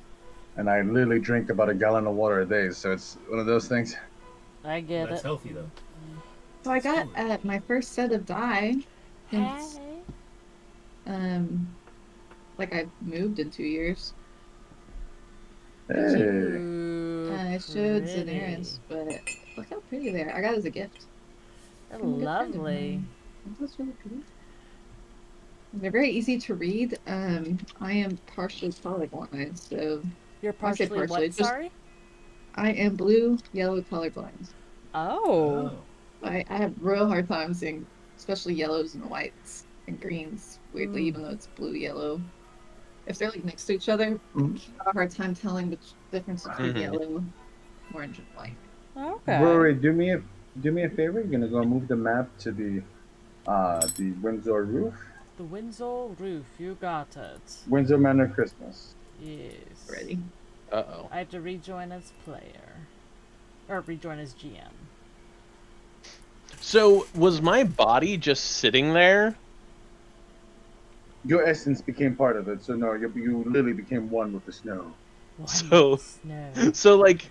and I literally drink about a gallon of water a day. So it's one of those things. I get That's it. healthy, though. So I got my first set of die. Since, Hey. like I moved in 2 years. Hey, Ooh, I showed pretty. Daenerys, but look how pretty they are. I got it as a gift. They're From a good friend of lovely. mine. That's really pretty. They're very easy to read. I am partially colorblind, so You're I say partially partially, what? just- Sorry. I am blue, yellow colorblind. Oh. I have real hard time seeing, especially yellows and whites and greens. Weirdly, even though it's blue, yellow. If they're like next to each other, Mm. I have a hard time telling the difference between Mhm. yellow, orange, and white. Okay. Rory, do me a favor. You're gonna go move the map to the Windsor roof, The Windsor roof. You got it. Windsor Manor Christmas. Yes. Ready? Uh-oh. I have to rejoin as player. Or rejoin as GM. So, was my body just sitting there? Your essence became part of it, so no, you literally became one with the snow. So- Snow. So like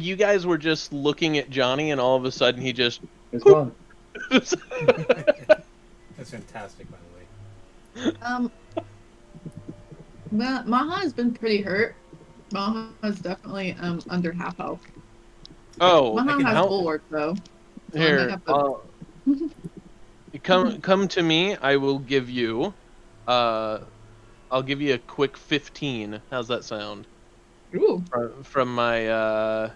you guys were just looking at Johnny and all of a sudden he just It's gone. That's fantastic, by the way. Maha has been pretty hurt. Maha is definitely under half health. Oh, Maha has how- bulwark though. So I might here, have to- come to me. I will give you, I'll give you a quick 15. How's that sound? Ooh. From my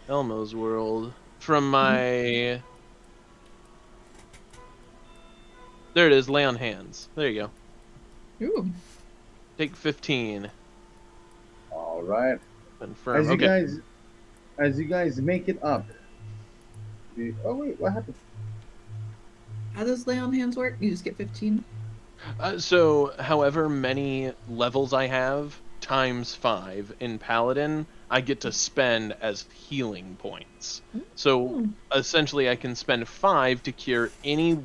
Elmo's World. From my there it is. Lay on hands. There you go. Ooh. Take 15. All right. Confirm. As you Okay. guys make it up. Oh wait, what happened? How does lay on hands work? You just get 15. So, however many levels I have, times 5 in Paladin, I get to spend as healing points. So essentially, I can spend 5 to cure any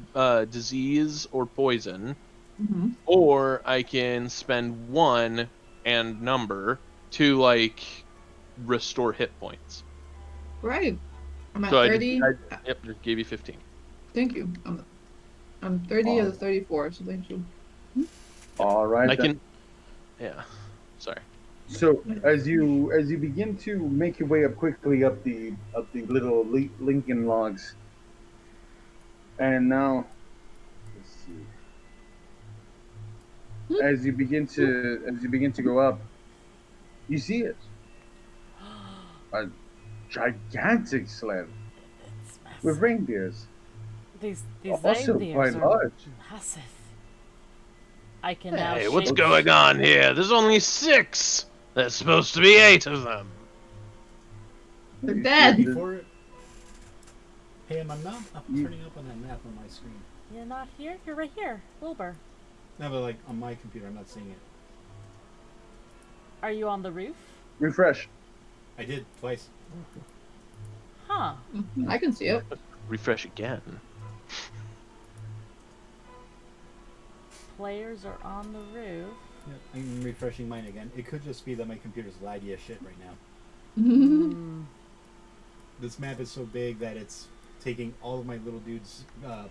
disease or poison, Mm-hmm. or I can spend 1 and number to like restore hit points. Right. I'm at So 30. Yep, just gave you 15. Thank you. I'm 30 Oh. out of 34, so thank you. All right. I then. can, yeah. Sorry. So as you begin to make your way up quickly up the little Lincoln logs, and now let's see. As you begin to go up, you see it. A gigantic sled It's with massive. reindeers, These also reindeers quite are large. massive. I can now Hey, shape. what's going on here? There's only 6. There's supposed to be 8 of them. They're You dead. see Before. Hey, I'm not You- turning up on that map on my screen. You're not here? You're right here, Wilbur. No, but like on my computer, I'm not seeing it. Are you on the roof? Refresh. I did twice. Huh. I can see it. Refresh again. Players are on the roof. Yeah, I'm refreshing mine again. It could just be that my computer's laggy as shit right now. Hmm. This map is so big that it's taking all of my little dude's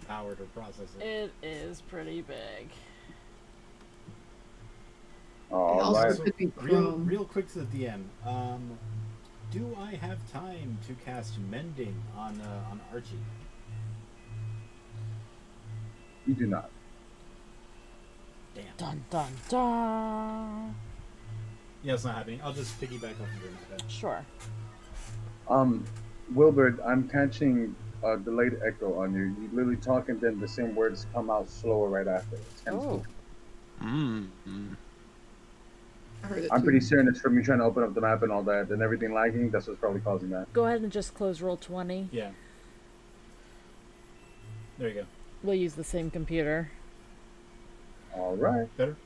power to process it. It is pretty big. All also right. could be Real, Chrome. real quick to the DM. Do I have time to cast Mending on Archie? You do not. Damn. Dun dun dun. Yeah, it's not happening. I'll just piggyback off of your map. Sure. Wilbert, I'm catching a delayed echo on you. You literally talk and then the same words come out slower right after. It's kind of Oh. spooky. I heard it I'm too. pretty certain it's from you trying to open up the map and all that and everything lagging. That's what's probably causing that. Go ahead and just close roll 20. Yeah. There you go. We'll use the same computer. All right. Better?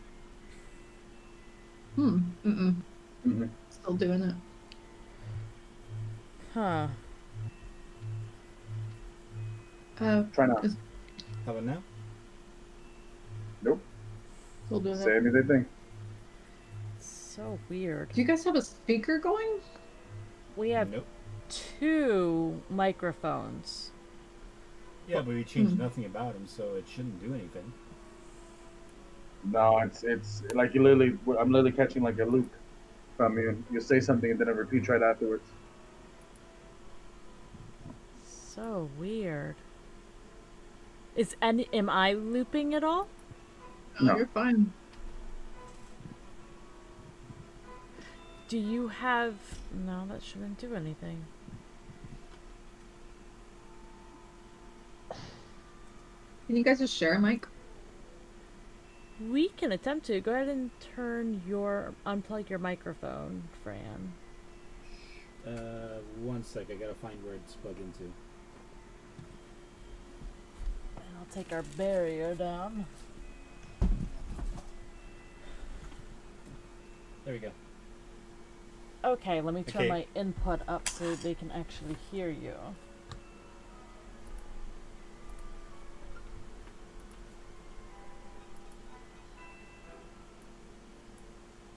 Mm-mm. Mm-hmm. Still doing it. Huh. Try not. How about now? Nope. Still doing Say it. anything. So weird. Do you guys have a speaker going? We have Nope. 2 microphones. Yeah, but we changed nothing about him, so it shouldn't do anything. No, it's like I'm literally catching like a loop from you. You say something and then it repeats right afterwards. So weird. Am I looping at all? Oh, No. you're fine. Do you have... No, that shouldn't do anything. Can you guys just share a mic? We can attempt to. Go ahead and unplug your microphone, Fran. One sec, I gotta find where it's plugged into. And I'll take our barrier down. There we go. Okay, let me turn Okay. my input up so they can actually hear you.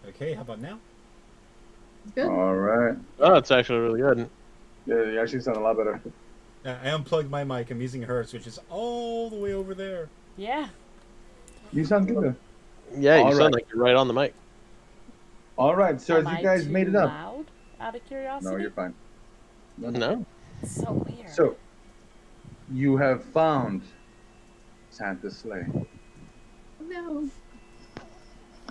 Okay, how about now? Good. All right. Oh, it's actually really good. Yeah, you actually sound a lot better. I unplugged my mic. I'm using hers, which is all the way over there. Yeah. You sound good. Yeah, you All sound right. like you're right on the mic. All right. So Am as you I guys too made it up. loud, out of curiosity? No, you're fine. No. So weird. So you have found Santa's sleigh. No.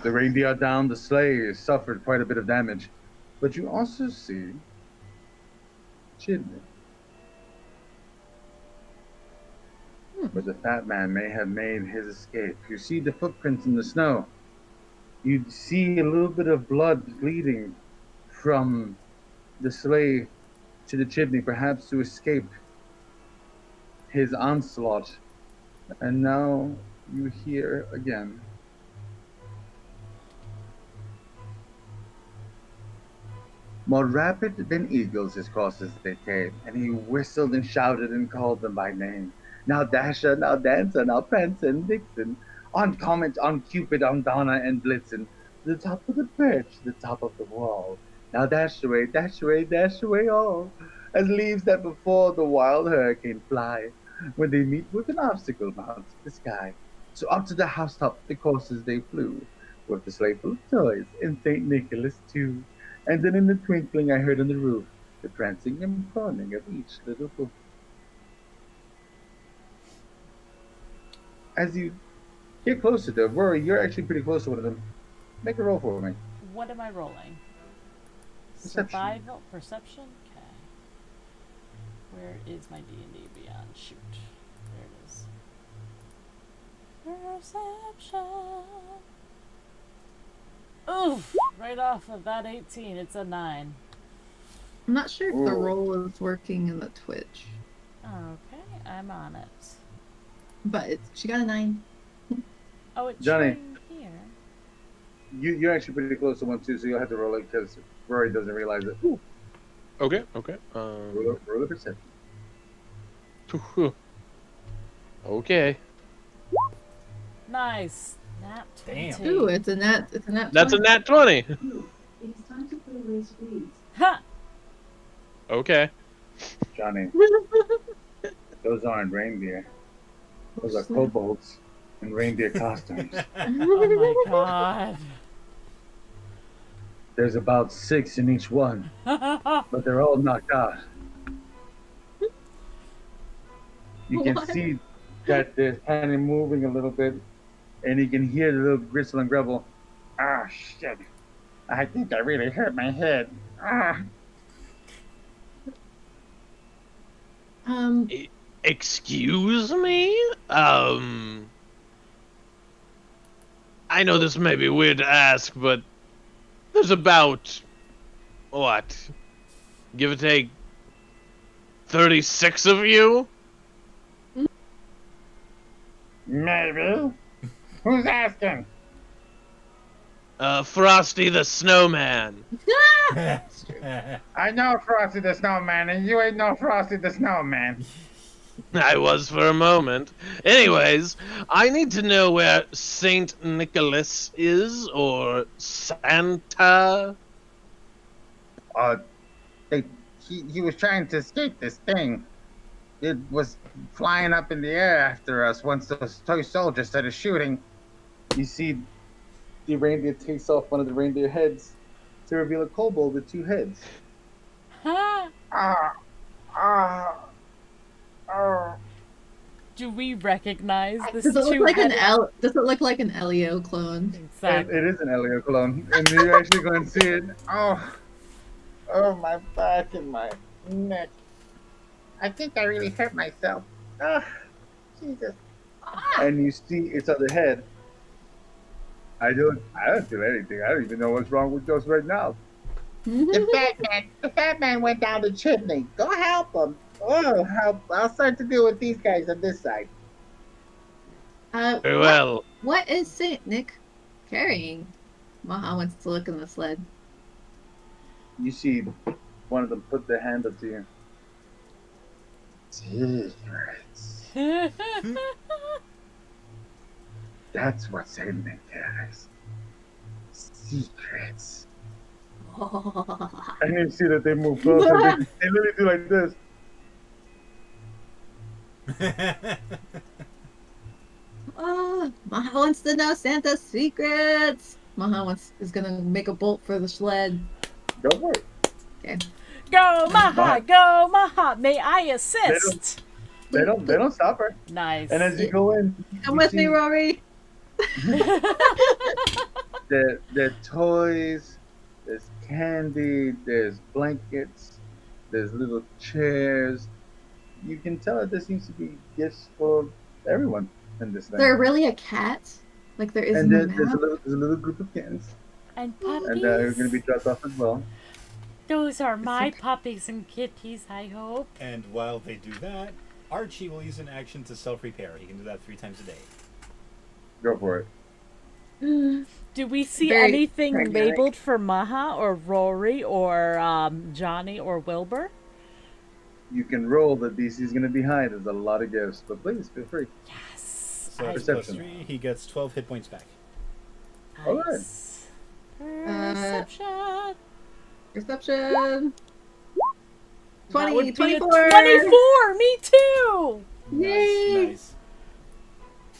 The reindeer are down. The sleigh has suffered quite a bit of damage, but you also see Chidney, where the fat man may have made his escape. You see the footprints in the snow. You see a little bit of blood bleeding from the sleigh to the chimney, perhaps to escape his onslaught. And now you hear again. More rapid than eagles his courses they came, and he whistled and shouted and called them by name. Now Dasher, now Dancer, now Prancer and Vixen, on Comet, on Cupid, on Donna and Blitzen, to the top of the perch, to the top of the wall. Now dash away all, as leaves that before the wild hurricane fly, when they meet with an obstacle mounts the sky. So up to the housetop the coursers they flew, with the sleigh full of toys, and St. Nicholas too. And then in the twinkling I heard on the roof the prancing and prawning of each little hoof. As you get closer to Rory, you're actually pretty close to one of them. Make a roll for me. What am I rolling? Perception. Survival? Perception? Okay. Where is my D&D Beyond? Shoot. There it is. Perception. Oof! Right off of that 18, it's a 9. I'm not sure if the Ooh. roll is working in the Twitch, Okay, I'm on it. but she got a 9. Oh, it's Johnny. showing here. You're actually pretty close to one too, so you'll have to roll it because Rory doesn't realize it. Ooh, Okay. roll the perception. Okay. Nice. Nat 20. Damn. Ooh, it's a nat. It's a nat. That's a 20. nat 20. It is time to play race reads. Ha! Okay. Johnny, those aren't reindeer. Those are kobolds in reindeer costumes. Oh my god. There's about 6 in each one, but they're all knocked out. You can What? see that they're kind of moving a little bit, and you can hear the little gristle and grumble. Ah, shit. I think I really hurt my head. Ah. Excuse me? I know this may be weird to ask, but there's about, what? Give or take 36 of you? Maybe. Who's asking? Frosty the Snowman. I know Frosty the Snowman, and you ain't no Frosty the Snowman. I was for a moment. Anyways, I need to know where Saint Nicholas is, or Santa. He was trying to escape this thing. It was flying up in the air after us once those toy soldiers started shooting. You see the reindeer takes off one of the reindeer heads to reveal a kobold with 2 heads. Ha! Do we recognize this Does it look like an two-headed- Does it look like an Elio clone? Exactly. It is an Elio clone, and you're actually going to see it. Oh, my back and my neck. I think I really hurt myself. Oh, Jesus. And you see its other head. I don't feel anything. I don't even know what's wrong with us right now. The fat man went down the chimney. Go help him. Oh, help. I'll start to deal with these guys on this side. Very well. What is Saint Nick carrying? Maha wants to look in the sled. You see one of them put their hand up to you. Secrets. That's what Saint Nick carries. Secrets. And you see that they move closer. They literally do like this. Maha wants to know Santa's secrets. Maha is gonna make a bolt for the sled. Go for it. Okay. Go Maha! Go Maha! May I assist? They don't stop her. Nice. And as you go in, Come you with me, see Rory. there are toys, there's candy, there's blankets, there's little chairs. You can tell that there seems to be gifts for everyone in this thing. They're really a cat. Like there is And no there's map. a little group of kittens, And puppies. and they're going to be dropped off as well. Those are my puppies and kitties, I hope. And while they do that, Archie will use an action to self-repair. He can do that 3 times a day. Go for it. Do we see Very anything pragmatic. labeled for Maha or Rory or Johnny or Wilbur? You can roll that DC's going to be high. There's a lot of gifts, but please feel free. Yes. So that's Perception. +3. He gets 12 hit points back. All right. Nice. Perception. Perception. That 20, would be a 24. 24. Me too. Yay! Nice.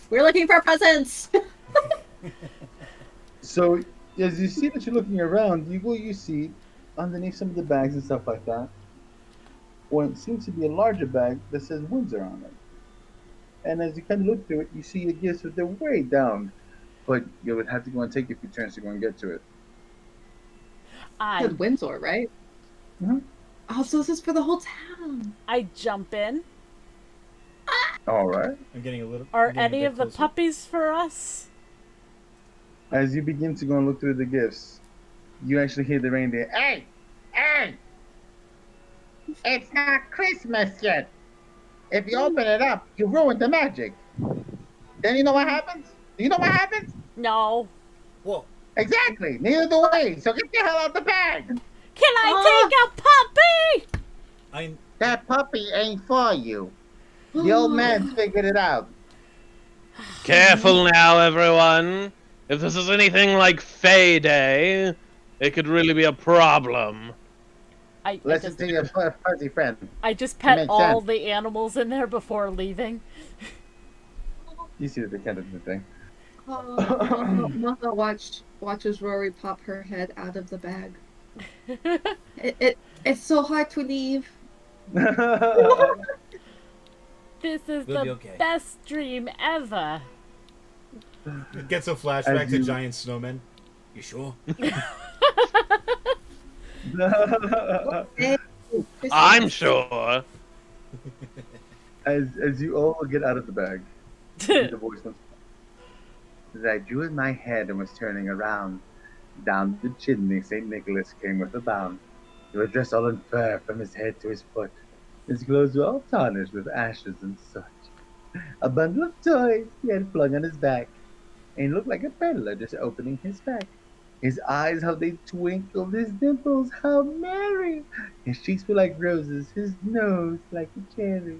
We're looking for presents. So as you see that you're looking around, you see underneath some of the bags and stuff like that, what seems to be a larger bag that says Windsor on it. And as you kind of look through it, you see your gifts, but they're way down. But you would have to go and take a few turns to go and get to it. Said Windsor, right? Mhm. Oh, so this is for the whole town. I jump in. All right. I'm getting a little. Are I'm getting a any bit of the closer. puppies for us? As you begin to go and look through the gifts, you actually hear the reindeer. Hey! Hey! It's not Christmas yet. If you open it up, you ruin the magic. Then you know what happens? You know what happens? No. Whoa. Exactly. Neither do we. So get the hell out the bag. Can I take a puppy? I That puppy ain't for you. The old man figured it out. Careful now, everyone. If this is anything like Fay Day, it could really be a problem. Listen to your fuzzy friend. I just pet makes all sense. the animals in there before leaving. You see that they can't do the thing. Mama watches Rory pop her head out of the bag. It's so hard to leave. This is We'll be the okay. best dream ever. It gets a flashback As to you- giant snowmen. You sure? I'm sure. As you all get out of the bag, the voice comes. As I drew in my head and was turning around, down the chimney St. Nicholas came with a bound. He was dressed all in fur from his head to his foot. His clothes were all tarnished with ashes and soot. A bundle of toys he had flung on his back, and he looked like a peddler just opening his pack. His eyes, how they twinkled, his dimples, how merry! His cheeks were like roses, his nose like a cherry.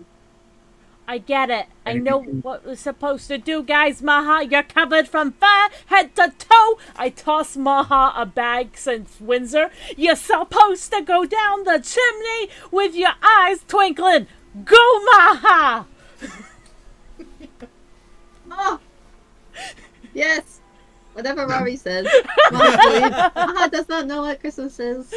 I get it. I And if know you can- what we're supposed to do, guys. Maha, you're covered from fur head to toe. I toss Maha a bag since Windsor. You're supposed to go down the chimney with your eyes twinkling. Go, Maha! Oh, yes. Whatever Rory says. Mama does not know what Christmas is.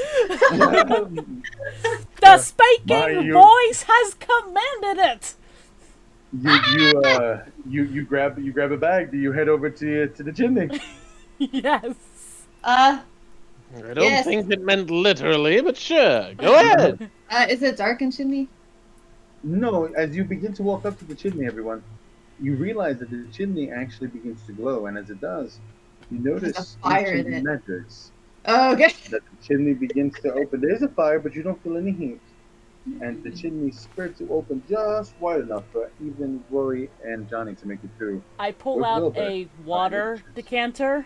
The speaking Maha, you- voice has commanded it. You grab a bag. Do you head over to the chimney? Yes. I don't Yes. think it meant literally, but sure. Go ahead. Is it dark in chimney? No, as you begin to walk up to the chimney, everyone, you realize that the chimney actually begins to glow, and as it does, you notice a fire in ancient it. magics Oh, okay. that the chimney begins to open. There's a fire, but you don't feel any heat, and the chimney spurts to open just wide enough for even Rory and Johnny to make it through. I pull With out Wilbur. a water decanter.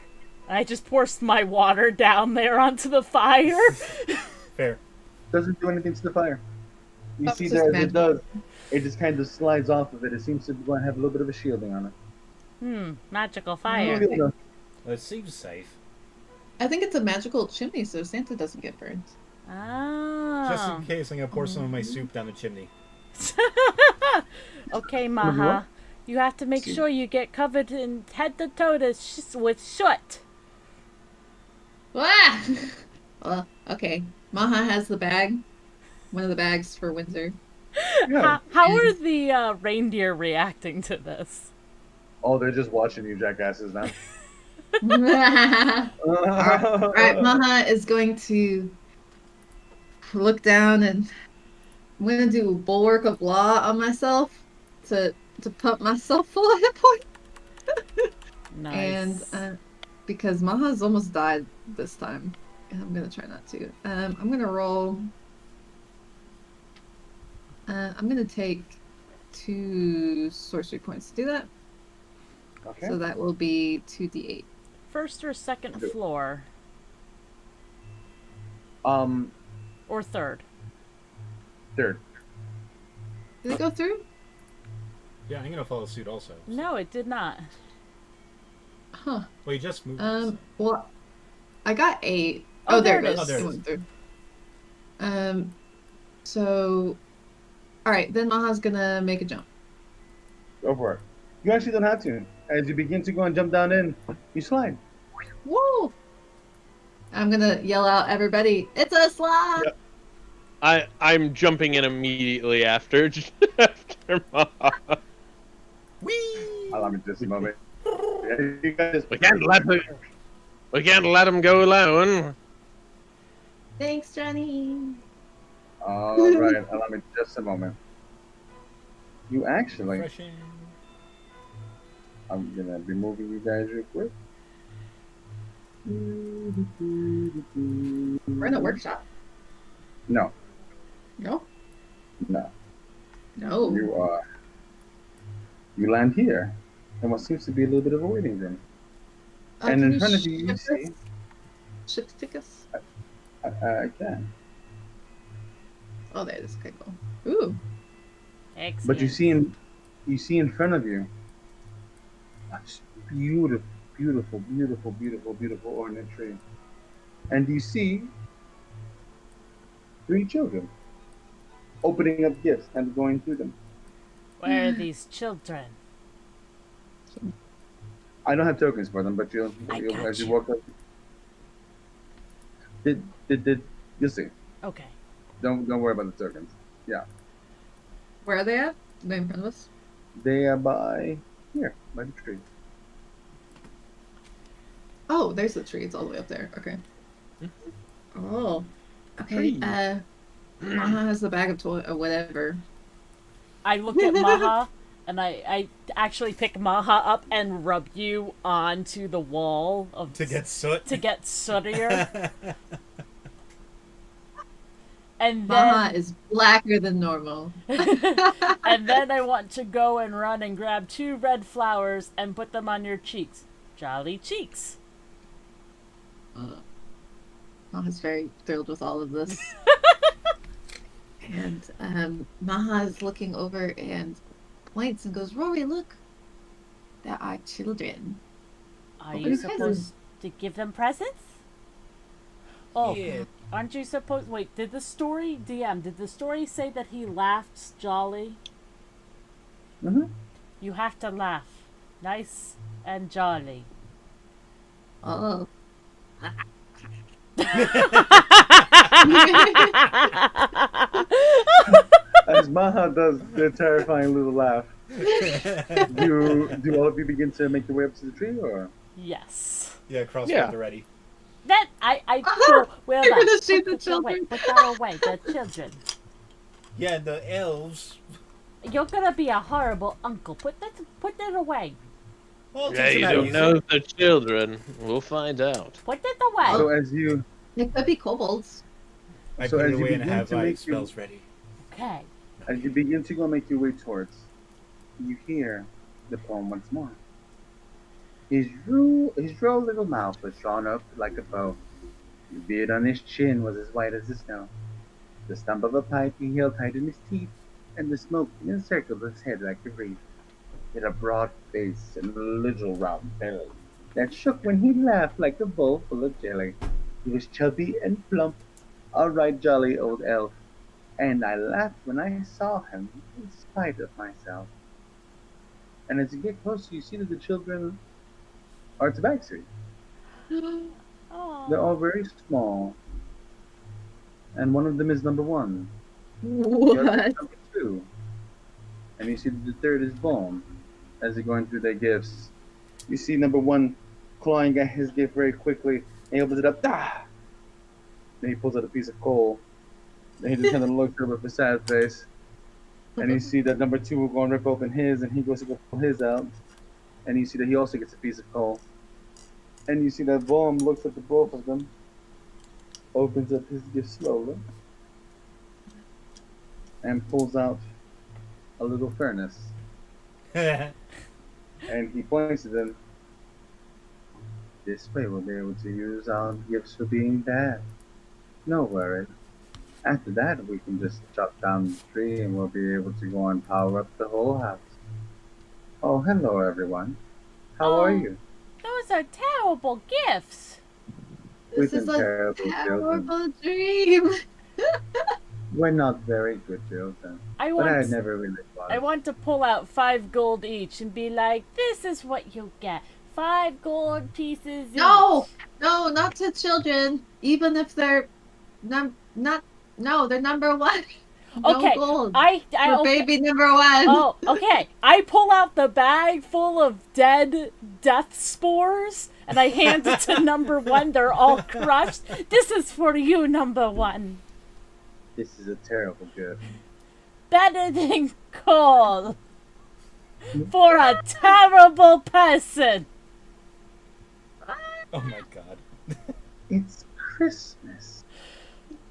And I just pour my water down there onto the fire. Fair. Doesn't do anything to the fire. You That's see just that as magic. it does, it just kind of slides off of it. It seems to go and have a little bit of a shielding on it. Magical fire. Feel enough. Well, it seems safe. I think it's a magical chimney, so Santa doesn't get burned. Just Ah. in case, I'm gonna pour some of my soup down the chimney. Okay, Maha. You have to make sure you get covered in head to toe with soot. Ah! Well, okay. Maha has the bag. One of the bags for Windsor. Yeah. How are the reindeer reacting to this? Oh, they're just watching you jackasses now. Alright, Maha is going to look down and I'm gonna do a bulwark of law on myself to pump myself full of hit points. Nice. And because Maha's almost died this time, and I'm gonna try not to. I'm gonna roll. I'm gonna take 2 sorcery points to do that. Okay. So that will be 2d8. first or second Do it. floor? Third. Or third? Did it go through? Yeah, I'm gonna follow suit also. No, it did not. Huh. Well, you just moved. it, so- Well, I got 8. Oh, Oh, there there it it goes. is. It went through. So, all right, then Maha's gonna make a jump. Go for it. You actually don't have to. As you begin to go and jump down in, you slide. Woo! I'm gonna yell out, everybody, it's a slide! Yep. I'm jumping in immediately after after Maha. Whee! Allow me just a moment. You guys, We can't let him go alone. Thanks, Johnny. All right, allow me just a moment. You actually, Refreshing. I'm gonna be moving you guys real quick. We're in a workshop. No, No? no. No. You land here, in what seems to be a little bit of a waiting room. And can in front of you, you shift see. us? Shift us? I can. Oh, there it is. Okay, cool. Ooh. Excellent. But you see in front of you a beautiful, beautiful, beautiful, beautiful, beautiful ornate tree. And you see 3 children opening up gifts and going through them. Where are these children? I don't have tokens for them, but you'll I got as you you. walk up. You'll see. Okay. Don't worry about the tokens. Yeah, Where are they at? Are they in front of us? they are by here, by the tree. Oh, there's the tree. It's all the way up there. Okay. Oh. Okay. Tree. Maha has the bag of toy or whatever. I look at Maha, and I actually pick Maha up and rub you onto the wall of To get soot. to get sootier. And then Maha is blacker than normal. and then I want to go and run and grab 2 red flowers and put them on your cheeks. Jolly cheeks. Maha's very thrilled with all of this. And Maha is looking over and points and goes, Rory, look. There are children. Are Open you presents. supposed to give them presents? Oh, Yeah. aren't you supposed? Wait, did the story say that he laughed jolly? Mm-hmm. You have to laugh, nice and jolly. Oh. As Maha does the terrifying little laugh, do all of you begin to make your way up to the tree, or? Yes. Yeah, crossbow Yeah. at the ready. Then well, You're gonna shoot the put that away. children. Put that away, the children. Yeah, the elves. You're gonna be a horrible uncle. Put that away. Well, Yeah, you don't know the children. We'll find out. Put it away. So as you It could be kobolds. I So put as it you away and begin have to my make your- spells ready. Okay. begin to go make your way towards, you hear the poem once more. His droll little mouth was drawn up like a bow. The beard on his chin was as white as the snow. The stump of a pipe he held tight in his teeth, and the smoke encircled his head like a wreath. He had a broad face and a little round belly that shook when he laughed like a bowl full of jelly. He was chubby and plump, a right jolly old elf, and I laughed when I saw him, in spite of myself. And as you get closer, you see that the children are tabaxi. Oh. They're all very small, and one of them is number 1. The other What? is number 2. And you see that the third is Bone. As they're going through their gifts, you see number 1 clawing at his gift very quickly, and he opens it up. Ah! Then he pulls out a piece of coal. Then he just kind of looks at it with a sad face. And you see that number 2 will go and rip open his, and he goes to go pull his out. And you see that he also gets a piece of coal. And you see that Vorm looks at the both of them, opens up his gift slowly, and pulls out a little furnace. And he points to them. This way we'll be able to use our gifts for being bad. No worries. After that, we can just chop down the tree and we'll be able to go and power up the whole house. Oh, hello everyone. How are Oh. you? Those are terrible gifts. We've This is been a terrible children. terrible dream. We're not very good children. I But I want never really was. I want to pull out 5 gold each and be like, this is what you get. 5 gold pieces No, each. no, not to children. Even if they're they're number one. No Okay, gold. I For okay. baby number one. Oh, okay. I pull out the bag full of dead death spores and I hand it to number 1. They're all crushed. This is for you, number 1. This is a terrible gift. Better than coal. For a terrible person. Oh my god. It's Christmas.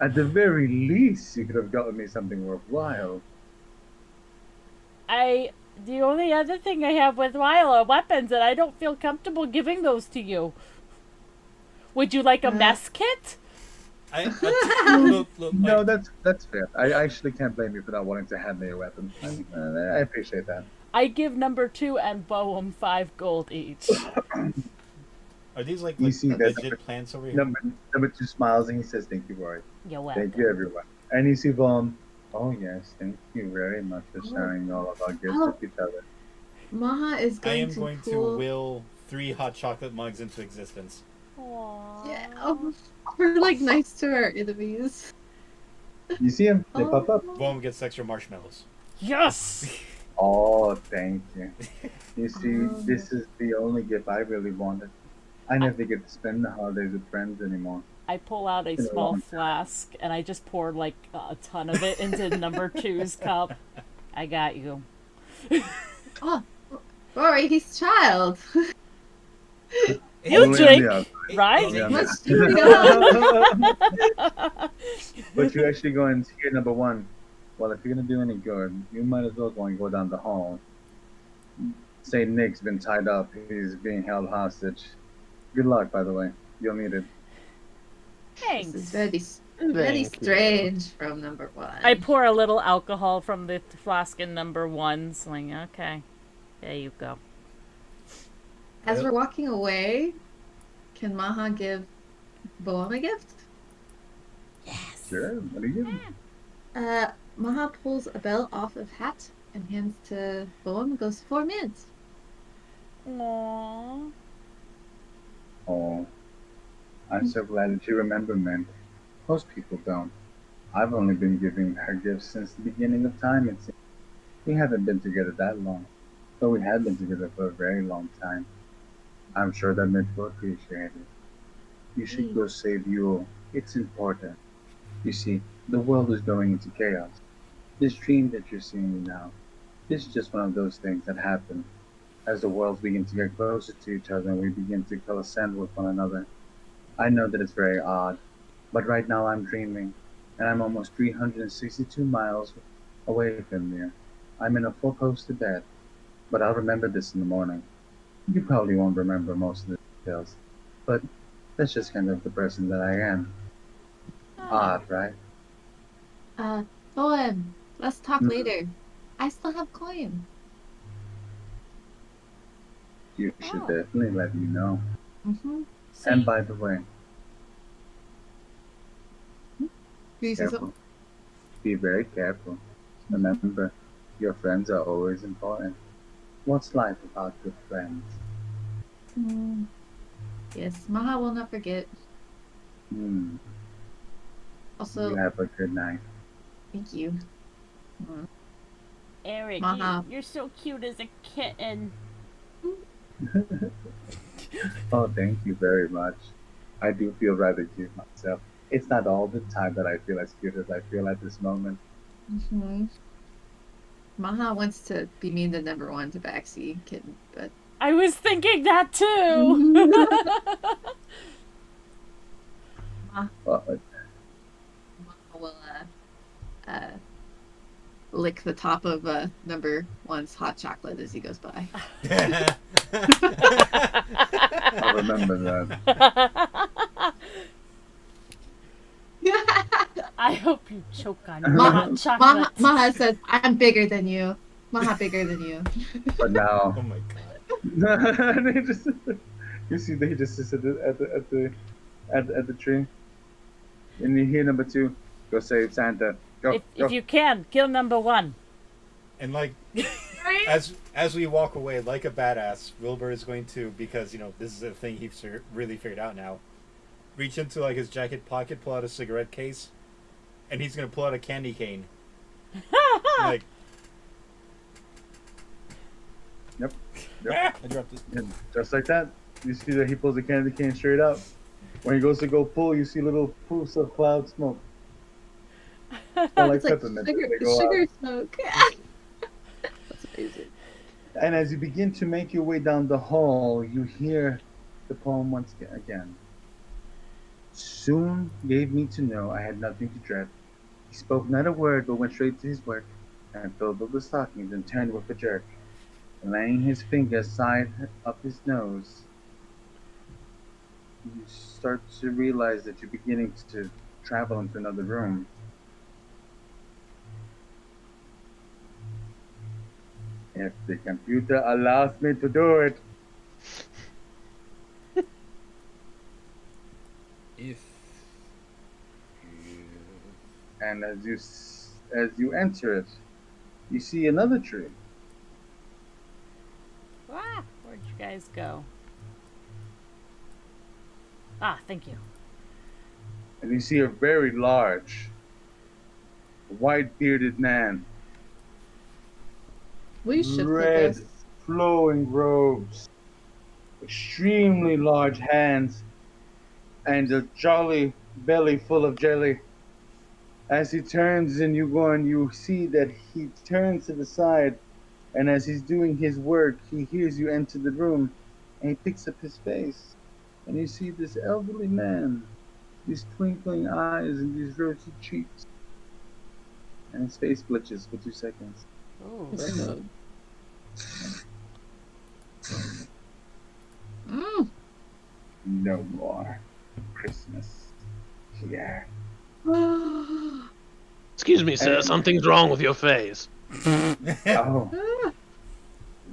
At the very least, you could have gotten me something worthwhile. The only other thing I have worthwhile are weapons, and I don't feel comfortable giving those to you. Would you like a mess kit? Look, No, that's fair. I actually can't blame you for not wanting to hand me a weapon. I appreciate that. I give number 2 and Boehm 5 gold each. are these like You see that legit plants over here? Number 2 smiles and he says, "Thank you, Roy. You're welcome. Thank you, everyone." And you see Vaughn. Oh yes, thank you very much for sharing all of our gifts Oh. with each other. Maha is I going am to going to pull... will 3 hot chocolate mugs into existence. Aww. Yeah, we're like nice to our enemies. You see him? They pop up. Boom gets extra marshmallows. Yes! Oh, thank you. You see, this is the only gift I really wanted. I never get to spend the holidays with friends anymore. I pull out a small flask and I just pour like a ton of it into number 2's cup. I got you. Oh, Rory, he's child. You Only on drink, the outside. right? Only on the Let's outside. do it. But you actually go and here, number 1. Well, if you're gonna do any good, you might as well go and go down the hall. Saint Nick's been tied up. He's being held hostage. Good luck, by the way. You'll need it. This is Thanks. very strange from number 1. I pour a little alcohol from the flask in number 1's. Like, okay, there you go. As we're walking away, can Maha give Boam a gift? Yes. Sure. What do you? Maha pulls a bell off of hat and hands to Boam and goes 4 minutes. Aww. Oh, I'm so glad that you remember, man. Most people don't. I've only been giving her gifts since the beginning of time, it seems. We haven't been together that long, but we have been together for a very long time. I'm sure that Mitch will appreciate it. You should go save Yule. It's important. You see, the world is going into chaos. This dream that you're seeing now, this is just one of those things that happen as the worlds begin to get closer to each other and we begin to coalesce with one another. I know that it's very odd, but right now I'm dreaming, and I'm almost 362 miles away from here. I'm in a 4-poster bed, but I'll remember this in the morning. You probably won't remember most of the details, but that's just kind of the person that I am. Odd, right? Boam, let's talk Mhm. later. I still have coin. You should Oh. definitely let me know. Mm-hmm. And by the way, You say careful. something? Be very careful. Remember, your friends are always important. What's life without good friends? Yes, Maha will not forget. You Also, have a good night. thank you. Eric, Maha. you're so cute as a kitten. Oh, thank you very much. I do feel rather cute myself. It's not all the time that I feel as cute as I feel at this moment. Mm-hmm. Maha wants to be mean to number 1 to Baxi kitten, but I was thinking that too. Well, Maha will lick the top of number one's hot chocolate as he goes by. I remember that. I hope you choke on your hot chocolate. Maha says, "I'm bigger than you. Maha bigger than you." But now, Oh my god. they just, you see, they just sit at the tree, and you hear number 2, go save Santa. Go, go. If you can, kill number 1. And like, as we walk away, like a badass, Wilbur is going to, because, you know, this is a thing he's really figured out now, reach into like his jacket pocket, pull out a cigarette case, and he's going to pull out a candy cane. Like, Yep. I dropped it. And just like that, you see that he pulls the candy cane straight up. When he goes to go pull, you see little poofs of cloud smoke. Smell like It's like peppermint. sugar, They go sugar out. smoke. That's amazing. And as you begin to make your way down the hall, you hear the poem once again. Soon gave me to know I had nothing to dread. He spoke not a word, but went straight to his work, and filled up the stockings and turned with a jerk. Laying his finger side up his nose, you start to realize that you're beginning to travel into another room. If the computer allows me to do it. If And as you enter it, you see another tree. Ah, where'd you guys go? Ah, thank you. And you see a very large, white-bearded man. We should put Red, this. flowing robes, extremely large hands, and a jolly belly full of jelly. As he turns and you go and you see that he turns to the side, and as he's doing his work, he hears you enter the room, and he picks up his face, and you see this elderly man, these twinkling eyes and these rosy cheeks, and his face glitches for 2 seconds. Ooh. Mm. No more Christmas here. Excuse me, sir. Something's wrong with your face. Oh,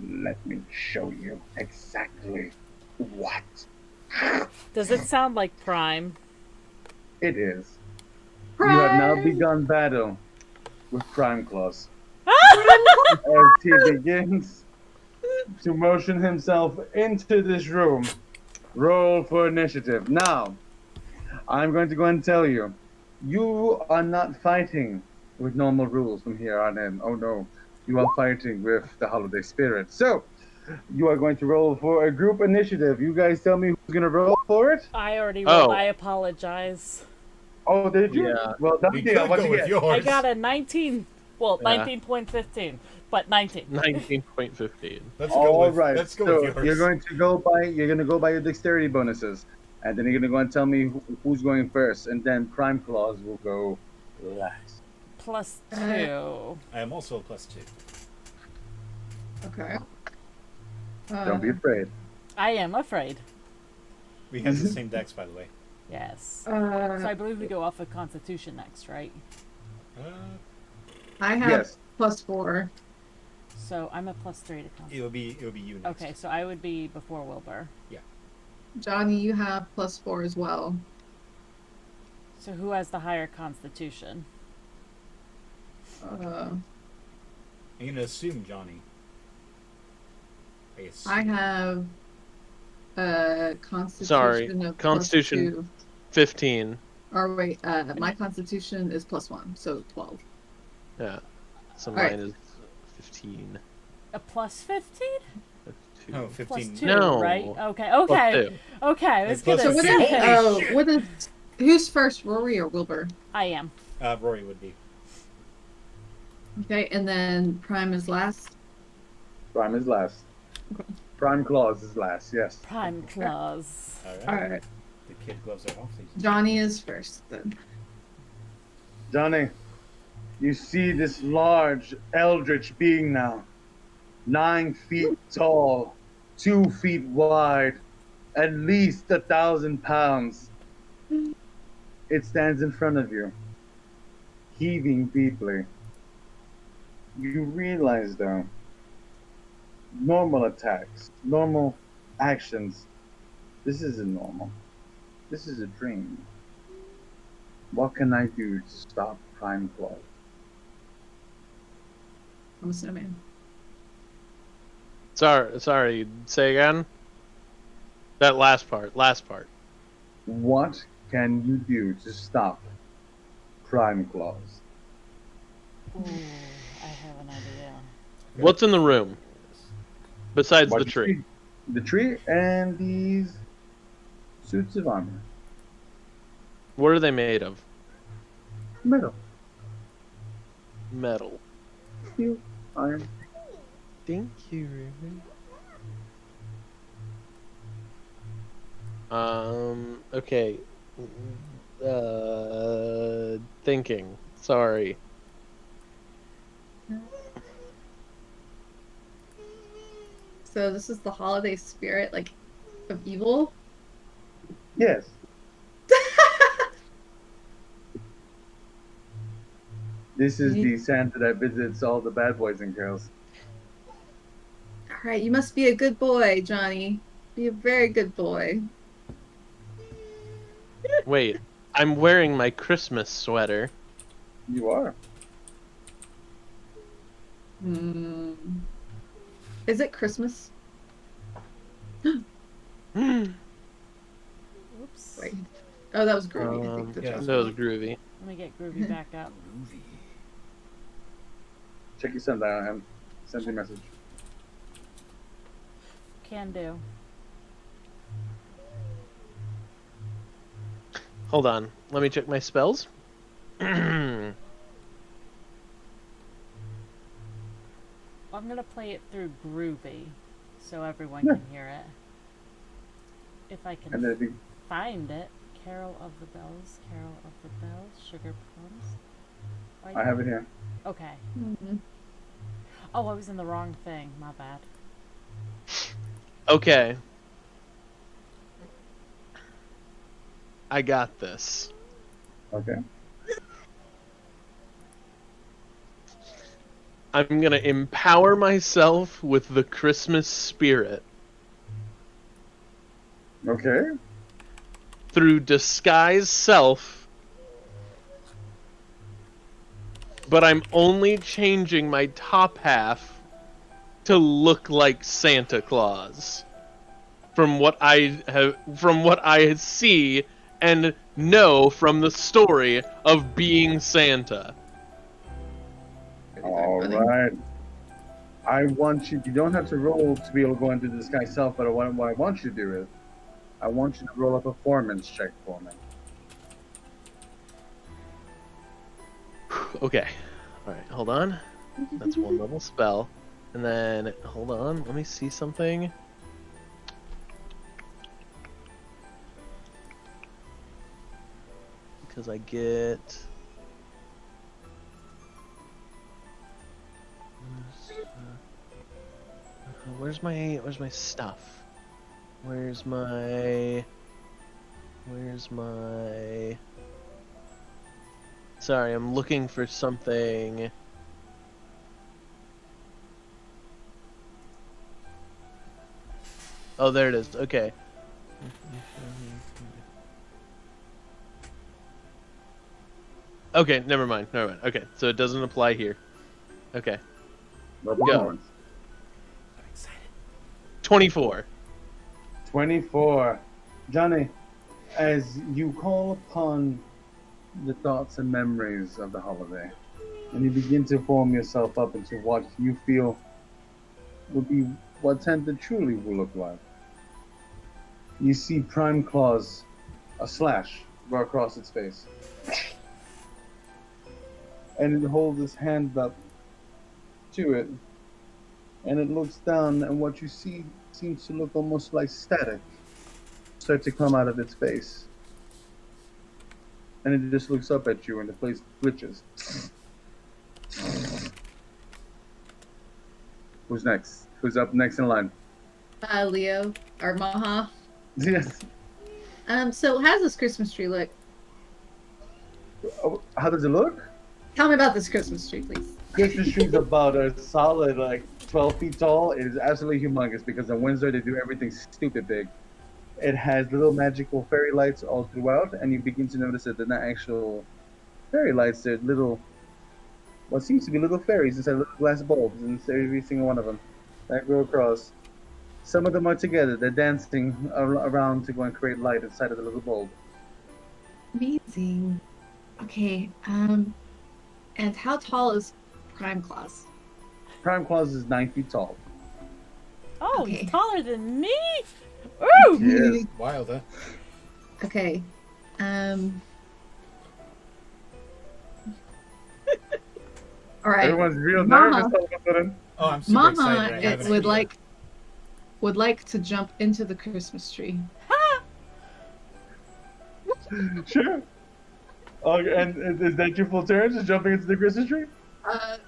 let me show you exactly what Does it sound like Prime? it is. You have now begun battle with Prime Claus. As he begins to motion himself into this room, roll for initiative. Now, I'm going to go and tell you, you are not fighting with normal rules from here on in. Oh no, you are fighting with the holiday spirit. So, you are going to roll for a group initiative. You guys tell me who's going to roll for it? I already rolled. Oh. I apologize. Oh, did you? Yeah. Well, we Dante, could what'd go you with get? yours. I got a 19. Well, Yeah. 19.15, but 19. 19.15. Let's go All with, right. let's go So with yours. you're going to go by your dexterity bonuses, and then you're going to go and tell me who's going first, and then Prime Claus will go last. Plus 2. I am also a +2. Okay. Don't be afraid. I am afraid. We have the same decks, by the way. Yes. So I Uh, believe we go off of Constitution next, right? I have Yes. +4. So I'm a plus 3 to Constitution. It'll be you next. Okay, so I would be before Wilbur. Johnny, you have +4 as well. So who has the higher Constitution? I'm gonna assume Johnny. I have Constitution Sorry, of Constitution. +2. 15. Or wait, my Constitution is +1, so 12. Yeah. So Alright. mine is 15. A plus 15? 52. Oh, Plus 15. 2, No. right? Okay, Plus okay. two. Okay, I was Plus gonna So what two. is, say. Holy what is, who's first, Rory or Wilbur? I am. Rory would be. Okay, and then Prime is last. Prime is last. Prime Claus is last. Yes. Prime Claus. All right. Alright, The kid gloves are off. Please. Johnny is first then. Johnny, You see this large eldritch being now, 9 feet tall, 2 feet wide, at least 1,000 pounds. It stands in front of you, heaving deeply. You realize, though, normal attacks, normal actions, this isn't normal. This is a dream. What can I do to stop Prime Claw? I'm a snowman. Sorry. Say again. That last part. What can you do to stop Prime Claws? Ooh, I have an idea. What's in the room besides What the you tree? see? The tree and these suits of armor. What are they made of? Metal. Metal. Steel. Iron. Thank you, Ruben. Okay. Thinking. Sorry. So this is the holiday spirit, like, of evil? Yes. This is the Santa that visits all the bad boys and girls. Alright, you must be a good boy, Johnny. Be a very good boy. Wait. I'm wearing my Christmas sweater. You are. Hmm. Is it Christmas? Oops. Wait. Oh, that was groovy, I think. yeah. That was groovy. Let me get Groovy back up. Groovy. Check your sundial and send me a message. Can do. Hold on. Let me check my spells. I'm gonna play it through Groovy, so everyone Yeah. can hear it. If I can And then the, find it. Carol of the Bells, Carol of the Bells, Sugar Plums. Right I have there. it here. Okay. Mm-hmm. Oh, I was in the wrong thing. My bad. Okay. I got this. Okay. I'm gonna empower myself with the Christmas spirit Okay. through disguise self, but I'm only changing my top half to look like Santa Claus. From what I see and know from the story of being Santa. All right. I want you. You don't have to roll to be able to go into this guy's self, but what I want you to do is, I want you to roll a performance check for me. Okay. Alright, hold on. That's one level spell. And then, hold on, let me see something. Because I get... Where's my stuff? Where's my... Sorry, I'm looking for something. Oh, there it is. Okay. Okay, never mind. Okay, so it doesn't apply here. Okay. Roll Go. performance. I'm excited. 24. 24. Johnny, as you call upon the thoughts and memories of the holiday, and you begin to form yourself up into what you feel would be what Santa truly will look like, you see Prime Claws, a slash, go across its face. And it holds its hand up to it, and it looks down, and what you see seems to look almost like static start to come out of its face. And it just looks up at you, and the place glitches. Who's next? Who's up next in line? Leo or Maha. Yes. So how's this Christmas tree look? Oh, how does it look? Tell me about this Christmas tree, please. Christmas tree's about a solid like 12 feet tall. It is absolutely humongous because in Windsor they do everything stupid big. It has little magical fairy lights all throughout, and you begin to notice that they're not actual fairy lights. They're little, what seems to be little fairies inside little glass bulbs, and every single one of them that go across. Some of them are together. They're dancing around to go and create light inside of the little bulb. Amazing. Okay. And how tall is Prime Claus? Prime Claus is 9 feet tall. Oh, Okay. he's taller than me? Ooh! Yes. Wild, huh? Okay. All right. Everyone's real Mama. nervous all of a sudden. Oh, I'm super Mama excited. I have an would idea. like to jump into the Christmas tree. Sure. Oh, and is that your full turn? Just jumping into the Christmas tree? I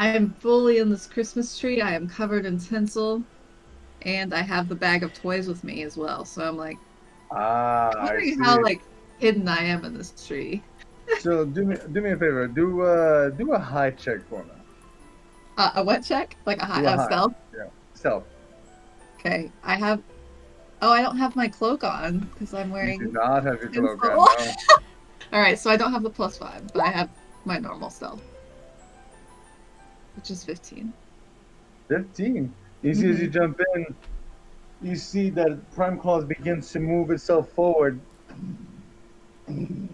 am fully in this Christmas tree. I am covered in tinsel, and I have the bag of toys with me as well. So I'm like Ah, I wondering see. how like hidden I am in this tree. So do me a favor. Do a high check for me. A what check? Like a high Do a high. stealth? Yeah, stealth. Okay, I have. Oh, I don't have my cloak on because I'm You wearing. do not have your cloak tinsel. on. No. All right, so I don't have the +5, but I have my normal stealth, which is 15. 15. You see, as you jump in, you see that Prime Claus begins to move itself forward, and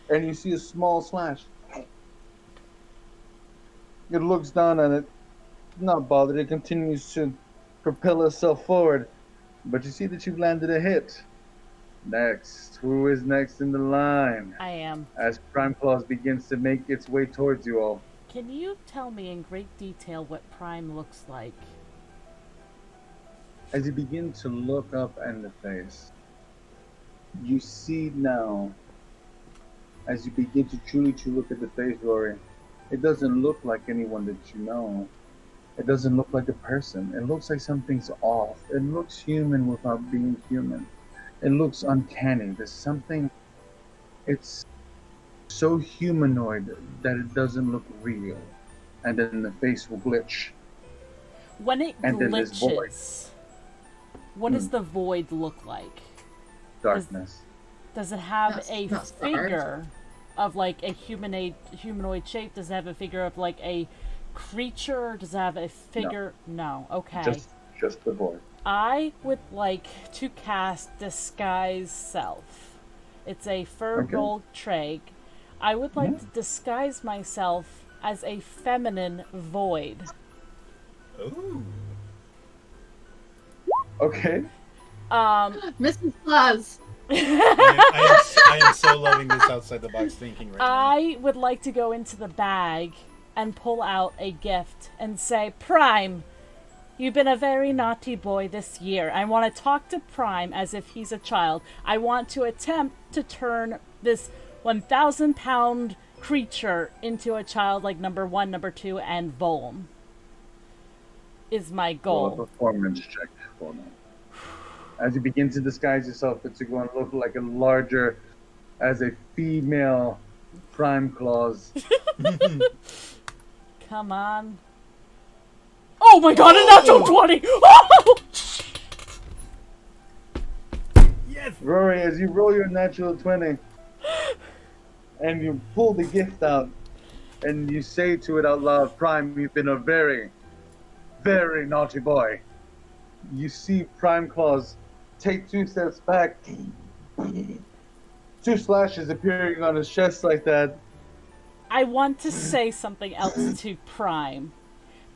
you see a small slash. It looks down and it, not bothered. It continues to propel itself forward, but you see that you've landed a hit. Next, who is next in the line? I am. As Prime Claus begins to make its way towards you all. Can you tell me in great detail what Prime looks like? As you begin to look up in the face, you see now, as you begin to truly to look at the face, Rory, it doesn't look like anyone that you know. It doesn't look like a person. It looks like something's off. It looks human without being human. It looks uncanny. There's something, it's so humanoid that it doesn't look real. And then the face will glitch. When it And then this void. glitches, what does the void look like? Darkness. Does it have Not- a not stars. figure of like a humanoid shape? Does it have a figure of like a creature? Does it have a figure? No. Okay. Just the void. I would like to cast Disguise Self. It's a Furbolg trait. I would like to disguise myself as a feminine void. Ooh. Okay. Mrs. Claus. I am so loving this outside the box thinking right now. I would like to go into the bag and pull out a gift and say, Prime, you've been a very naughty boy this year. I want to talk to Prime as if he's a child. I want to attempt to turn this 1,000-pound creature into a child like number 1, number 2, and Volm. Is my Roll a goal. performance check for me. As you begin to disguise yourself, it's going to look like a larger, as a female Prime Claus. Come on. Oh my god, a natural 20! Oh! Yes. Rory, as you roll your natural 20, and you pull the gift out, and you say to it out loud, Prime, you've been a very, very naughty boy. You see Prime Claus take 2 steps back, 2 slashes appearing on his chest like that. I want to say something else to Prime.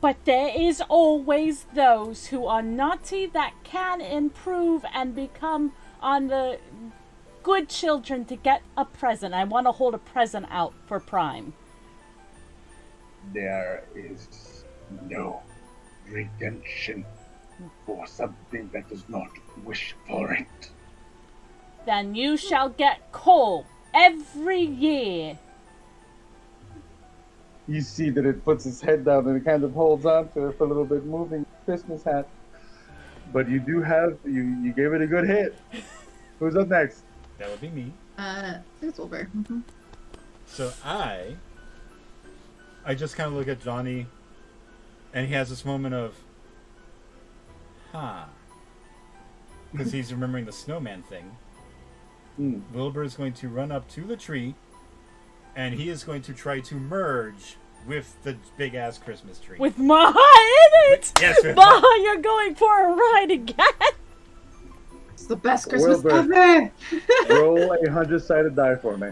But there is always those who are naughty that can improve and become on the good children to get a present. I want to hold a present out for Prime. There is no redemption for something that does not wish for it. Then you shall get coal every year. You see that it puts its head down and it kind of holds on to it for a little bit, moving Christmas hat. But you do have you gave it a good hit. Who's up next? That would be me. It's Wilbur. So I just kind of look at Johnny, and he has this moment of, because he's remembering the snowman thing. Wilbur is going to run up to the tree, and he is going to try to merge with the big ass Christmas tree. With Maha in it? Yes, with Maha, you're going for a ride again. It's the best Christmas Wilbur. ever. Roll a 100-sided die for me.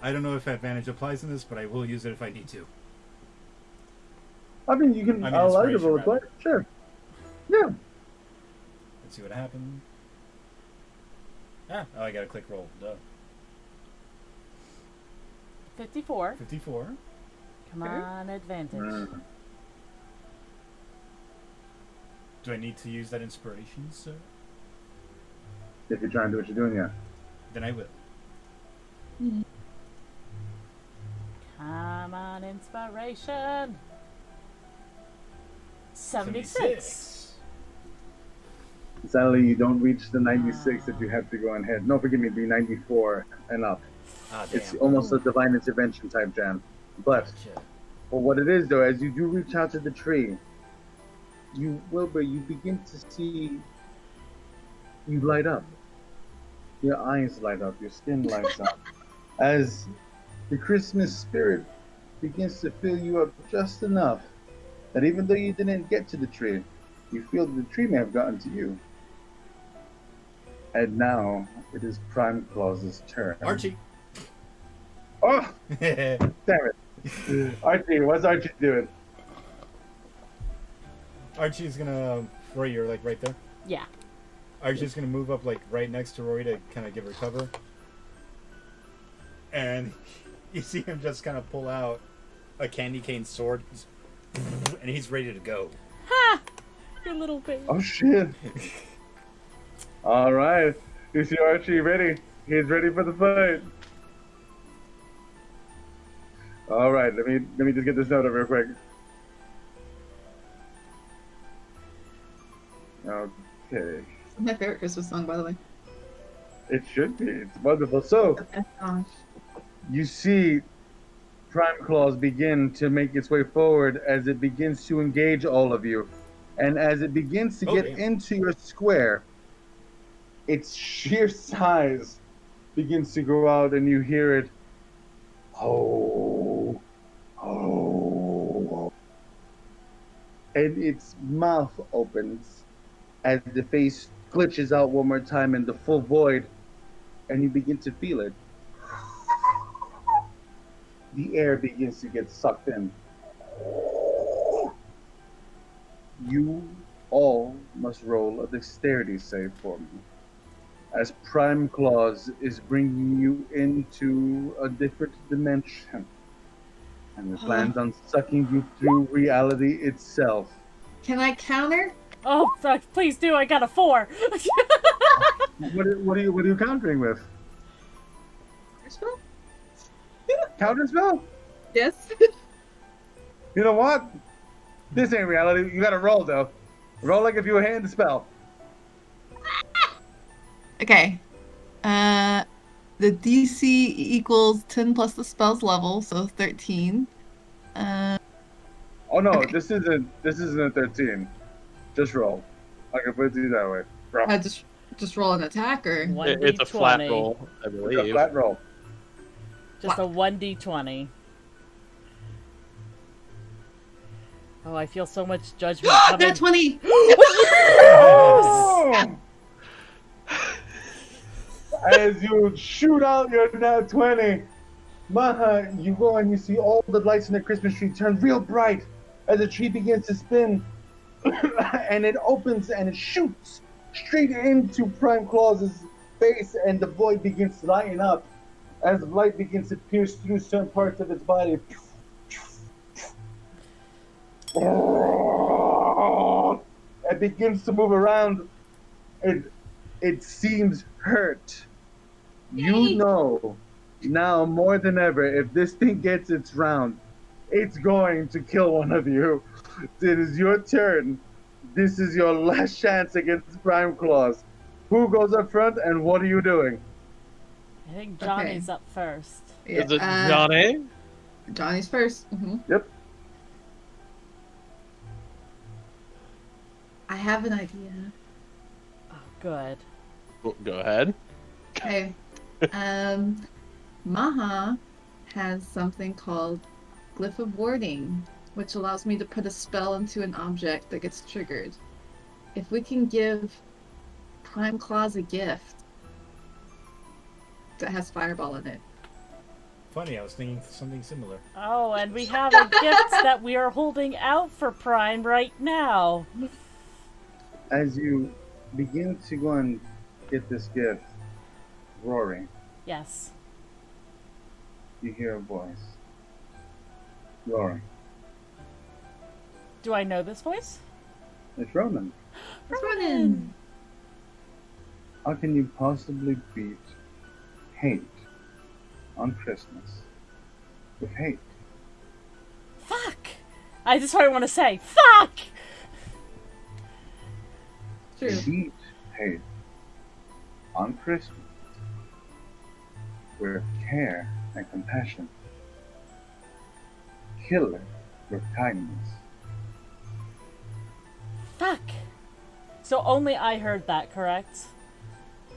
I don't know if advantage applies in this, but I will use it if I need to. I mean, you can allow you to roll a inspiration, die. Sure. Yeah. Let's see what happened. Oh, I gotta click roll. Duh. 54. 54. Come on, advantage. Do I need to use that inspiration, sir? If you're trying to do what you're doing, yeah. Then I will. Come on, inspiration. 76. Sadly, you don't reach the 96 that you have to go ahead. No, forgive me, the 94 and up. Ah, damn. It's almost a divine intervention type jam. But Gotcha. for what it is, though, as you do reach out to the tree, Wilbur, you begin to see you light up. Your eyes light up, your skin lights up. As the Christmas spirit begins to fill you up just enough that even though you didn't get to the tree, you feel that the tree may have gotten to you. And now it is Prime Claus's turn. Archie! Oh! Damn it. Archie, what's Archie doing? Archie's gonna... Rory, you're like right there? Yeah. Archie's gonna move up like right next to Rory to kind of give her cover. And you see him just kind of pull out a candy cane sword. And he's ready to go. Ha! Your little baby. Oh shit. Alright. You see Archie ready. He's ready for the fight. Alright, let me just get this note up real quick. Okay. It's my favorite Christmas song, by the way. It should be. It's wonderful. So The best song. you see Prime Claws begin to make its way forward as it begins to engage all of you. And as it begins to get into your square, its sheer size begins to grow out and you hear it. Oh, oh. And its mouth opens as the face glitches out one more time in the full void, and you begin to feel it. The air begins to get sucked in. You all must roll a dexterity save for me, as Prime Claws is bringing you into a different dimension, and it plans on sucking you through reality itself. Can I counter? Oh, fuck, please do. I got a 4. What are you countering with? Spell? Counter spell? Yes. You know what? This ain't reality. You gotta roll though. Roll like if you were handing the spell. Okay. The DC equals 10 plus the spell's level, so 13. Oh no, Okay. this isn't a 13. Just roll. I can put it to you that way. Roll. Just roll an attack, or 1d20. It's a flat roll, I It's a believe. flat roll. Just a 1d20. Oh, I feel so much judgment coming. Nat 20. Oh! As you shoot out your nat 20, Maha, you go and you see all the lights in the Christmas tree turn real bright as the tree begins to spin. And it opens and it shoots straight into Prime Claus's face, and the void begins to lighten up as the light begins to pierce through certain parts of its body. It begins to move around. It seems hurt. You know Now, more than ever, if this thing gets its round, it's going to kill one of you. It is your turn. This is your last chance against Prime Claws. Who goes up front, and what are you doing? I think Johnny's up first. Yeah, Is it Johnny? Johnny's 1st. Mm-hmm. Yep. I have an idea. Oh, good. Go ahead. Okay. Maha has something called Glyph of Warding, which allows me to put a spell into an object that gets triggered. If we can give Prime Claws a gift that has Fireball in it. Funny, I was thinking something similar. Oh, and we have a gift that we are holding out for Prime right now. As you begin to go and get this gift, Rory, Yes. you hear a voice. Rory, Do I know this voice? it's Ronan. Let's run in. How can you possibly beat hate on Christmas with hate? Fuck! I just what I want to say. Fuck! True. Beat hate on Christmas with care and compassion. Kill it with kindness. Fuck! So only I heard that, correct?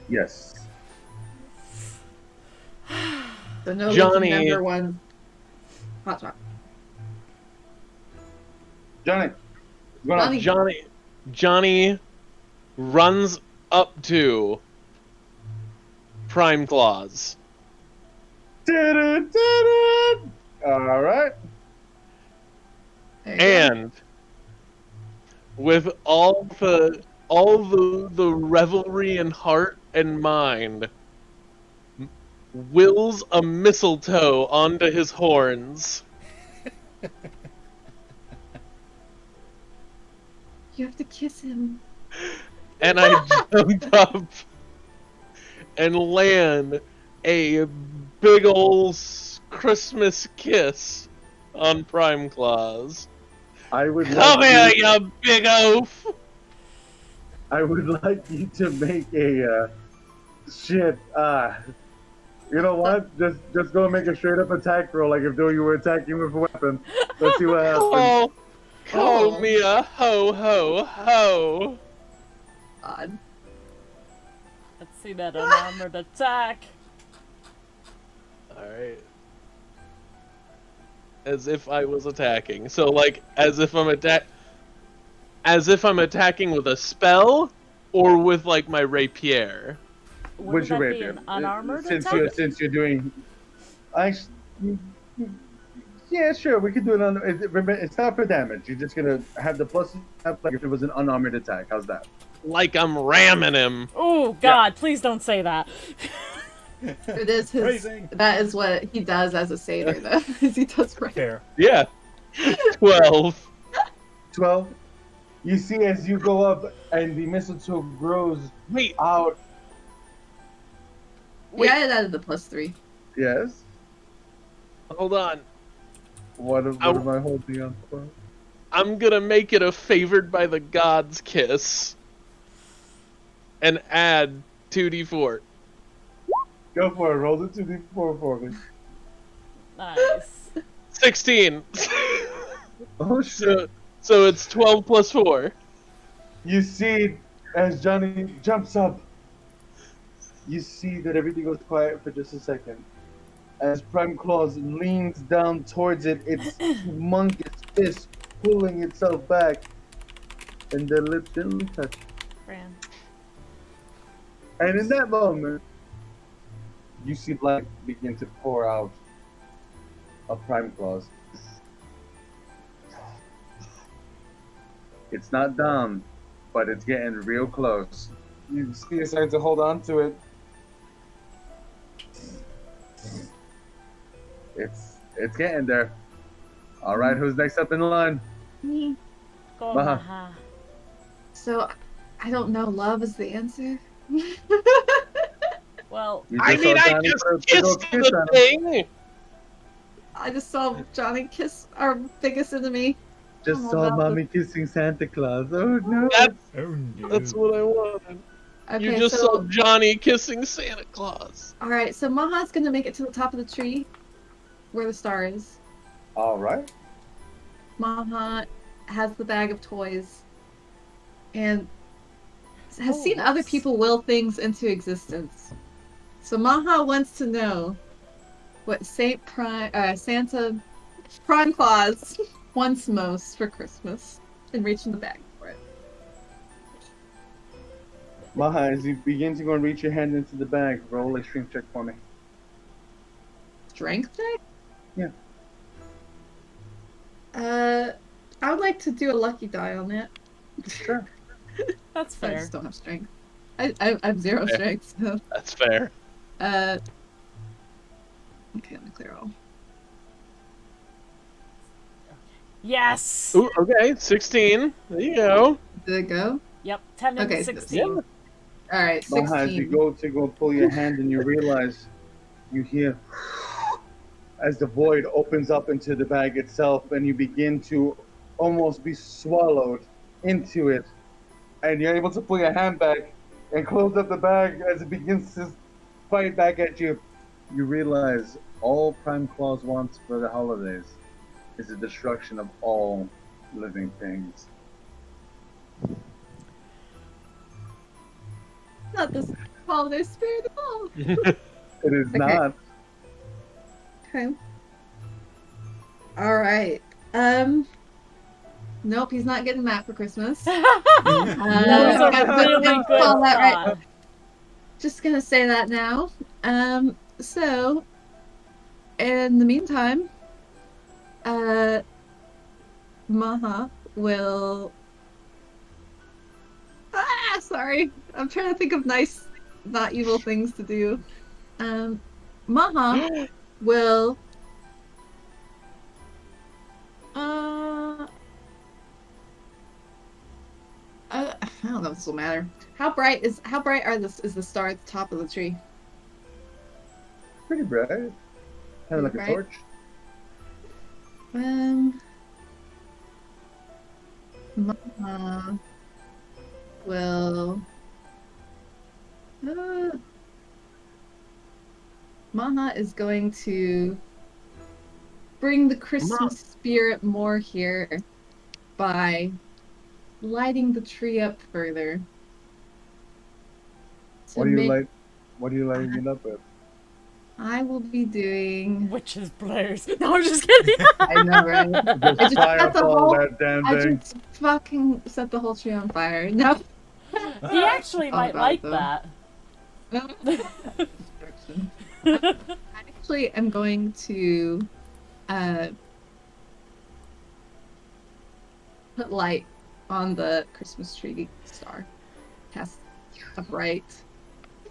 Yes. So no Johnny- number one. Hot shot. Johnny, go on. Johnny. Johnny runs up to Prime Claws. All right. There you go. And with all the revelry and heart and mind, wills a mistletoe onto his horns. You have to kiss him. And I jump up and land a big ol' Christmas kiss on Prime Claws. I would Come like here, you, you big oaf! I would like you to make a shit. You know what? Just go and make a straight up attack roll, like if though you were attacking with a weapon. Let's see what happens. Call Oh. me a ho ho ho! Odd. Let's see that unarmored attack. Alright. As if I was attacking. So like as if I'm attacking with a spell or with like my rapier. Wouldn't What's your that be rapier? an unarmored since attack? you're doing, yeah, sure, we could do it on. Remember, it's not for damage. You're just gonna have the plus up like if it was an unarmored attack. How's that? Like I'm ramming him. Oh God! Please don't say that. It is his. Phrasing. That is what he does as a satyr, though. Is he does right. Fair. Yeah. 12. 12. You see, as you go up and the mistletoe grows Wait, out. Yeah, I added the +3. Yes. hold on. What am I holding on for? I'm gonna make it a favored by the gods kiss. And add 2d4. Go for it. Roll the 2d4 for me. Nice. 16. Oh shit! So it's 12 plus 4. You see, as Johnny jumps up, you see that everything goes quiet for just a second. As Prime Claws leans down towards it, its humongous fist pulling itself back, and their lips gently touch. Fran. And in that moment, you see light begin to pour out of Prime Claws. It's not down, but it's getting real close. You see it starting to hold on to it. It's getting there. All right, who's next up in the line? Me. Go Maha. Maha. So, I don't know. Love is the answer. Well, You I just mean, saw I Johnny just put a big old kissed kiss the on him. thing. I just saw Johnny kiss our biggest enemy. Just Oh, saw about mommy kissing Santa Claus. Oh no! Oh no. That's what I wanted. Okay, You just so saw Johnny kissing Santa Claus. all right, so Maha's gonna make it to the top of the tree, where the star is. All right. Maha has the bag of toys, and has Oh, seen other whoops. people will things into existence. So Maha wants to know what Santa Prime Claus wants most for Christmas, and reach in the bag for it. Maha, as you begin to go and reach your hand into the bag, roll a strength check for me. Strength check? Yeah. I would like to do a lucky die on it. Sure. That's I fair. just don't have strength. I have zero Fair. strength, so That's fair. okay, let me clear all. Yes. Ooh, okay, 16. There you go. Did it go? Yep. 10 and Okay, 16. Alright, Maha, as you 16. go to go pull your hand and you realize you hear as the void opens up into the bag itself and you begin to almost be swallowed into it. And you're able to pull your hand back and close up the bag as it begins to fight back at you. You realize all Prime Claus wants for the holidays is the destruction of all living things. Not this holiday spirit at all. It is Okay. not. Okay. Alright. Nope, he's not getting that for Christmas. That was a I'm really gonna good call that right. thought. Just gonna say that now. So in the meantime, Maha will sorry. I'm trying to think of nice, not evil things to do. Maha will I don't know if this will matter. How bright is the star at the top of the tree? Pretty bright. Kind of like a Right. torch. Maha will Maha is going to bring the Christmas spirit more here by lighting the tree up further. To What do you make- like? What are you lighting it up with? I will be doing. Witches blares. No, I'm just kidding. I know, right? Just just fire got the up all whole- that damn I thing. just fucking set the whole tree on fire. No. He actually Oh, might God, like though. that. I actually am going to put light on the Christmas tree star. Cast a bright,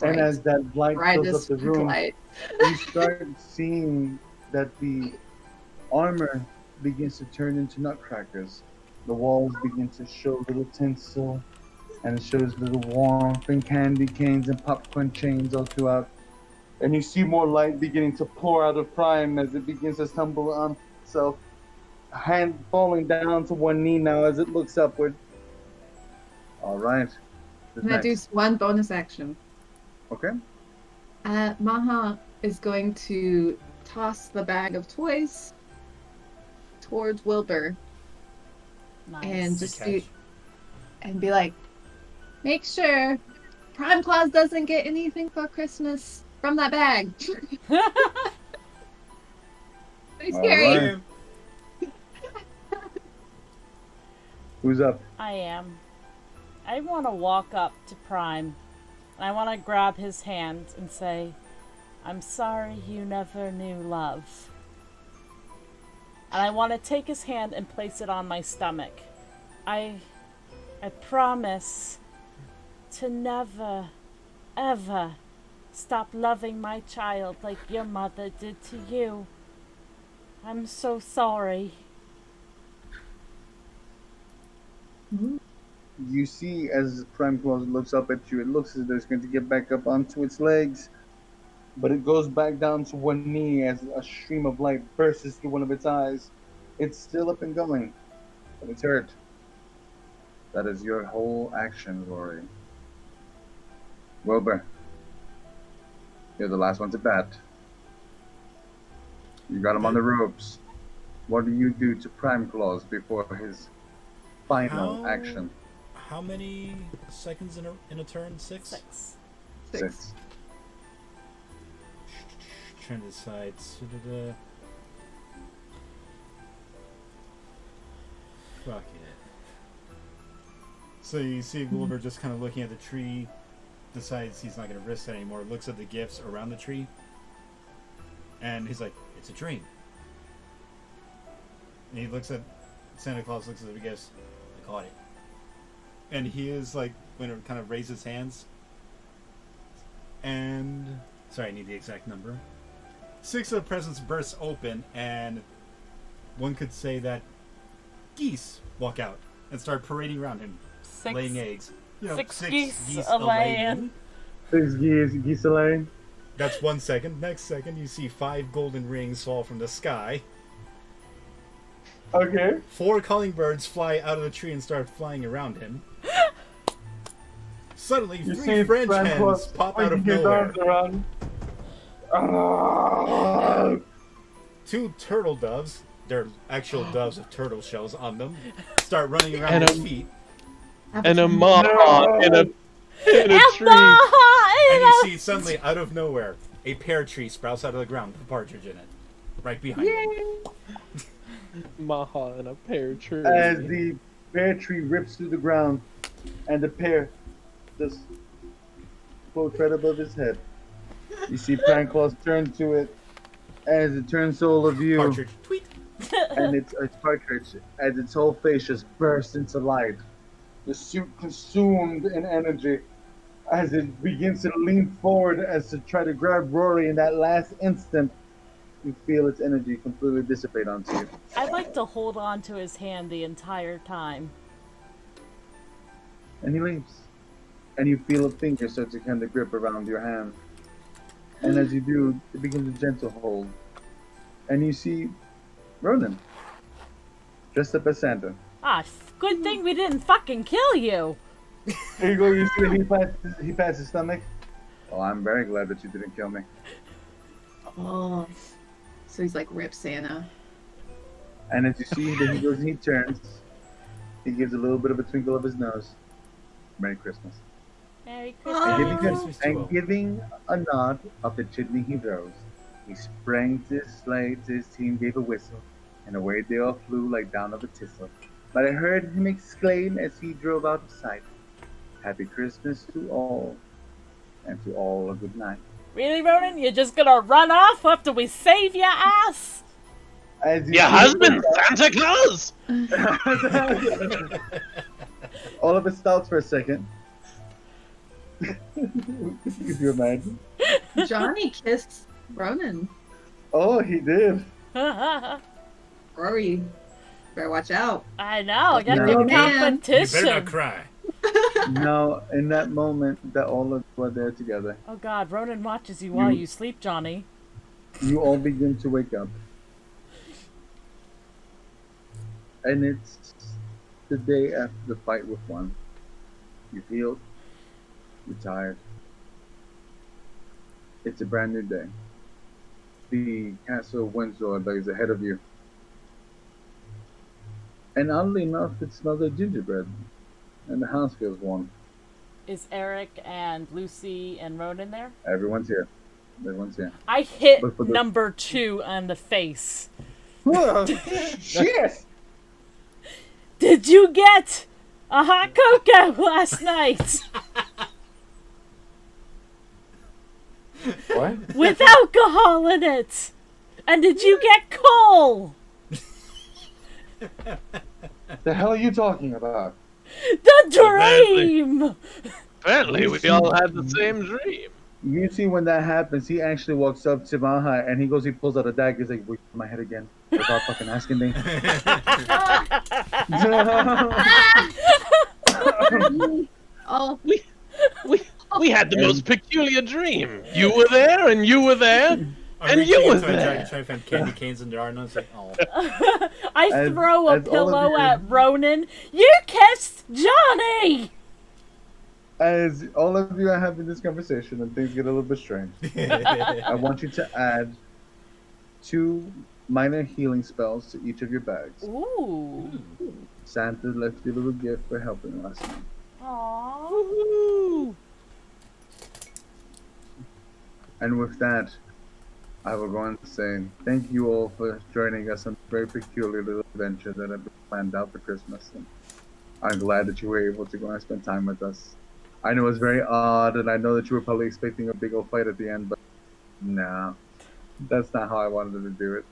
And as that light fills up brightest the room, light. you start seeing that the armor begins to turn into nutcrackers. The walls begin to show little tinsel, and it shows little warmth and candy canes and popcorn chains all throughout. And you see more light beginning to pour out of Prime as it begins to stumble on itself. A hand falling down to one knee now as it looks upward. All right. Who's I'm gonna do next? one bonus action. Okay. Maha is going to toss the bag of toys towards Wilbur Nice. and just Good do, catch. and be like, make sure Prime Claus doesn't get anything for Christmas from that bag. Very All scary. right. Who's up? I am. I want to walk up to Prime. I want to grab his hand and say, I'm sorry you never knew love. And I want to take his hand and place it on my stomach. I promise to never, ever stop loving my child like your mother did to you. I'm so sorry. You see, as Prime Claus looks up at you, it looks as though it's going to get back up onto its legs. but it goes back down to one knee as a stream of light bursts through one of its eyes. It's still up and going, but it's hurt. That is your whole action, Rory. Wilbur, you're the last one to bat. You got him on the ropes. What do you do to Prime Claws before his final action? How many seconds in a turn? 6? 6. 6. Trying to decide. Fuck it. So you see Wilbur just kind of looking at the tree, decides he's not going to risk that anymore, looks at the gifts around the tree, and he's like, it's a dream. And he looks at Santa Claus, looks at the gifts, I caught it. And he is like, when it kind of raises hands, and sorry, I need the exact number. 6 of the presents bursts open, and one could say that geese walk out and start parading around him, 6. laying eggs. You know, 6 six geese a laying. 6 geese laying. That's 1 second. Next second, you see 5 golden rings fall from the sky. Okay. 4 calling birds fly out of the tree and start flying around him. Suddenly, You 3 see French Frank hens Claus pop out of swinging his nowhere. arms around. Ah! 2 turtle doves, they're actual doves with turtle shells on them, start running around And his feet. And a maha in a tree. And you see suddenly, out of nowhere, a pear tree sprouts out of the ground with a partridge in it. Right behind him. Maha in a pear tree. As the pear tree rips through the ground, and the pear just floats right above his head. You see Prank Claus turn to it as it turns to all of you, Partridge. Tweet. and it's Partridge as its whole face just bursts into light. The suit consumed in energy as it begins to lean forward as to try to grab Rory in that last instant. You feel its energy completely dissipate onto you. I'd like to hold on to his hand the entire time. And he leaves. And you feel a finger start to kind of grip around your hand. And as you do, it begins a gentle hold. And you see Ronan, dressed up as Santa. Ah, good thing we didn't fucking kill you. Here you go, you see that he pats his stomach. Oh, I'm very glad that you didn't kill me. Oh. So he's like Rip Santa. And as you see that he goes and he turns, he gives a little bit of a twinkle of his nose. Merry Christmas. Merry And Christmas. giving a nod of the chimney he rose, he sprang to his sleigh, to his team gave a whistle, and away they all flew like down of a thistle. But I heard him exclaim as he drove out of sight, Happy Christmas to all, and to all a good night. Really, Ronan? You're just gonna run off after we save your ass? As you Your see husband, Santa Claus! all of it stops for a second. Could you imagine? Johnny kissed Ronan. Oh, he did. Rory, better watch out. I know, I got No, the man. You better competition. not cry. Now, in that moment that all of you are there together, Oh god, Ronan watches you while you sleep, Johnny. you all begin to wake up. And it's the day after the fight with one. You've healed. You're tired. It's a brand new day. The castle of Windsor lays ahead of you. And oddly enough, it smells like gingerbread. And the house feels warm. Is Eric and Lucy and Ronan there? Everyone's here. Everyone's here. I hit But for the- number 2 on the face. Shit! Did you get a hot cocoa last night? What? With alcohol in it? And did you get coal? The hell are you talking about? The dream! Apparently, we all had the same dream. You see when that happens, he actually walks up to Maha and he pulls out a dagger. He's like, wait, my head again. Without fucking asking me. Oh, We had the And- most peculiar dream. You were there, and you were there, I'm and you reaching were into my jacket there. trying to find candy canes in there, and I was like, oh. I As- throw a as all of pillow you- at Ronan. You kissed Johnny! As all of you are having this conversation and things get a little bit strange, I want you to add 2 minor healing spells to each of your bags. Ooh. Santa left you a little gift for helping last night. Aww. Woo-hoo. And with that, I will go on to say thank you all for joining us on a very peculiar little adventure that I've planned out for Christmas. And I'm glad that you were able to go and spend time with us. I know it's very odd, and I know that you were probably expecting a big old fight at the end, but no, that's not how I wanted to do it.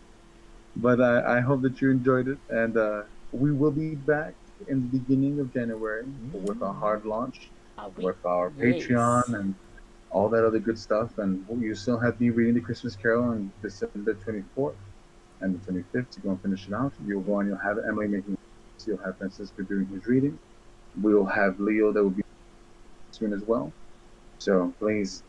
But I hope that you enjoyed it, and we will be back in the beginning of January with our hard launch, with our Patreon and all that other good stuff. And you still have me reading the Christmas Carol on December 24th and the 25th to go and finish it out. You'll go on, you'll have Emily making, you'll have Francisco doing his reading. We'll have Leo that will be soon as well. So please,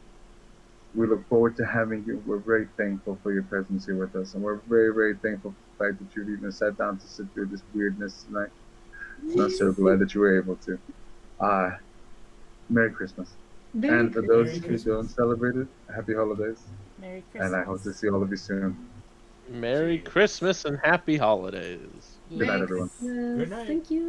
we look forward to having you. We're very thankful for your presence here with us, and we're very, very thankful for the fact that you've even sat down to sit through this weirdness tonight. And I'm so glad that you were able to. Merry Christmas. And for those who don't celebrate it, happy holidays. Merry Christmas. And I hope to see all of you soon. Merry Christmas and happy holidays. Good night, everyone. Good night. Thank you.